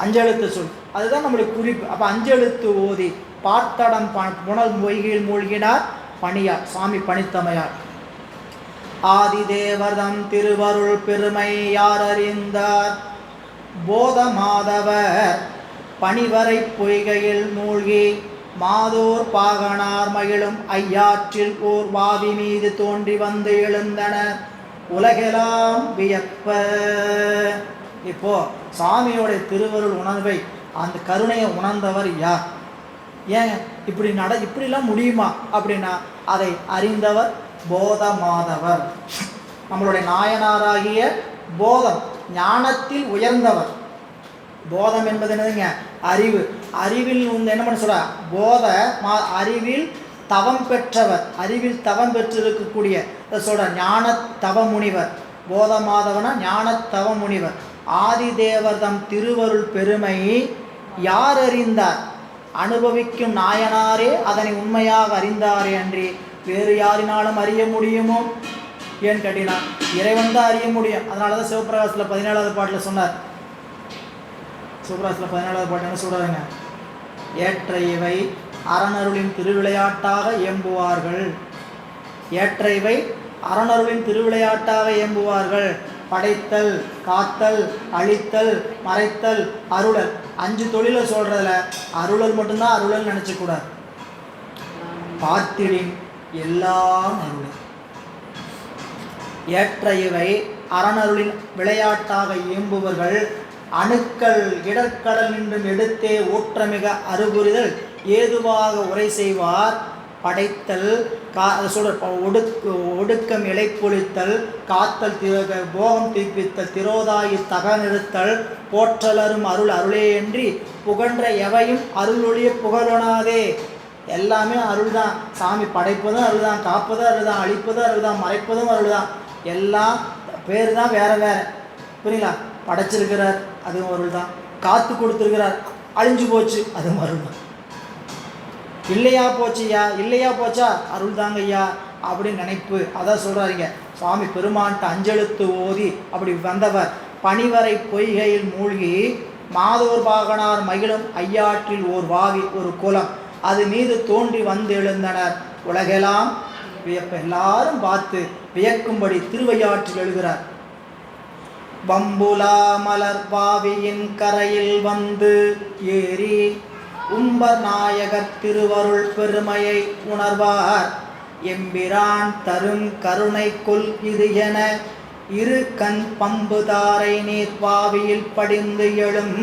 5 எழுத்து சொல். அதுதான் நம்மளுடைய குறிப்பு. அப்போ 5 எழுத்து ஓதி பார்த்தடம் புனல் மொய்கையில் மூழ்கினார் பணியார், சாமி பணித்தமையார். ஆதிதேவர்தம் திருவருள் பெருமை யார் அறிந்தார்? போத மாதவர் பணிவரை பொய்கையில் மூழ்கி மாதோர் பாகனார் மகிழும் ஐயாற்றில் ஓர் வாவி மீது தோன்றி வந்து எழுந்தனர் உலகெல்லாம் வியப்ப. இப்போ சாமியோடைய திருவருள் உணர்வை, அந்த கருணையை உணர்ந்தவர் யார்? ஏன் இப்படிலாம் முடியுமா அப்படின்னா அதை அறிந்தவர் போத மாதவர். நம்மளுடைய நாயனாராகிய போதம், ஞானத்தில் உயர்ந்தவர். போதம் என்பது என்னதுங்க? அறிவு. அறிவில் என்ன பண்ண சொல்ற? அறிவில் தவம் பெற்றவர், அறிவில் தவம் பெற்றிருக்கக்கூடிய சொல்ற ஞான தவ முனிவர். போத மாதவனா ஞான தவ முனிவர். ஆதிதேவர்தம் திருவருள் பெருமை யார் அறிந்தார்? அனுபவிக்கும் நாயனாரே அதனை உண்மையாக அறிந்தாரே அன்றி வேறு யாரினாலும் அறிய முடியுமோ? ஏன்னு கேட்டீங்கன்னா இறைவன் தான் அறிய முடியும். அதனால தான் சிவபிரகாசத்தில் 17வது பாட்டில் சொன்னார். சிவபிரகாசத்தில் 17வது பாட்டு என்ன சொல்கிறாருங்க? ஏற்ற இவை அறனருளின் திருவிளையாட்டாக இயம்புவார்கள். ஏற்ற இவை அறனருளின் திருவிளையாட்டாக இயம்புவார்கள். படைத்தல், காத்தல், அழித்தல், மறைத்தல், அருளல். 5 தொழிலை சொல்கிறதுல அருளல் மட்டும்தான் அருளல் நினச்சக்கூடாது. பார்த்திடின் எல்லாம் அருளல். ஏற்ற இவை அறனருளின் விளையாட்டாக இயம்புவர்கள். அணுக்கள் இடர்கடல் நின்றும் எடுத்தே ஊற்றமிக அருகுறிதல் ஏதுவாக உரை செய்வார். படைத்தல், ஒடுக்கம் இலைப்பொழித்தல், காத்தல், போகம் தீப்பித்தல், திரோதாயி தகநிறுத்தல், போற்றலரும் அருளே என்று புகன்ற எவையும் அருளொழிய புகழொணாதே. எல்லாமே அருள் தான். சாமி படைப்பதும் அருள் தான், காப்பதும் அருள் தான், அழிப்பதும் அருள் தான், மறைப்பதும் அருள் தான். எல்லாம் பேர் தான் வேற வேற. புரியுங்களா? படைச்சிருக்கிறார், அதுவும் அருள் தான். காத்து கொடுத்துருக்கிறார், அழிஞ்சு போச்சு, அதுவும் அருள் தான். இல்லையா போச்சுயா, இல்லையா போச்சா, அருள் தாங்க ஐயா அப்படின்னு நினைப்பு. அதான் சொல்கிறாருங்க. சுவாமி பெருமான்ட்டு 5 எழுத்து ஓதி அப்படி வந்தவர் பணிவரை பொய்கையில் மூழ்கி மாதோர் பாகனார் மகிழும் ஐயாற்றில் ஓர் வாவி, ஒரு குளம், அது மீது தோன்றி வந்து எழுந்தனர் உலகெல்லாம் வியப்ப. எல்லாரும் பார்த்து வியக்கும்படி திருவையாற்றில் எழுகிறார். பம்புலா மலர் பாவியின் கரையில் வந்து ஏறி உம்பநாயகர் திருவருள் பெருமையை உணர்வார். எம்பிரான் தரும் கருணை கொல் இது என இரு கண் பம்பு தாரை நீர் பாவியில் படிந்து எழும்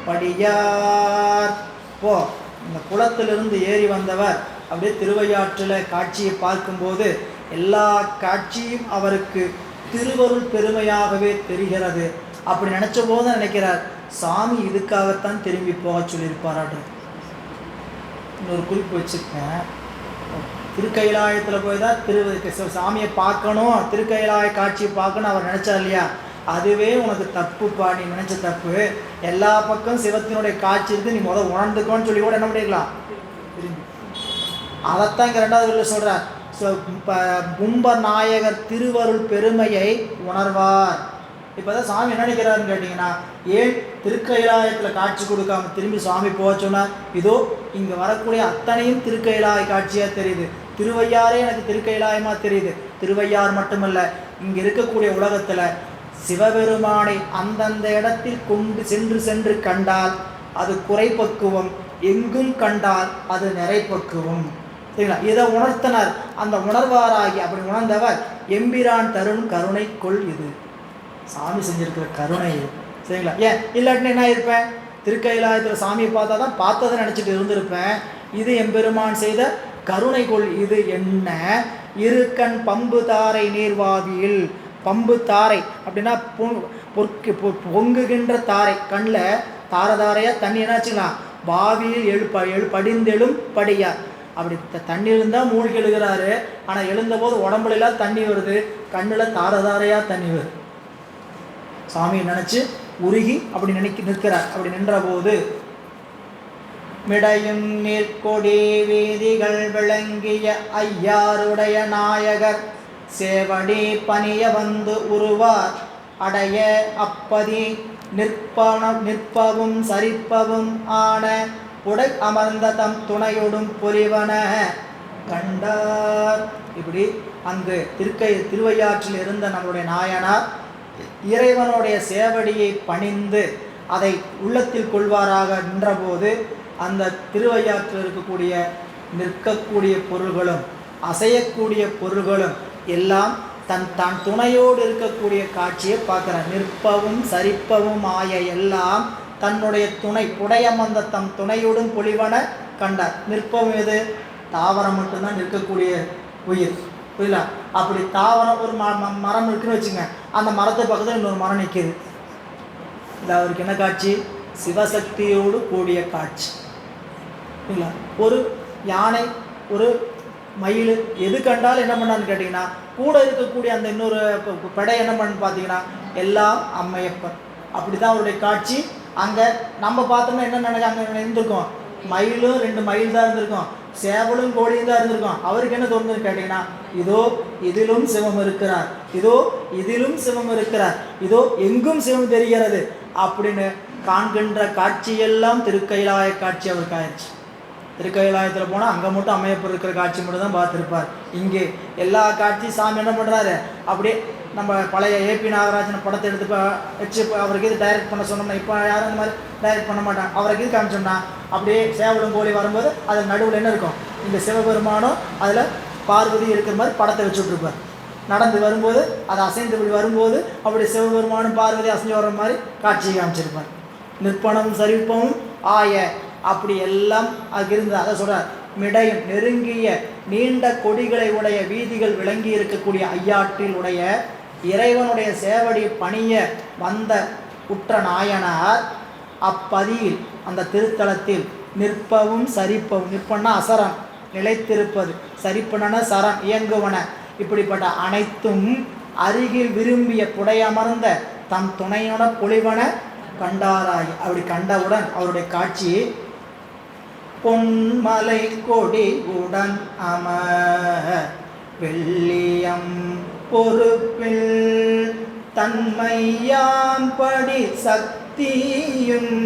படியார். போ, இந்த குளத்திலிருந்து ஏறி வந்தவர் அப்படியே திருவையாற்றில் காட்சியை பார்க்கும்போது எல்லா காட்சியும் அவருக்கு திருவருள் பெருமையாகவே தெரிகிறது. அப்படி நினச்ச போது நினைக்கிறார், சாமி இதுக்காகத்தான் திரும்பி போக சொல்லியிருப்பாராட்டு. இன்னொரு குறிப்பு வச்சுருக்கேன். திருக்கைலாயத்தில் போய் தான் சாமியை பார்க்கணும், திருக்கைலாய காட்சியை பார்க்கணும் அவர் நினச்சார் இல்லையா? அதுவே உனக்கு தப்புப்பா, நீ நினச்ச தப்பு. எல்லா பக்கம் சிவத்தினுடைய காட்சி இருக்கு, நீ முதல் உணர்ந்துக்கோன்னு சொல்லி கூட என்ன பண்ணிக்கலாம் திரும்பி. அதைத்தான் இங்கே 2வது வரியில் சொல்கிறார். கும்ப நாயகர் திருவருள் பெருமையை உணர்வார். இப்போ தான் சாமி என்ன நினைக்கிறாருன்னு கேட்டிங்கன்னா, ஏன் திருக்கைலாயத்தில் காட்சி கொடுக்காம திரும்பி சாமி போக சொன்னார்? இதோ இங்கே வரக்கூடிய அத்தனையும் திருக்கைலாய காட்சியாக தெரியுது. திருவையாரே எனக்கு திருக்கைலாயமாக தெரியுது. திருவையார் மட்டுமல்ல, இங்கே இருக்கக்கூடிய உலகத்தில் சிவபெருமானை அந்தந்த இடத்தில் கொண்டு சென்று கண்டால் அது குறைப்பக்குவம், எங்கும் கண்டால் அது நிறைப்பக்குவம். சரிங்களா? இதை உணர்த்தினார். அந்த உணர்வாராகி அப்படி உணர்ந்தவர் எம்பிரான் தரும் கருணை கொள் இது. சாமி செஞ்சிருக்கிற கருணை. சரிங்களா? ஏன் இல்லாட்டின்னு என்ன இருப்பேன்? திருக்கைலாயத்தில் சாமியை பார்த்தா தான் பார்த்ததை நினச்சிட்டு இருந்திருப்பேன். இது எம்பெருமான் செய்த கருணை கொள் இது என்ன? இருக்கண் பம்பு தாரை நீர்வாவியில். பம்பு தாரை அப்படின்னா பொங்குகின்ற தாரை, கண்ணில் தாரதாரையாக தண்ணி என்ன வச்சுக்கலாம், பாவியில் படிந்தெழும் படியார். அப்படி தண்ணி இருந்தால் மூழ்கி எழுகிறாரு. ஆனால் எழுந்தபோது உடம்புலாம் தண்ணி வருது, கண்ணில் தாரதாரையாக தண்ணி வருது. சாமியை நினச்சி உருகி அப்படி நிற்கிறார். அப்படி நின்ற போது மிடையும் நீர்கொடி வீதிகள் விளங்கிய ஐயாருடைய நாயகர் சேவடி பணிய வந்து உருவார் அடைய அப்பதி நிற்பவும் சரிப்பவும் ஆன உடை அமர்ந்த தம் துணையோடும் பொலிவன கண்டார். இப்படி அங்கு திருவையாற்றில் இருந்த நம்முடைய நாயனார் இறைவனுடைய சேவடியை பணிந்து அதை உள்ளத்தில் கொள்வாராக நின்றபோது அந்த திருவையாற்றில் இருக்கக்கூடிய நிற்கக்கூடிய பொருள்களும் அசையக்கூடிய பொருள்களும் எல்லாம் தான் துணையோடு இருக்கக்கூடிய காட்சியை பார்க்குறார். நிற்பவும் சரிப்பவும் ஆய எல்லாம் தன்னுடைய துணை உடையமர்ந்த தம் துணையோடும் பொலிவன கண்டார். நிற்பவும் எது? தாவரம் மட்டும்தான் நிற்கக்கூடிய உயிர், புரியல? அப்படி தாவரம் ஒரு மரம் இருக்குன்னு வச்சுங்க, அந்த மரத்தை பக்கத்தில் இன்னொரு மரம் நிற்கிது. இல்லை, அவருக்கு என்ன காட்சி? சிவசக்தியோடு கூடிய காட்சி. இல்லை, ஒரு யானை ஒரு மயில் எது கண்டாலும் என்ன பண்ணான்னு கேட்டிங்கன்னா, கூட இருக்கக்கூடிய அந்த இன்னொரு படை என்ன பண்ணு பார்த்தீங்கன்னா எல்லாம் அம்மையப்பன். அப்படி தான் அவருடைய காட்சி. அங்கே நம்ம பார்த்தோம்னா என்ன நினைக்க அங்கே இருந்திருக்கோம், மயிலும் 2 மயில் தான் இருந்திருக்கோம், சேவலும் கோழியும் தான் இருந்திருக்கோம். அவருக்கு என்ன தோணுதுன்னு கேட்டிங்கன்னா, இதோ இதிலும் சிவம் இருக்கிறார், இதோ இதிலும் சிவம் இருக்கிறார், இதோ எங்கும் சிவம் தெரிகிறது அப்படின்னு காண்கின்ற காட்சியெல்லாம் திருக்கைலாய காட்சி அவருக்கு ஆயிடுச்சு. திருக்கைலாயத்தில் போனால் அங்கே மட்டும் அம்மையப்பர் இருக்கிற காட்சி மட்டும் தான் பார்த்துருப்பார். இங்கே எல்லா காட்சியும் சாமி என்ன பண்ணுறாரு, அப்படியே நம்ம பழைய ஏபி நாகராஜன் படத்தை எடுத்து வச்சு அவருக்கு இது டைரக்ட் பண்ண சொன்னோம்னா, இப்போ யாரும் அந்த மாதிரி டைரக்ட் பண்ண மாட்டாங்க. அவருக்கு இது காமிச்சோம்னா அப்படியே சேவலும் கோழி வரும்போது அதில் நடுவில் என்ன இருக்கும், இந்த சிவபெருமானும் அதில் பார்வதி இருக்கிற மாதிரி படத்தை வச்சு விட்ருப்பார். நடந்து வரும்போது அதை அசைந்து இப்படி வரும்போது அப்படி சிவபெருமானும் பார்வதி அசைஞ்சு வர்ற மாதிரி காட்சியை காமிச்சிருப்பார். நிற்பனமும் சரிப்பமும் ஆய அப்படி எல்லாம் அது இருந்தது. அதை சொல்கிறார், மிடையும் நெருங்கிய நீண்ட கொடிகளை உடைய வீதிகள் விளங்கி இருக்கக்கூடிய ஐயாற்றில் உடைய இறைவனுடைய சேவடி பணிய வந்த உற்ற நாயனார் அப்பதியில் அந்த திருத்தலத்தில் நிற்பவும் சரிப்பவும், நிற்பன்னா அசரம் நிலைத்திருப்பது, சரிப்பன சரம் இயங்குவன, இப்படிப்பட்ட அனைத்தும் அருகில் விரும்பிய புடையமர்ந்த தம் துணையோட பொலிவன கண்டாராய். அப்படி கண்டவுடன் அவருடைய காட்சி பொன்மலை கொடி உடன் அமர் வெள்ளியம் பொறுப்பில் தன்மையாம்படி சக்தியும்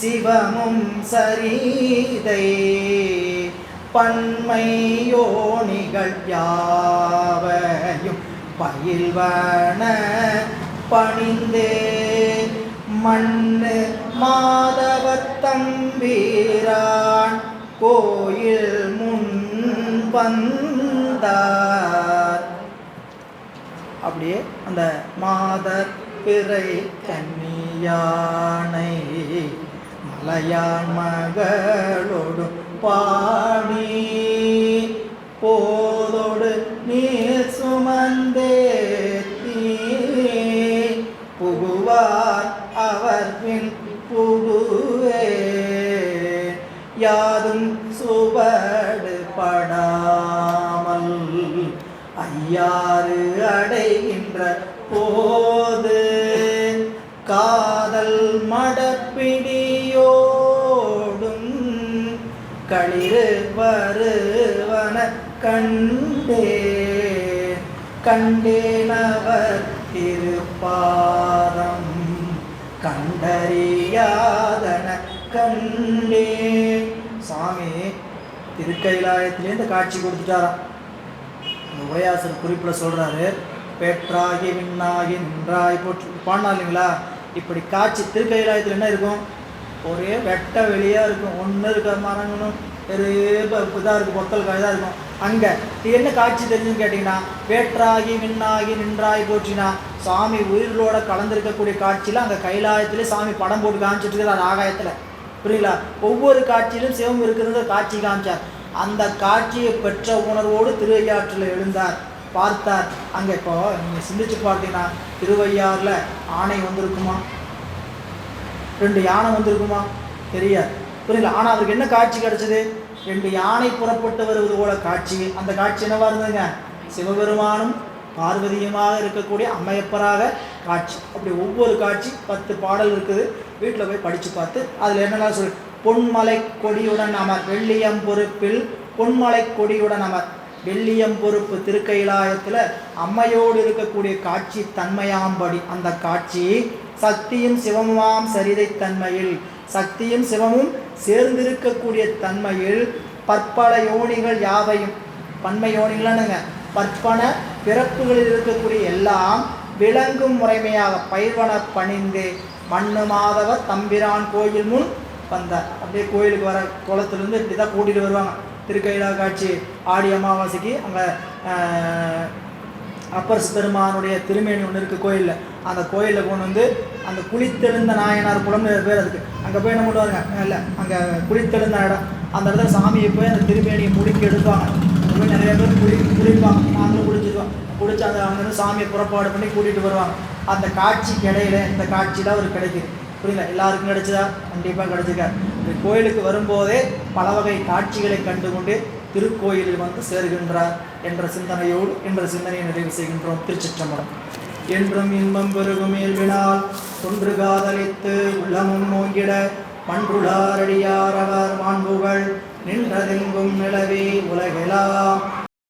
சிவமும் சரிதை பன்மையோனிகள் யாவையும் பயில்வன பணிந்தே மண்ணு மாதவத்தம்பீரான் கோயில் முன் வந்தார். அப்படியே அந்த மாதர் பிறை கன்னியானை மலையான் மகளோடு பாடி போதோடு நீர் சுமந்தேத்தி புகுவார் அவர் பின் புகுவே யாதும் சுவடு படாமல் ஐயாறு அடைகின்ற போது காதல் மடப்பிடியோடும் களிறு வருவன கண்டேனவர் திருப்பாதம் கண்டறியாதன கண்டே. சாமி திருக்கைலாயத்திலேருந்து காட்சி கொடுத்துட்டாராம். உரையாசர் குறிப்பில் சொல்கிறாரு, பெற்றாகி விண்ணாகி நின்றாய் போட்டு பாடினா இல்லைங்களா. இப்படி காட்சி திருக்கைலாயத்தில் என்ன இருக்கும், ஒரே வெட்ட வெளியாக இருக்கும், ஒன்று இருக்கிற மரங்களும் பெரிய இதாக இருக்கும், பொத்தல் காய்தான் இருக்கும். அங்கே என்ன காட்சி தெரிஞ்சுன்னு கேட்டிங்கன்னா, வேற்றாகி விண்ணாகி நின்றாய் போற்றினா சாமி உயிர்களோட கலந்துருக்கக்கூடிய காட்சியில் அங்கே கைலாயத்திலே சாமி படம் போட்டு காமிச்சிட்டு இருக்கிறார் ஆகாயத்தில், புரியல? ஒவ்வொரு காட்சியிலும் சிவம் இருக்கிறத காட்சி காமிச்சார். அந்த காட்சியை பெற்ற உணர்வோடு திருவையாற்றில் எழுந்தார், பார்த்தார். அங்கே இப்போ நீங்கள் சிந்திச்சு பார்த்தீங்கன்னா திருவையாறில் ஆணை வந்திருக்குமா? 2 யானை வந்திருக்குமா? தெரியாது. புரியல. ஆனால் அவருக்கு என்ன காட்சி கிடச்சிது? 2 யானை புறப்பட்டு வருவது போல காட்சி. அந்த காட்சி என்னவா இருந்ததுங்க? சிவபெருமானும் பார்வதியுமாக இருக்கக்கூடிய அம்மையப்பராக காட்சி. அப்படி ஒவ்வொரு காட்சி 10 பாடல் இருக்குது. வீட்டில் போய் படித்து பார்த்து அதில் என்னென்ன சொல். பொன்மலை கொடியுடன் அமர் வெள்ளியம் பொறுப்பில் பொன்மலை கொடியுடன் அமர். வெள்ளியம் பொறுப்பு திருக்கைலாயத்தில் அம்மையோடு இருக்கக்கூடிய காட்சி தன்மையாம்படி அந்த காட்சி சக்தியும் சிவமுமாம் சரிதை தன்மையில், சக்தியும் சிவமும் சேர்ந்திருக்கக்கூடிய தன்மையில் பற்பல யோனிகள் யாவையும், பன்மை யோனிகளானுங்க, பற்பன பிறப்புகளில் இருக்கக்கூடிய எல்லாம் விளங்கும் முறைமையாக பயிர்வன பணிந்து மண்ணு மாதவர் தம்பிரான் கோயில் முன் வந்தார். அப்படியே கோயிலுக்கு வர குளத்துலேருந்து இப்படி தான் கூட்டிகிட்டு வருவாங்க. திருக்கையிலா காட்சி ஆடி அமாவாசைக்கு அங்கே அப்பர் பெருமானுடைய திருமேனி ஒன்று இருக்குது கோயிலில். அந்த கோயிலில் கொண்டு வந்து அந்த குளித்தெழுந்த நாயனார் குளம்னு பேர் அதுக்கு. அங்கே போய் என்ன பண்ணுவாங்க? இல்லை, அங்கே குளித்தெழுந்த இடம். அந்த இடத்துல சாமியை போய் அந்த திருமேனியை முடிக்க எடுப்பாங்க. அங்கே போய் நிறைய பேர் குளிப்பாங்க. நாங்களும் குளிச்சிருவோம். குளிச்சு அந்த அங்கேருந்து சாமியை புறப்பாடு பண்ணி கூட்டிகிட்டு வருவாங்க. அந்த காட்சிக்கு இடையில இந்த காட்சி தான் அவருக்கு கிடைக்குது. புரியல. எல்லாருக்கும் கிடைச்சதா? கண்டிப்பாக கிடைச்சிருக்காரு. இந்த கோயிலுக்கு வரும்போதே பல வகை காட்சிகளை கண்டுகொண்டு திருக்கோயிலில் வந்து சேருகின்றார் என்ற சிந்தனையோடு என்ற சிந்தனையை நிறைவு செய்கின்றோம். திருச்சிற்றம்பலம். என்றும் இன்பம் பெருகும் இயல்பினால் ஒன்று காதலித்து உள்ளமும் நோங்கிட மன்றுளாரடியார் அவர் மாண்புக